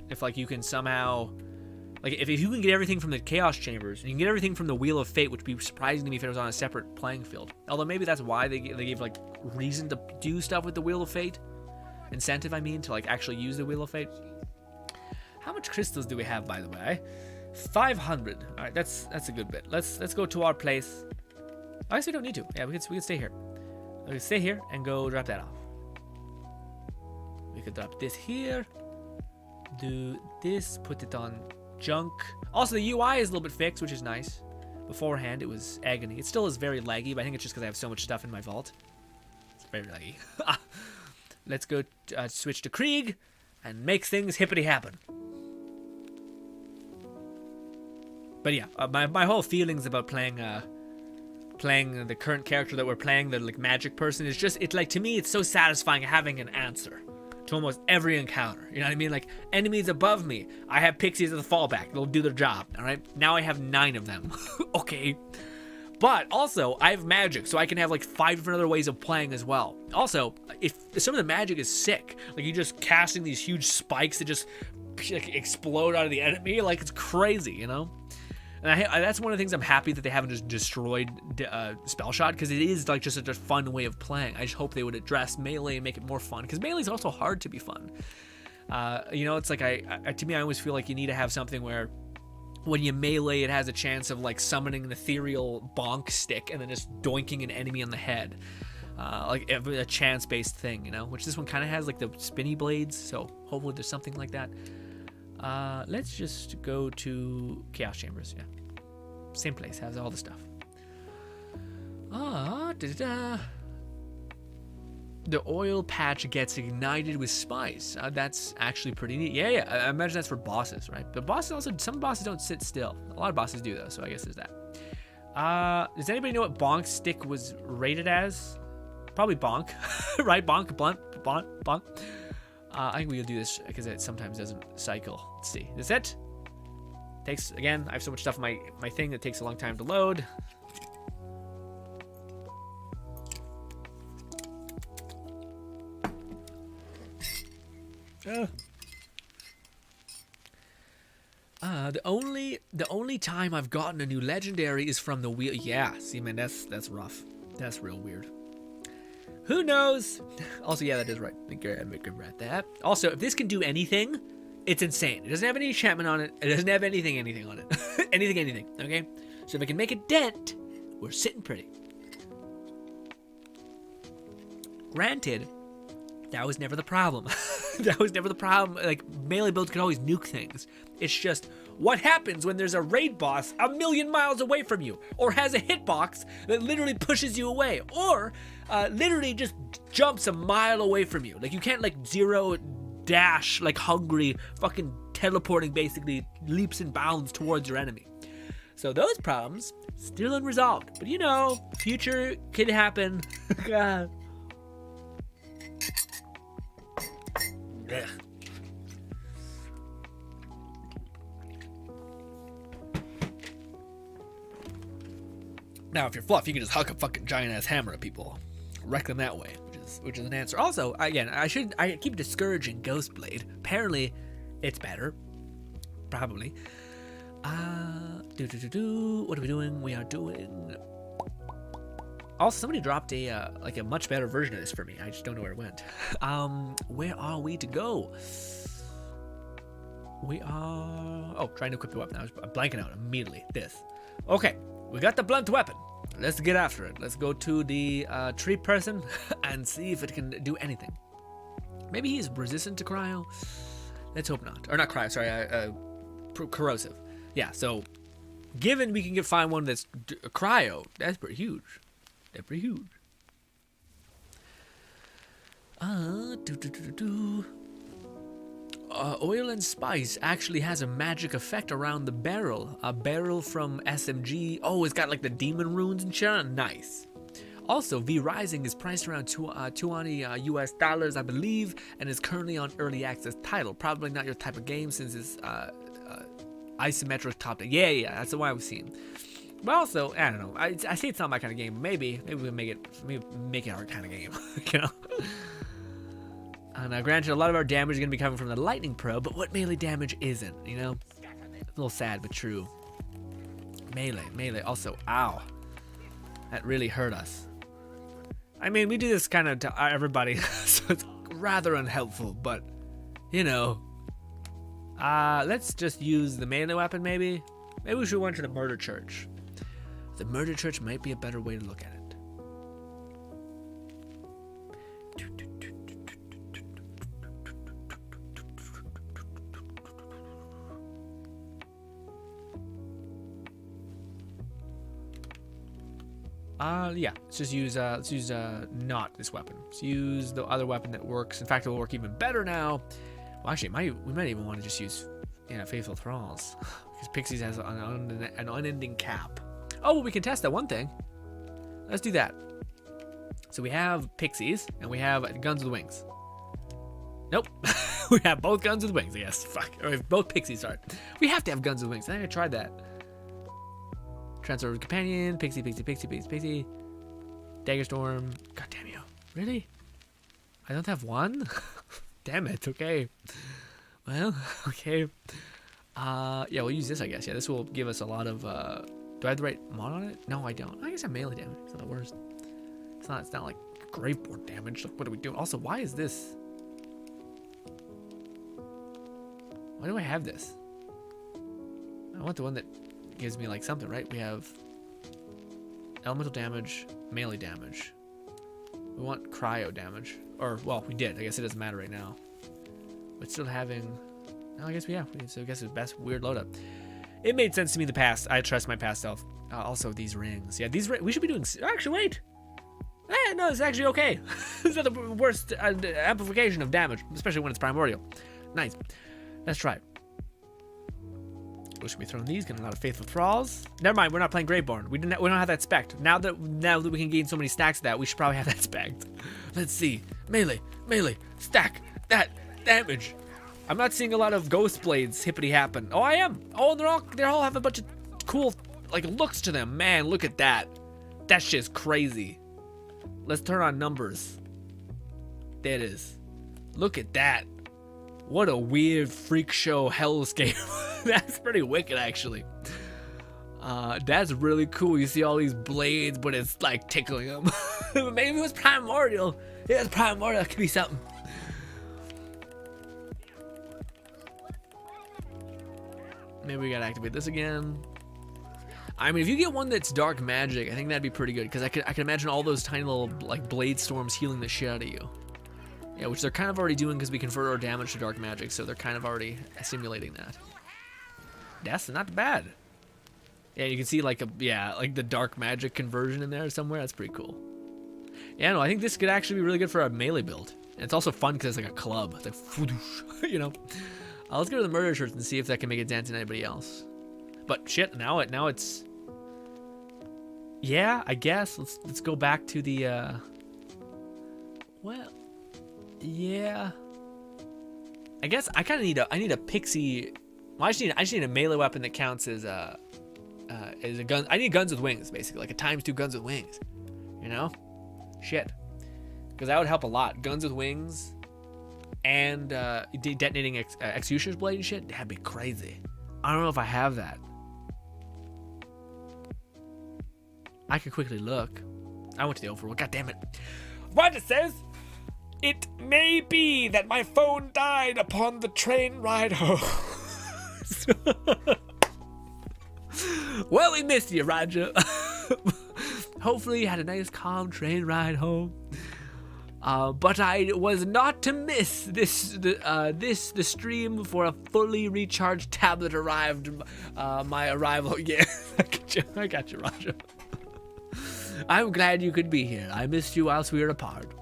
If like you can somehow, like if you can get everything from the Chaos Chambers, and you can get everything from the Wheel of Fate, which would be surprising to me if it was on a separate playing field. Although maybe that's why they gave like reason to do stuff with the Wheel of Fate. Incentive, I mean, to like actually use the Wheel of Fate. How much crystals do we have, by the way? 500. All right, that's a good bit. Let's go to our place. I guess we don't need to. Yeah, we can stay here. We can stay here and go drop that off. We could drop this here. Do this. Put it on junk. Also, the UI is a little bit fixed, which is nice. Beforehand, it was agony. It still is very laggy, but I think it's just because I have so much stuff in my vault. It's very laggy. Let's go switch to Krieg and make things hippity happen. But yeah, my whole feelings about playing the current character that we're playing, the like magic person, is just, it's like, to me, it's so satisfying having an answer to almost every encounter. You know what I mean? Like, enemies above me, I have pixies as a fallback. They'll do their job. All right. Now I have 9 of them. Okay. But also, I have magic, so I can have like 5 different other ways of playing as well. Also, if some of the magic is sick, like you just casting these huge spikes that just like explode out of the enemy, like it's crazy, you know? And that's one of the things I'm happy that they haven't just destroyed Spell Shot, because it is like just such a fun way of playing. I just hope they would address melee and make it more fun, because melee is also hard to be fun. You know, it's like to me, I always feel like you need to have something where when you melee, it has a chance of like summoning an ethereal bonk stick and then just doinking an enemy on the head. Like a chance-based thing, you know, which this one kind of has, like the spinny blades. So hopefully there's something like that. Let's just go to Chaos Chambers. Yeah, same place, has all the stuff. The oil patch gets ignited with spice. That's actually pretty neat. Yeah. I imagine that's for bosses, right? But bosses also, some bosses don't sit still. A lot of bosses do though, so I guess there's that. Does anybody know what Bonk Stick was rated as? Probably Bonk, right? Bonk, blunt, bonk. I think we'll do this because it sometimes doesn't cycle. Let's see. Is it? Takes, again, I have so much stuff in my thing that takes a long time to load. The only time I've gotten a new legendary is from the wheel. Yeah, see, man, that's rough. That's real weird. Who knows? Also, yeah, that is right. I think you're right that. Also, if this can do anything, it's insane. It doesn't have any enchantment on it. It doesn't have anything on it. anything. Okay. So if it can make a dent, we're sitting pretty. Granted, that was never the problem. That was never the problem. Like, melee builds can always nuke things. It's just, what happens when there's a raid boss a million miles away from you? Or has a hitbox that literally pushes you away? Or literally just jumps a mile away from you? Like, you can't, like, zero dash, like, hungry, fucking teleporting, basically, leaps and bounds towards your enemy. So those problems, still unresolved. But, you know, future could happen. God. Yeah. Now, if you're fluff, you can just huck a fucking giant ass hammer at people, wreck them that way, which is an answer. Also, again, I keep discouraging Ghostblade. Apparently, it's better, probably. What are we doing? We are doing. Also, somebody dropped a like a much better version of this for me. I just don't know where it went. Where are we to go? We are trying to equip the weapon. I was blanking out immediately. This. Okay, we got the blunt weapon. Let's get after it. Let's go to the tree person and see if it can do anything. Maybe he's resistant to cryo. Let's hope not. Or not cryo. Sorry, corrosive. Yeah. So, given we can find one that's cryo, that's pretty huge. They're pretty huge. Oil and spice actually has a magic effect around the barrel. A barrel from SMG. Oh, it's got like the demon runes and shit. Nice. Also, V Rising is priced around $20 US, I believe, and is currently on early access title. Probably not your type of game since it's isometric top. Yeah, that's the one I've seen. But also, I don't know. I say it's not my kind of game. Maybe we make it our kind of game. You know. And granted, a lot of our damage is gonna be coming from the lightning probe, but what melee damage isn't? You know, a little sad but true. Melee. Also, ow, that really hurt us. I mean, we do this kind of to everybody, so it's rather unhelpful. But you know, let's just use the melee weapon. Maybe we should went to the murder church. The murder church might be a better way to look at it. Yeah, let's use not this weapon. Let's use the other weapon that works. In fact, it will work even better now. Well, actually, we might even want to just use, Faithful Thralls, because Pixies has an unending cap. Oh, well, we can test that one thing. Let's do that. So we have Pixies, and we have Guns with Wings. Nope. We have both Guns with Wings, I guess. Fuck. Or both Pixies, sorry. We have to have Guns with Wings. I think I tried that. Transfer companion. Pixie, pixie, pixie, pixie, pixie. Dagger storm. God damn you. Really? I don't have one? Damn it. Okay. Well, okay. Yeah, we'll use this, I guess. Yeah, this will give us a lot of, do I have the right mod on it? No, I don't. I guess I have melee damage. It's not the worst. It's not like Graveborn damage. Like, what are we doing? Also, why is this? Why do I have this? I want the one that gives me, like, something, right? We have elemental damage, melee damage. We want cryo damage. Or, well, we did. I guess it doesn't matter right now. But still having... No, I guess we have. So I guess it's best weird loadup. It made sense to me in the past. I trust my past self. Also, these rings. Yeah, these we should be doing... Actually, wait. No, it's actually okay. It's not the worst amplification of damage, especially when it's primordial. Nice. Let's try it. What should we throw in these? Getting a lot of faithful thralls. Never mind, we're not playing Graveborn. We don't have that spec. Now that we can gain so many stacks of that, we should probably have that spec. Let's see. Melee, stack that damage. I'm not seeing a lot of ghost blades hippity happen. Oh, I am. Oh, and they all have a bunch of cool like looks to them. Man, look at that. That shit's crazy. Let's turn on numbers. There it is. Look at that. What a weird freak show hellscape. That's pretty wicked, actually. That's really cool. You see all these blades, but it's like tickling them. Maybe it was primordial. Yeah, it's primordial. It could be something. Maybe we gotta activate this again. I mean, if you get one that's dark magic, I think that'd be pretty good, because I can imagine all those tiny little like blade storms healing the shit out of you. Yeah, which they're kind of already doing because we convert our damage to dark magic, so they're kind of already simulating that. That's not bad. Yeah, you can see like the dark magic conversion in there somewhere. That's pretty cool. Yeah, no, I think this could actually be really good for a melee build. And it's also fun because it's like a club. It's like, you know. Let's go to the murder shirts and see if that can make it dance to anybody else. But shit, now it's. Yeah, I guess let's go back to the. Well, yeah. I guess I kind of need a pixie. Well, I just need a melee weapon that counts as a gun. I need guns with wings, basically, like a ×2 guns with wings. You know, shit, because that would help a lot. Guns with wings. And detonating executioner's blade and shit, that'd be crazy. I don't know if I have that. I could quickly look. I went to the overworld. God damn it. Roger says, it may be that my phone died upon the train ride home. Well, we missed you, Roger. Hopefully you had a nice calm train ride home. But I was not to miss the stream for a fully recharged tablet arrived. My arrival. Yeah, I got you, Roger. I'm glad you could be here. I missed you whilst we were apart.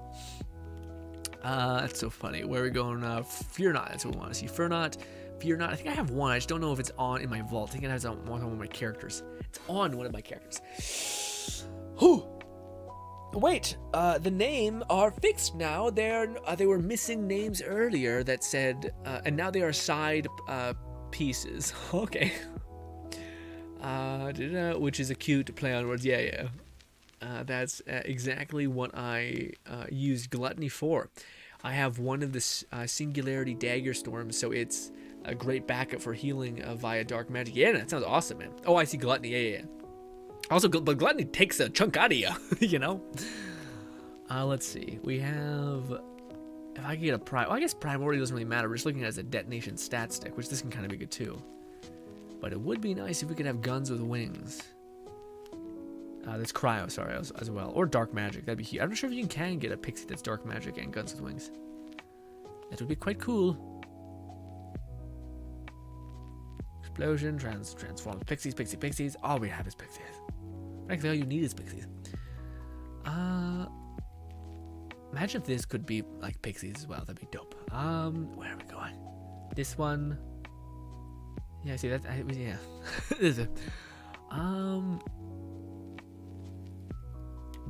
That's so funny. Where are we going? Fear Not. That's what we want to see. Fear Not. I think I have one. I just don't know if it's on in my vault. I think it has on one of my characters. It's on one of my characters. Whew. Wait, the name are fixed now. They were missing names earlier that said, and now they are side pieces. Okay. Which is a cute play on words. Yeah. That's exactly what I used Gluttony for. I have one of the Singularity Dagger Storms, so it's a great backup for healing via dark magic. Yeah, that sounds awesome, man. Oh, I see Gluttony. Yeah. Also, but Gluttony takes a chunk out of you, you know? Let's see. We have... If I can get a Prime... Well, I guess Primordial doesn't really matter. We're just looking at it as a detonation stat stick, which this can kind of be good, too. But it would be nice if we could have guns with wings. That's cryo, sorry, as well. Or dark magic. That'd be huge. I'm not sure if you can get a pixie that's dark magic and guns with wings. That would be quite cool. Explosion, transforms pixies. All we have is pixies. Frankly, all you need is pixies. Imagine if this could be like pixies as well. That'd be dope. Where are we going? This one. Yeah, see that? Yeah. This is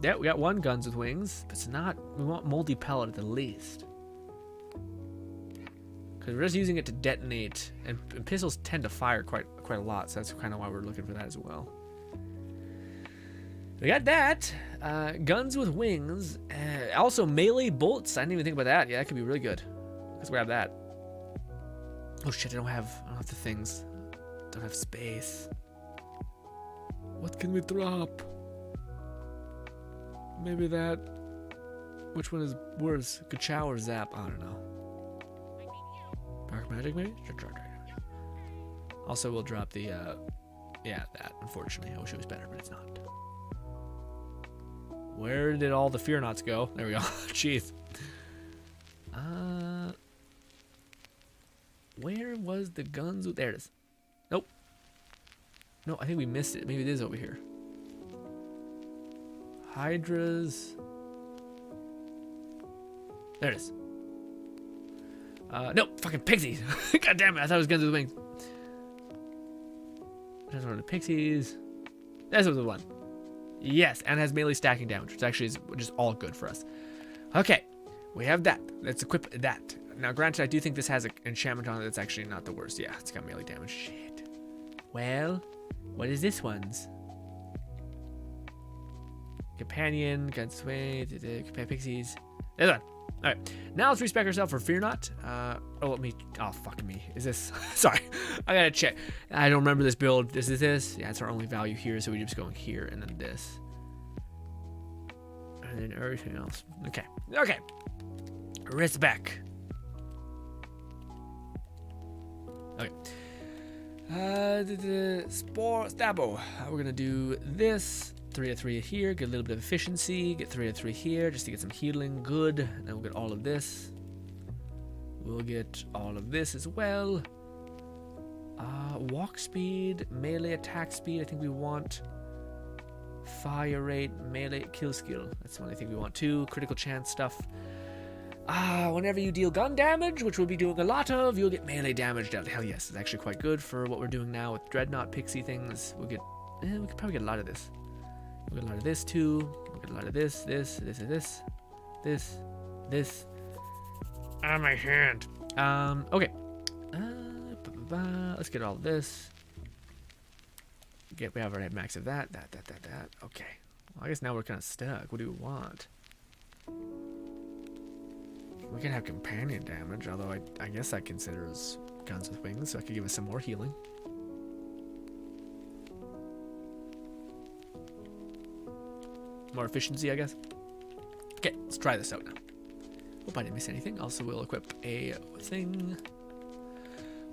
yeah, we got one guns with wings, but it's not. We want multi-pellet at the least. Because we're just using it to detonate, and pistols tend to fire quite a lot, so that's kind of why we're looking for that as well. We got that. Guns with wings. Also melee bolts. I didn't even think about that. Yeah, that could be really good. Let's grab that. Oh shit, I don't have the things. Don't have space. What can we drop? Maybe that. Which one is worse? Ka-chow or Zap? I don't know. Dark magic maybe? Sure. Also we'll drop the yeah, that, unfortunately. I wish it was better, but it's not. Where did all the fear knots go? There we go. Jeez. Where was the guns? There it is. Nope. No, I think we missed it. Maybe it is over here. Hydras. There it is. Nope, fucking pixies. God damn it, I thought it was guns with wings. That's one of the pixies. That's the one. Yes, and has melee stacking damage, which actually is just all good for us. Okay, we have that. Let's equip that. Now, granted, I do think this has an enchantment on it that's actually not the worst. Yeah, it's got melee damage. Shit. Well, what is this one's? Companion, gun sway, compare pixies. There's one. All right, now let's respec ourselves for Fear Not. Oh, fuck me. Is this? Sorry, I gotta check. I don't remember this build. This is this. Yeah, it's our only value here, so we just going here and then this, and then everything else. Okay. Respec. Okay. The Spore Stabbo. We're gonna do this. 3 of 3 here, get a little bit of efficiency, get 3 of 3 here just to get some healing, good. And then we'll get all of this. We'll get all of this as well. Walk speed, melee attack speed, I think we want. Fire rate, melee kill skill, that's what I think we want too. Critical chance stuff. Whenever you deal gun damage, which we'll be doing a lot of, you'll get melee damage dealt. Hell yes, it's actually quite good for what we're doing now with Dreadnought Pixie things. We'll get, we could probably get a lot of this. We'll get a lot of this too. We'll get a lot of this. On my hand. Okay. Let's get all of this. We have already had max of that. Okay. Well, I guess now we're kind of stuck. What do we want? We can have companion damage, although I guess that considers guns with wings, so I could give us some more healing. More efficiency, I guess. Okay, let's try this out now. Hope I didn't miss anything. Also, we'll equip a thing.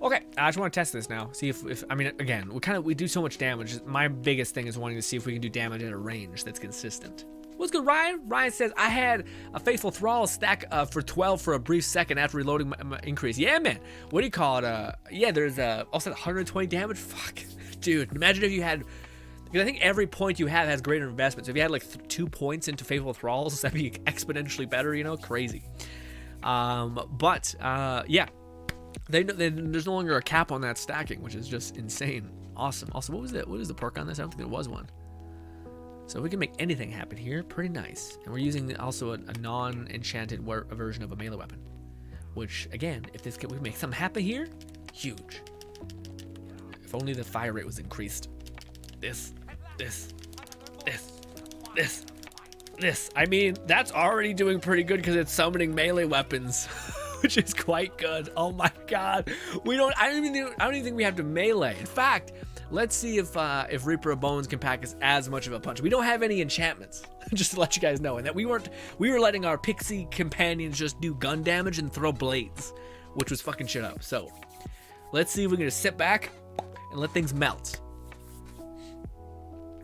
Okay, I just want to test this now. See if I mean, again, we do so much damage. My biggest thing is wanting to see if we can do damage at a range that's consistent. What's good, Ryan? Ryan says, I had a Faithful Thrall stack for 12 for a brief second after reloading my increase. Yeah, man. What do you call it? Yeah, there's also 120 damage. Fuck. Dude, imagine if you had... Because I think every point you have has greater investment. So if you had like 2 points into Faithful Thralls, that'd be exponentially better, you know? Crazy. Yeah. There's no longer a cap on that stacking, which is just insane. Awesome. Also, what was the perk on this? I don't think there was one. So we can make anything happen here. Pretty nice. And we're using also a non-enchanted version of a melee weapon. Which, again, if we can make something happen here, huge. If only the fire rate was increased. This. I mean, that's already doing pretty good because it's summoning melee weapons, which is quite good. Oh my god, I don't even think we have to melee. In fact, let's see if Reaper of Bones can pack us as much of a punch. We don't have any enchantments, just to let you guys know, and that we were letting our pixie companions just do gun damage and throw blades, which was fucking shit up. So let's see if we can just sit back and let things melt.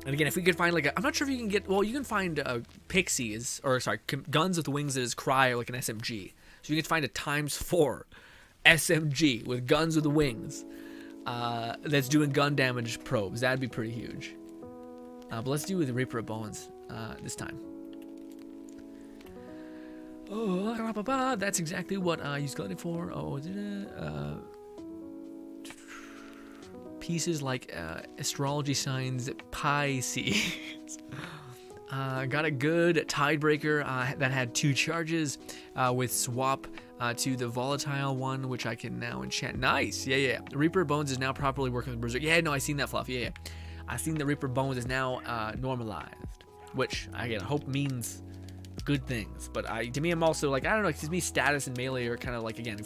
And again, if we could find I'm not sure if you can get, well, you can find pixies, or sorry, guns with wings that is cryo, like an SMG. So you can find a ×4 SMG with guns with wings that's doing gun damage probes. That'd be pretty huge. But let's do with the Reaper of Bones this time. Oh, that's exactly what I used Gluttony for. Oh, pieces like astrology signs, Pisces. Got a good Tidebreaker that had 2 charges with swap to the volatile one, which I can now enchant. Nice. Yeah. Reaper Bones is now properly working with Berserk. Yeah, no, I seen that fluff. Yeah. I seen the Reaper Bones is now normalized. which again, hope means good things. But to me, I'm also like, I don't know, because me status and melee are kind of like, again,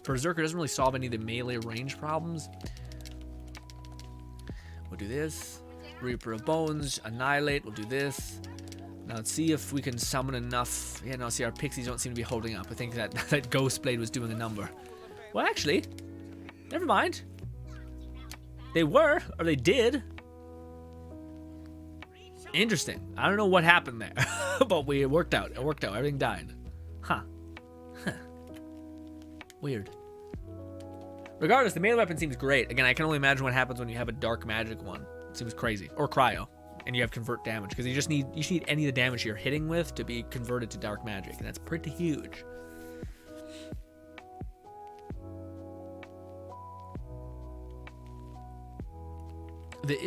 Berserker doesn't really solve any of the melee range problems. We'll do this. Reaper of Bones, Annihilate, we'll do this. Now let's see if we can summon enough. Yeah, no, see, our pixies don't seem to be holding up. I think that that Ghost Blade was doing a number. Well, actually, never mind. They were, or they did. Interesting. I don't know what happened there, but it worked out. It worked out. Everything died. Huh. Weird. Regardless, the melee weapon seems great. Again, I can only imagine what happens when you have a dark magic one. It seems crazy. Or cryo. And you have convert damage. Because you need any of the damage you're hitting with to be converted to dark magic. And that's pretty huge. The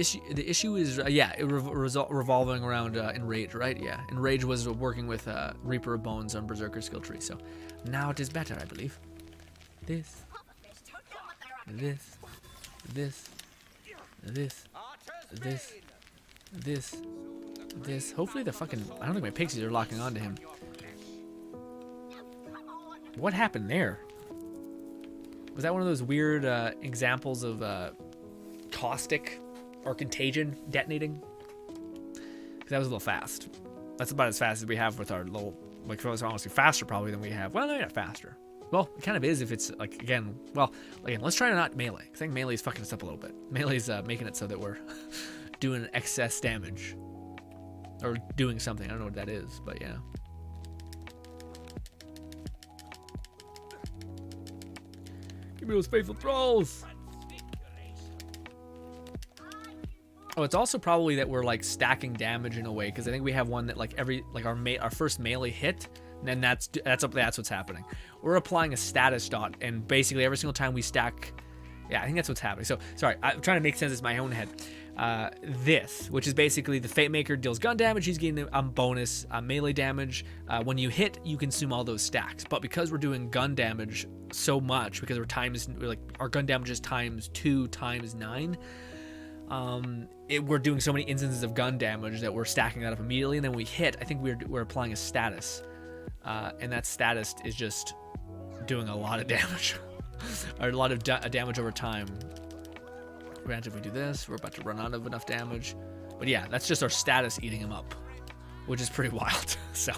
issue is revolving around Enrage, right? Yeah, Enrage was working with Reaper of Bones on Berserker skill tree, so now it is better, I believe. This. Hopefully the fucking, I don't think my pixies are locking onto him. What happened there? Was that one of those weird examples of caustic or contagion detonating? Because that was a little fast. That's about as fast as we have with our little, like, honestly faster probably than we have. Well, no, not faster. Well, it kind of is if it's like, again, let's try to not melee. I think melee is fucking us up a little bit. Melee's making it so that we're doing excess damage. Or doing something. I don't know what that is, but yeah. Give me those faithful thralls. Oh, it's also probably that we're like stacking damage in a way, because I think we have one that like our first melee hit, and then that's what's happening. We're applying a status dot, and basically every single time we stack, yeah, I think that's what's happening. So sorry, I'm trying to make sense of my own head. This, which is basically the Fate Maker deals gun damage, he's getting a bonus melee damage. When you hit, you consume all those stacks. But because we're doing gun damage so much, because our gun damage is times 2 times 9. We're doing so many instances of gun damage that we're stacking that up immediately, and then we hit. I think we're applying a status, and that status is just doing a lot of damage, or a lot of damage over time. Granted, if we do this, we're about to run out of enough damage, but yeah, that's just our status eating him up, which is pretty wild. So,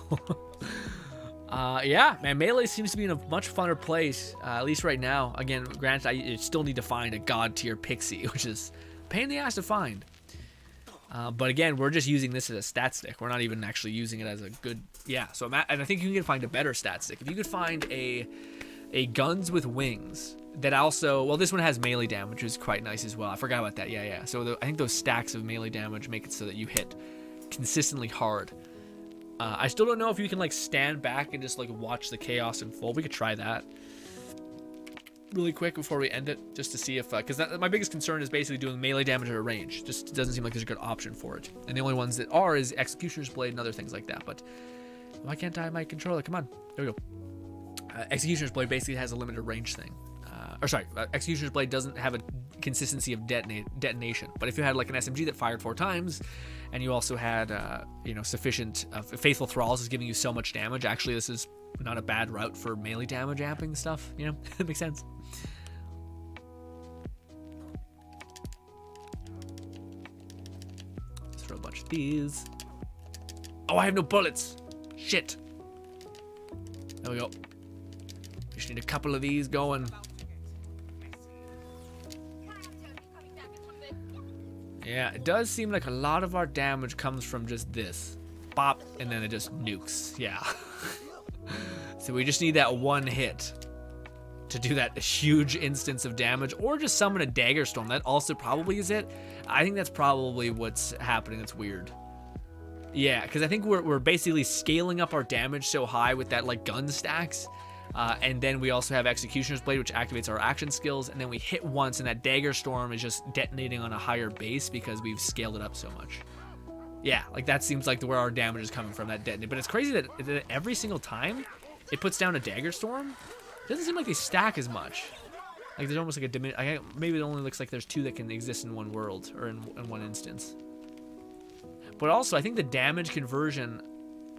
yeah, man, melee seems to be in a much funner place, at least right now. Again, granted, I still need to find a god tier pixie, which is pain in the ass to find. But again, we're just using this as a stat stick. We're not even actually using it as a good, yeah. So and I think you can find a better stat stick. If you could find a guns with wings that also, well, this one has melee damage, which is quite nice as well. I forgot about that. Yeah. So I think those stacks of melee damage make it so that you hit consistently hard. I still don't know if you can like stand back and just like watch the chaos unfold. We could try that really quick before we end it, just to see if, because my biggest concern is basically doing melee damage at a range. Just doesn't seem like there's a good option for it. And the only ones that are is Executioner's Blade and other things like that. But why can't I have my controller? Come on, there we go. Executioner's Blade basically has a limited range thing. Executioner's Blade doesn't have a consistency of detonation. But if you had like an SMG that fired 4 times, and you also had, sufficient Faithful Thralls is giving you so much damage. Actually, this is not a bad route for melee damage amping stuff. You know, it makes sense. Let's throw a bunch of these. Oh, I have no bullets. Shit. There we go. Just need a couple of these going. Yeah, it does seem like a lot of our damage comes from just this. Bop, and then it just nukes. Yeah. So we just need that one hit to do that huge instance of damage, or just summon a Dagger Storm. That also probably is it. I think that's probably what's happening. That's weird. Yeah, because I think we're basically scaling up our damage so high with that like gun stacks. And then we also have Executioner's Blade, which activates our action skills, and then we hit once, and that Dagger Storm is just detonating on a higher base because we've scaled it up so much. Yeah, like that seems like where our damage is coming from, that detonate. But it's crazy that every single time it puts down a Dagger Storm, it doesn't seem like they stack as much. Like there's almost like maybe it only looks like there's 2 that can exist in one world, or in one instance. But also, I think the damage conversion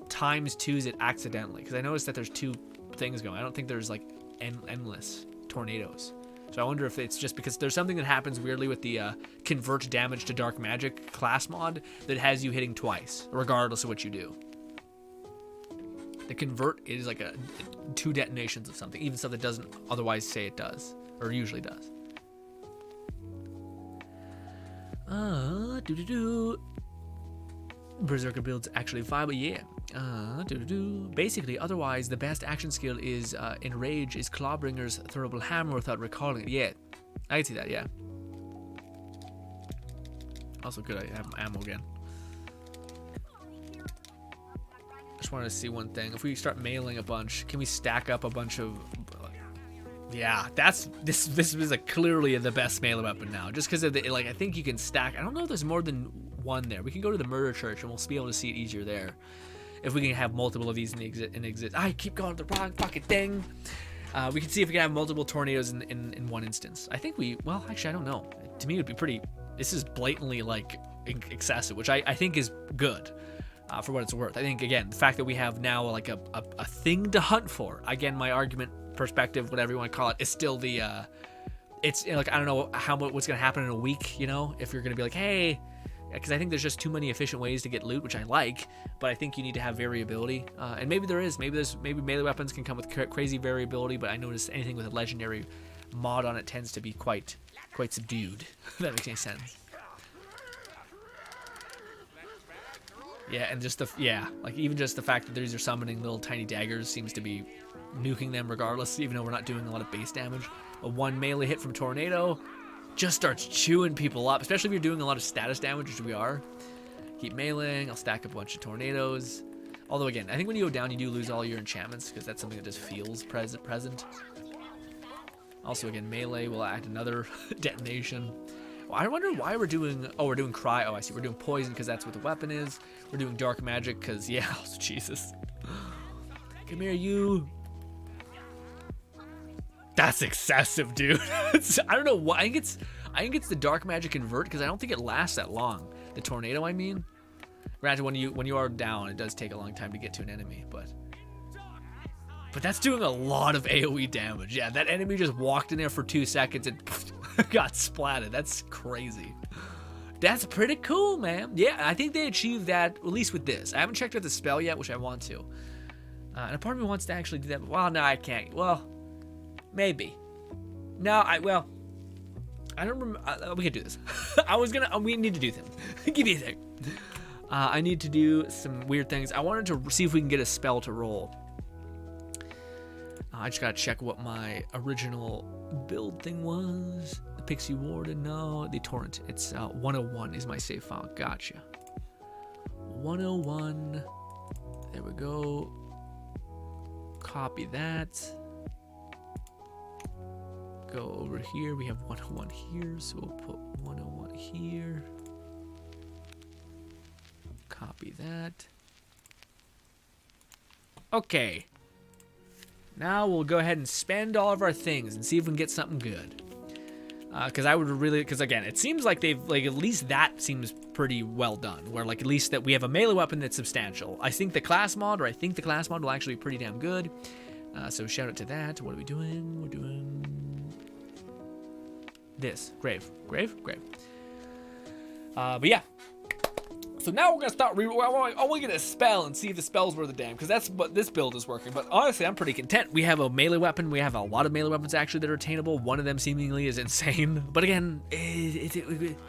times 2s it accidentally, because I noticed that there's 2 things going. I don't think there's like endless tornadoes. So I wonder if it's just because there's something that happens weirdly with the convert damage to dark magic class mod that has you hitting twice, regardless of what you do. The convert is like 2 detonations of something, even stuff that doesn't otherwise say it does, or usually does. Berserker build's actually viable, yeah. Basically, otherwise, the best action skill is Enrage is Clawbringer's Throwable Hammer without recalling it. Yeah, I can see that, yeah. Also good, I have ammo again. Just wanted to see one thing. If we start mailing a bunch, can we stack up a bunch of... Yeah, this is clearly the best melee weapon now. Just because of the, like, I think you can stack... I don't know if there's more than one there. We can go to the murder church and we'll be able to see it easier there. If we can have multiple of these in exist. I keep going to the wrong fucking thing. We can see if we can have multiple tornadoes in one instance. I think we... Well, actually, I don't know. To me, it would be pretty... This is blatantly, like, excessive, which I think is good. For what it's worth. I think, again, the fact that we have now like a thing to hunt for, again, my argument, perspective, whatever you want to call it, is still the it's, you know, like, I don't know what's gonna happen in a week, you know, if you're gonna be like, hey, because I think there's just too many efficient ways to get loot, which I like, but I think you need to have variability, and maybe there is, maybe melee weapons can come with crazy variability, but I notice anything with a legendary mod on it tends to be quite subdued. If that makes any sense. Yeah, and just like even just the fact that these are summoning little tiny daggers seems to be nuking them regardless, even though we're not doing a lot of base damage. A 1 melee hit from Tornado just starts chewing people up, especially if you're doing a lot of status damage, which we are. Keep meleeing, I'll stack a bunch of tornadoes. Although again, I think when you go down, you do lose all your enchantments, because that's something that just feels present. Also again, melee will add another detonation. I wonder why we're doing... Oh, we're doing cry. Oh, I see. We're doing poison because that's what the weapon is. We're doing dark magic because, yeah, oh, Jesus. Come here, you. That's excessive, dude. I don't know why. I think it's the dark magic convert because I don't think it lasts that long. The tornado, I mean. Granted, when you are down, it does take a long time to get to an enemy, but that's doing a lot of AoE damage. Yeah, that enemy just walked in there for 2 seconds and got splatted. That's crazy. That's pretty cool, man. Yeah, I think they achieved that, at least with this. I haven't checked out the spell yet, which I want to. And a part of me wants to actually do that. But, well, no, I can't. Well, maybe. No, I don't remember. We can do this. We need to do things. Give me a thing. I need to do some weird things. I wanted to see if we can get a spell to roll. I just gotta check what my original build thing was. The Pixie Warden, no. The Torrent, it's 101 is my save file. Gotcha. 101. There we go. Copy that. Go over here. We have 101 here, so we'll put 101 here. Copy that. Okay. Now we'll go ahead and spend all of our things and see if we can get something good. Because again, it seems like they've, like, at least that seems pretty well done. Where, like, at least that we have a melee weapon that's substantial. I think the class mod will actually be pretty damn good. So shout out to that. What are we doing? We're doing this. Grave. But yeah. So now we're gonna start. I want to get a spell and see if the spell's worth a damn, because that's what this build is working. But honestly, I'm pretty content. We have a melee weapon. We have a lot of melee weapons actually that are attainable. One of them seemingly is insane. But again,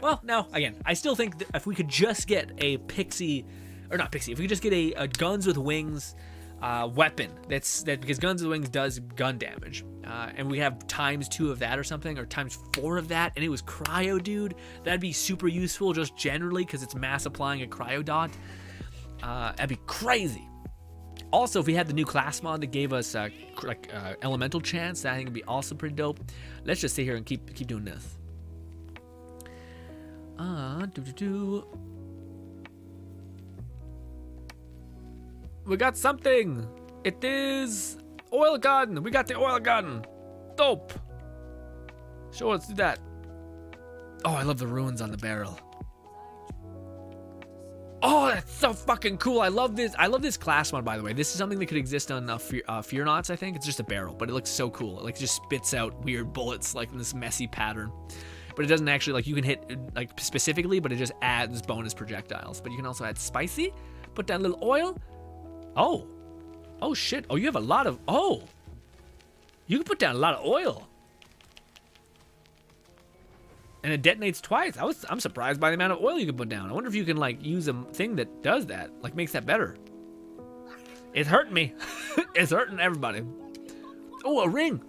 well, no. Again, I still think that if we could just get a if we could just get a guns with wings weapon, because guns with wings does gun damage, and we have ×2 of that or something, or ×4 of that, and it was cryo, dude. That'd be super useful just generally because it's mass applying a cryo dot. That'd be crazy. Also, if we had the new class mod that gave us elemental chance, that I think would be also pretty dope. Let's just sit here and keep doing this. We got something. It is oil gun. We got the oil gun. Dope. Sure, let's do that. Oh, I love the ruins on the barrel. Oh, that's so fucking cool. I love this. I love this class mod, by the way. This is something that could exist on Fear Knots, I think. It's just a barrel, but it looks so cool. It like just spits out weird bullets like in this messy pattern. But it doesn't actually, like, you can hit like specifically, but it just adds bonus projectiles. But you can also add spicy, put down a little oil. Oh. Oh shit. Oh, you have a lot of, oh. You can put down a lot of oil. And it detonates twice. I'm surprised by the amount of oil you can put down. I wonder if you can like use a thing that does that, like makes that better. It's hurting me. It's hurting everybody. Oh, a ring.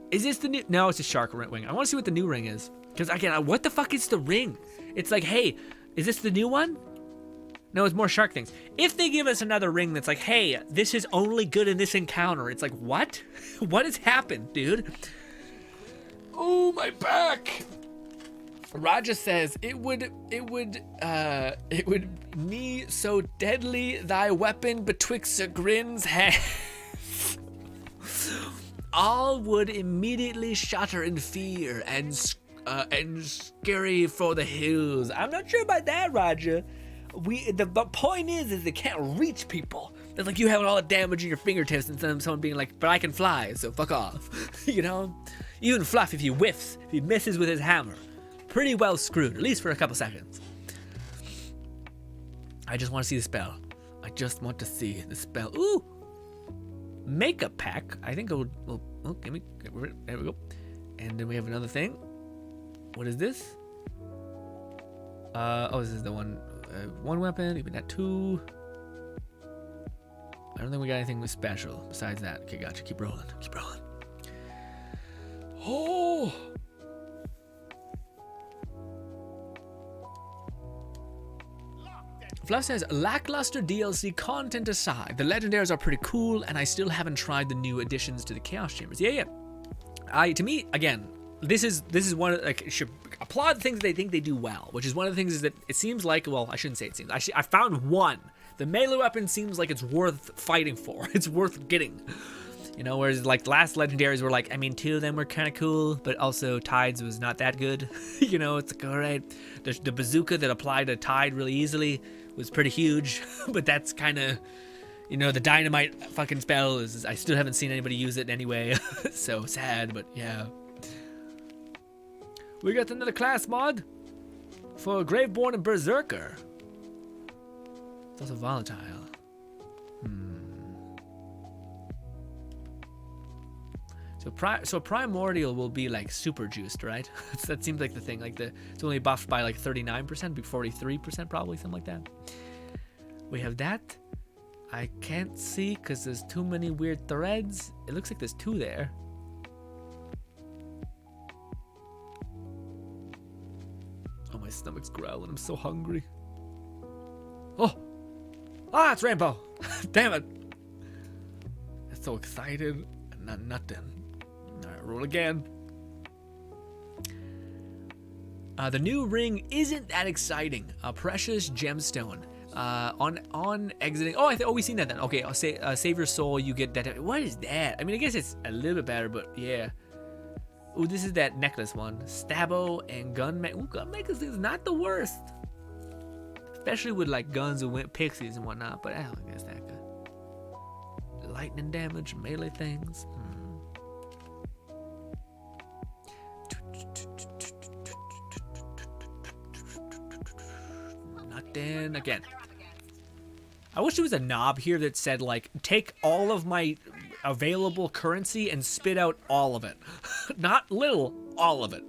Is this the new? No, it's a shark wing. I want to see what the new ring is. Because again, what the fuck is the ring? It's like, hey, is this the new one? No, it's more shark things. If they give us another ring that's like, hey, this is only good in this encounter, it's like, what? What has happened, dude? Oh, my back. Raja says, it would me so deadly thy weapon betwixt Sir GRINN's hands. All would immediately shatter in fear and scurry for the hills. I'm not sure about that, Raja. The point is it can't reach people. It's like you having all the damage in your fingertips and someone being like, but I can fly, so fuck off. You know? Even Fluff, if he whiffs, if he misses with his hammer, pretty well screwed, at least for a couple seconds. I just want to see the spell. I just want to see the spell. Ooh! Makeup pack. I think it will oh, there we go. And then we have another thing. What is this? Oh, this is the one weapon, even that two. I don't think we got anything special besides that. Okay, gotcha. Keep rolling. Keep rolling. Oh! Fluff says, lackluster DLC content aside, the legendaries are pretty cool, and I still haven't tried the new additions to the Chaos Chambers. Yeah. To me, again, this is one of, like, should applaud the things they think they do well, which is one of the things is that it seems like, well, I shouldn't say it seems. I found one. The melee weapon seems like it's worth fighting for. It's worth getting. You know, whereas like last legendaries were like, I mean, two of them were kind of cool, but also Tides was not that good. You know, it's like, all right, the bazooka that applied to Tide really easily was pretty huge, but that's kind of, you know, the dynamite fucking spell is, I still haven't seen anybody use it anyway. So sad, but yeah. We got another class mod for Graveborn and Berserker. It's also volatile. So Primordial will be like super juiced, right? That seems like the thing. Like it's only buffed by like 39%, be 43% probably, something like that. We have that. I can't see because there's too many weird threads. It looks like there's two there. Oh, my stomach's growling. I'm so hungry. Oh! Ah, it's Rainbow! Damn it! I'm so excited. And not nothing. Alright, roll again. The new ring isn't that exciting. A precious gemstone. On exiting. Oh, we've seen that then. Okay, I'll say save your soul. You get that. What is that? I mean, I guess it's a little bit better, but yeah. Ooh, this is that necklace one. Stabbo and gun. Ooh, gun necklace is not the worst. Especially with like guns and pixies and whatnot. But I don't think it's that good. Lightning damage, melee things. Nothing again. I wish there was a knob here that said like, take all of my available currency and spit out all of it. Not little, all of it.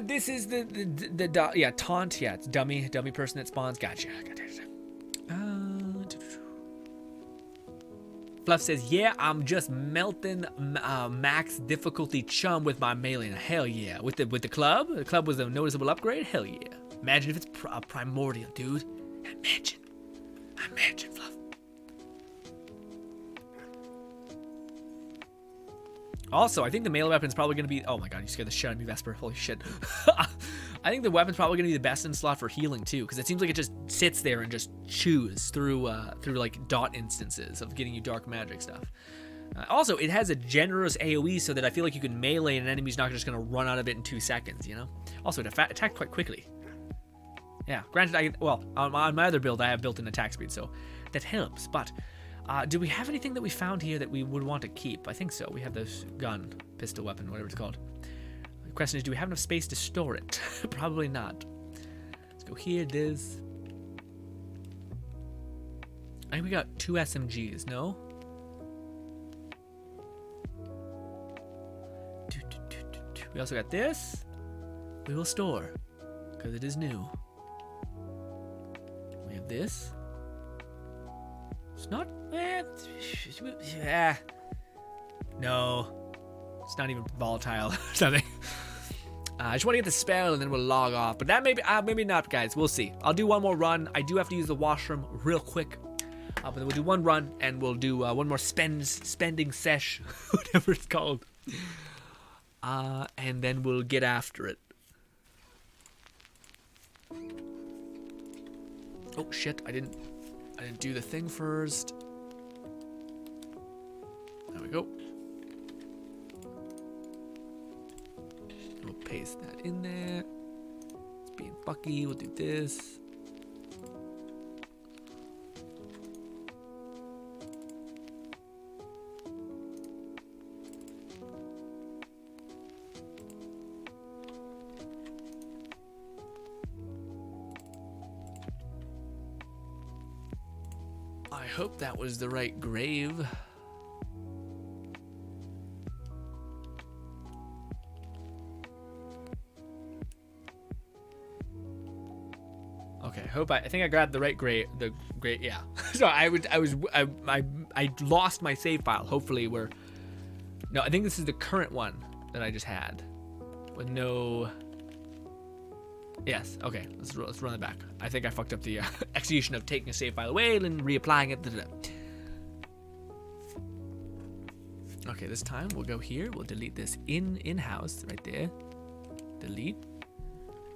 This is the yeah, taunt. Yeah, it's dummy person that spawns. Gotcha. Fluff says, yeah, I'm just melting max difficulty chum with my melee. Hell yeah. With the club? The club was a noticeable upgrade? Hell yeah. Imagine if it's primordial, dude. Imagine, Fluff. Also, I think the melee weapon's probably going to be... Oh my god, you scared the shit out of me, Vesper. Holy shit. I think the weapon's probably going to be the best in slot for healing, too, because it seems like it just sits there and just chews through like, dot instances of getting you dark magic stuff. Also, it has a generous AoE so that I feel like you can melee and an enemy's not just going to run out of it in 2 seconds, you know? Also, it attacked quite quickly. Yeah, granted, on my other build, I have built-in attack speed, so that helps. But do we have anything that we found here that we would want to keep? I think so. We have this gun, pistol weapon, whatever it's called. The question is, do we have enough space to store it? Probably not. Let's go here, this. I think we got 2 SMGs, no? We also got this. We will store, because it is new. We have this. It's not. No. It's not even volatile. Something. I just want to get the spell and then we'll log off. But that maybe not, guys. We'll see. I'll do one more run. I do have to use the washroom real quick. But then we'll do one run and we'll do one more spending sesh, whatever it's called. And then we'll get after it. Oh shit! I didn't do the thing first. There we go. We'll paste that in there. It's being fucky. We'll do this. I hope that was the right grave. Okay, I think I grabbed the right grave. Yeah. So I lost my save file. Hopefully no, I think this is the current one that I just had with no. Yes, okay, let's run it back. I think I fucked up the execution of taking a save file away and reapplying it. Okay, this time we'll go here. We'll delete this in-house right there. Delete.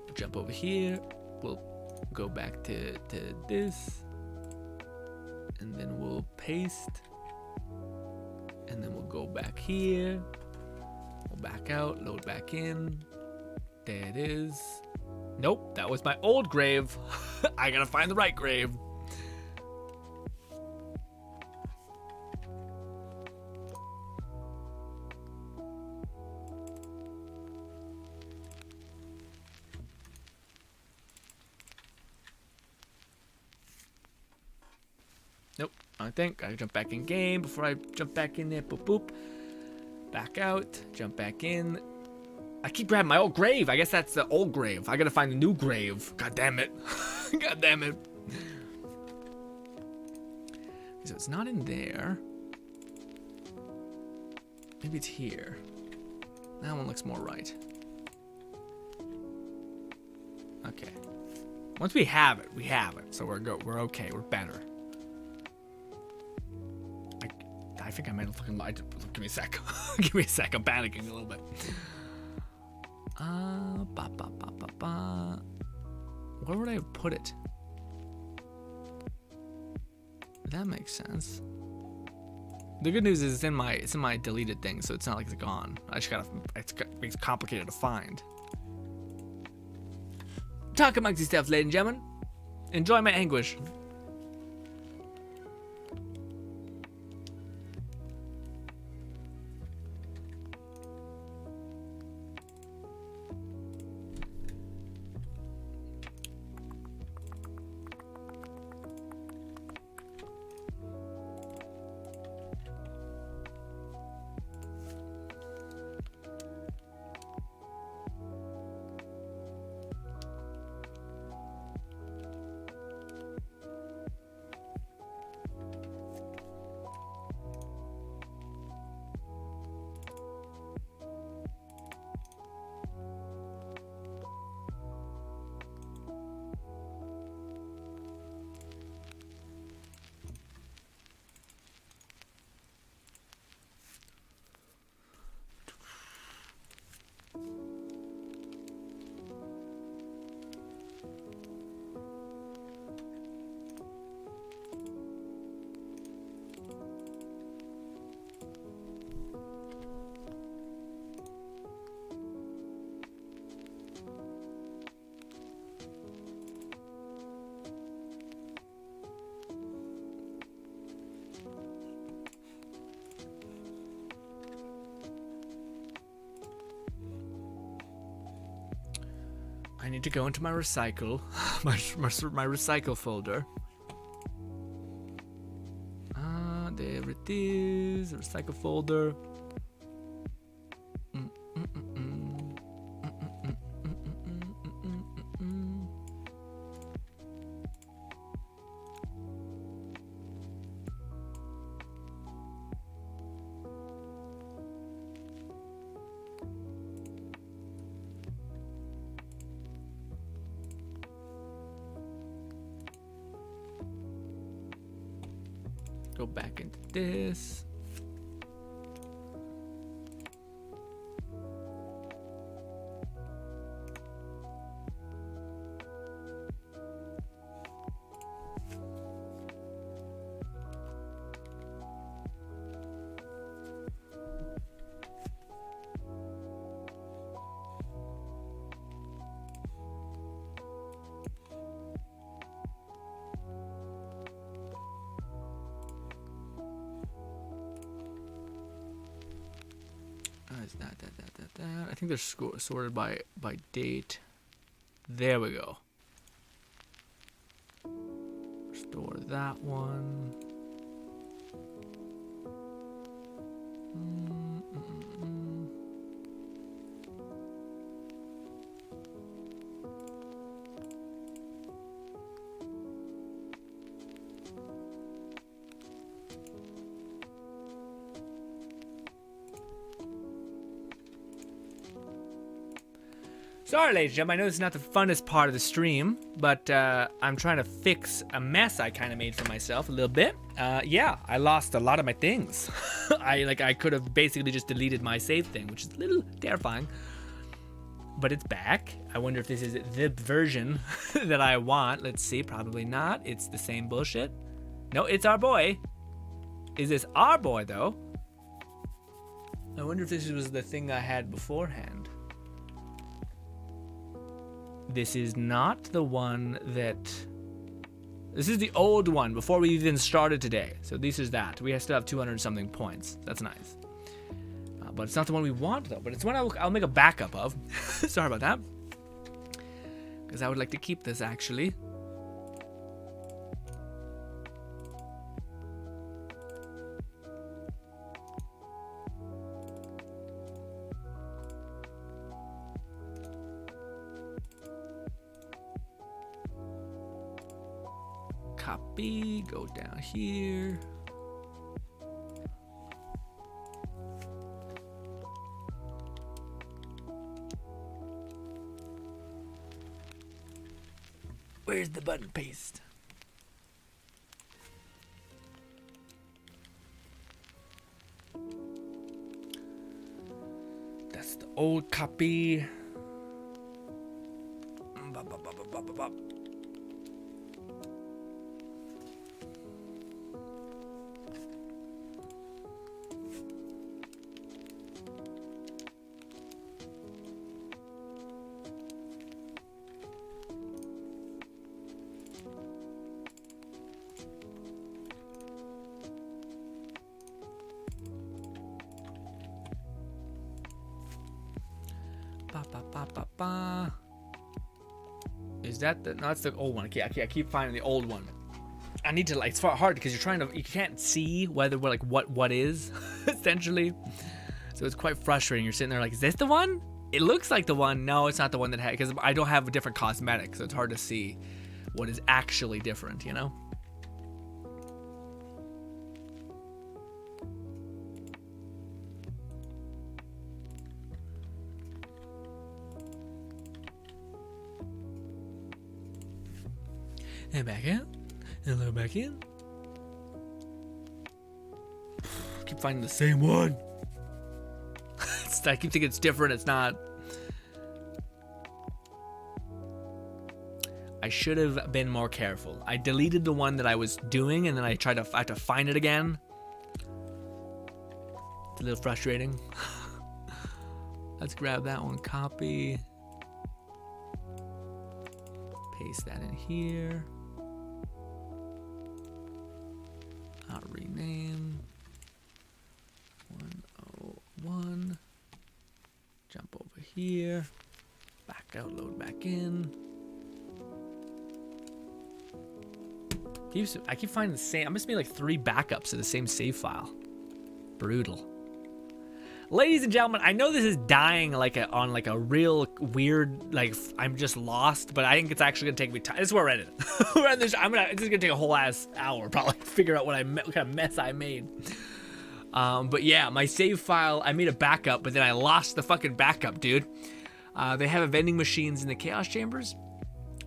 We'll jump over here. We'll go back to this. And then we'll paste. And then we'll go back here. We'll back out, load back in. There it is. Nope, that was my old grave. I gotta find the right grave. Nope, I think I jump back in game before I jump back in there. Boop, boop. Back out, jump back in. I keep grabbing my old grave. I guess that's the old grave. I gotta find the new grave. God damn it. God damn it. So it's not in there. Maybe it's here. That one looks more right. Okay. Once we have it, we have it. So we're okay. We're better. I think I might have fucking lied. Give me a sec. Give me a sec. I'm panicking a little bit. Where would I have put it? That makes sense. The good news is it's in my deleted thing, so it's not like it's gone. It's complicated to find. Talk amongst yourselves, ladies and gentlemen. Enjoy my anguish. I need to go into my recycle, my recycle folder. There it is, recycle folder. Go back into this. I think they're sorted by date. There we go. Restore that one. Sorry, ladies and gentlemen, I know this is not the funnest part of the stream, but I'm trying to fix a mess I kind of made for myself a little bit. Yeah, I lost a lot of my things. I could have basically just deleted my save thing, which is a little terrifying. But it's back. I wonder if this is the version that I want. Let's see, probably not. It's the same bullshit. No, it's our boy. Is this our boy, though? I wonder if this was the thing I had beforehand. This is not the one that... This is the old one before we even started today. So this is that. We still have 200 something points. That's nice. But it's not the one we want though. But it's one I'll make a backup of. Sorry about that. Because I would like to keep this actually. Copy, go down here. Where's the button paste? That's the old copy. Is that the... No, that's the old one. Okay, I keep finding the old one. I need to, like, it's hard because you're trying to... You can't see whether we're, like, what is, essentially. So it's quite frustrating. You're sitting there like, is this the one? It looks like the one. No, it's not the one that had... Because I don't have a different cosmetic, so it's hard to see what is actually different, you know? And back in, and a little back in. Keep finding the same one. I keep thinking it's different. It's not. I should have been more careful. I deleted the one that I was doing, and then I had to find it again. It's a little frustrating. Let's grab that one. Copy. Paste that in here. I'll rename 101. Jump over here. Back Go load back in. I keep finding the same. I must be like 3 backups of the same save file. Brutal. Ladies and gentlemen, I know this is dying like on like a real weird, like I'm just lost, but I think it's actually gonna take me time. This is where we're at. We're at this. This is gonna take a whole ass hour probably to figure out what kind of mess I made. But yeah, my save file, I made a backup, but then I lost the fucking backup, dude. They have a vending machines in the chaos chambers.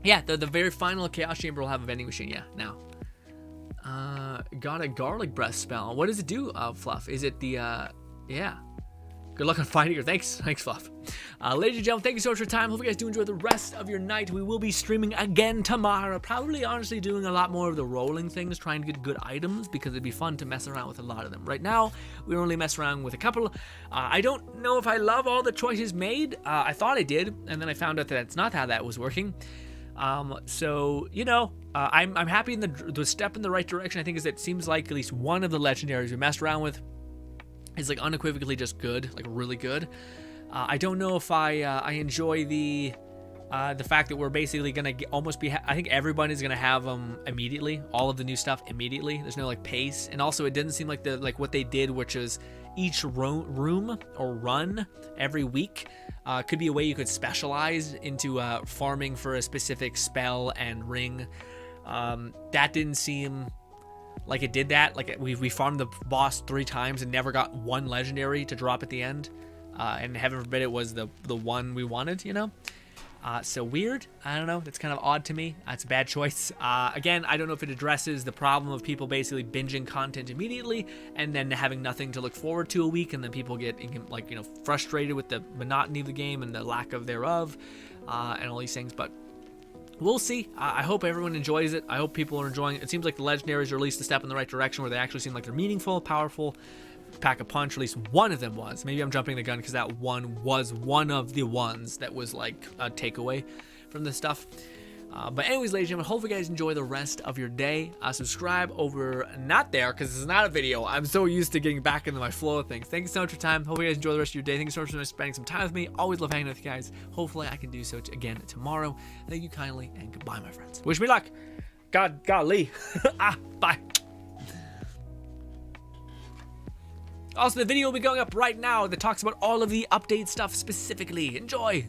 Yeah, the very final chaos chamber will have a vending machine. Yeah, now. Got a garlic breath spell. What does it do, Fluff? Is it the yeah. Good luck on finding her. Thanks, Fluff. Ladies and gentlemen, thank you so much for your time. Hope you guys do enjoy the rest of your night. We will be streaming again tomorrow. Probably, honestly, doing a lot more of the rolling things, trying to get good items, because it'd be fun to mess around with a lot of them. Right now, we only mess around with a couple. I don't know if I love all the choices made. I thought I did, and then I found out that that's not how that was working. So, you know, I'm happy in the step in the right direction. I think is that it seems like at least one of the legendaries we messed around with is like unequivocally just good, like really good. I don't know if I enjoy the fact that we're basically gonna almost be. I think everybody's gonna have them immediately. All of the new stuff immediately. There's no like pace, and also it didn't seem like what they did, which is each room or run every week could be a way you could specialize into farming for a specific spell and ring. That didn't seem like it did that. Like we farmed the boss 3 times and never got one legendary to drop at the end, and heaven forbid it was the one we wanted, you know. So weird. I don't know. That's kind of odd to me. It's a bad choice. Again, I don't know if it addresses the problem of people basically binging content immediately and then having nothing to look forward to a week, and then people get like, you know, frustrated with the monotony of the game and the lack of thereof, and all these things. But we'll see. I hope everyone enjoys it. I hope people are enjoying it. It seems like the legendaries are at least a step in the right direction, where they actually seem like they're meaningful, powerful, pack a punch. Or at least one of them was. Maybe I'm jumping the gun because that one was one of the ones that was like a takeaway from this stuff. But anyways, ladies and gentlemen, hope you guys enjoy the rest of your day. Subscribe over, not there, because this is not a video. I'm so used to getting back into my flow of things. Thank you so much for your time. Hope you guys enjoy the rest of your day. Thank you so much for spending some time with me. Always love hanging with you guys. Hopefully I can do so again tomorrow. Thank you kindly, and goodbye, my friends. Wish me luck. Golly. Bye. Also, the video will be going up right now that talks about all of the update stuff specifically. Enjoy.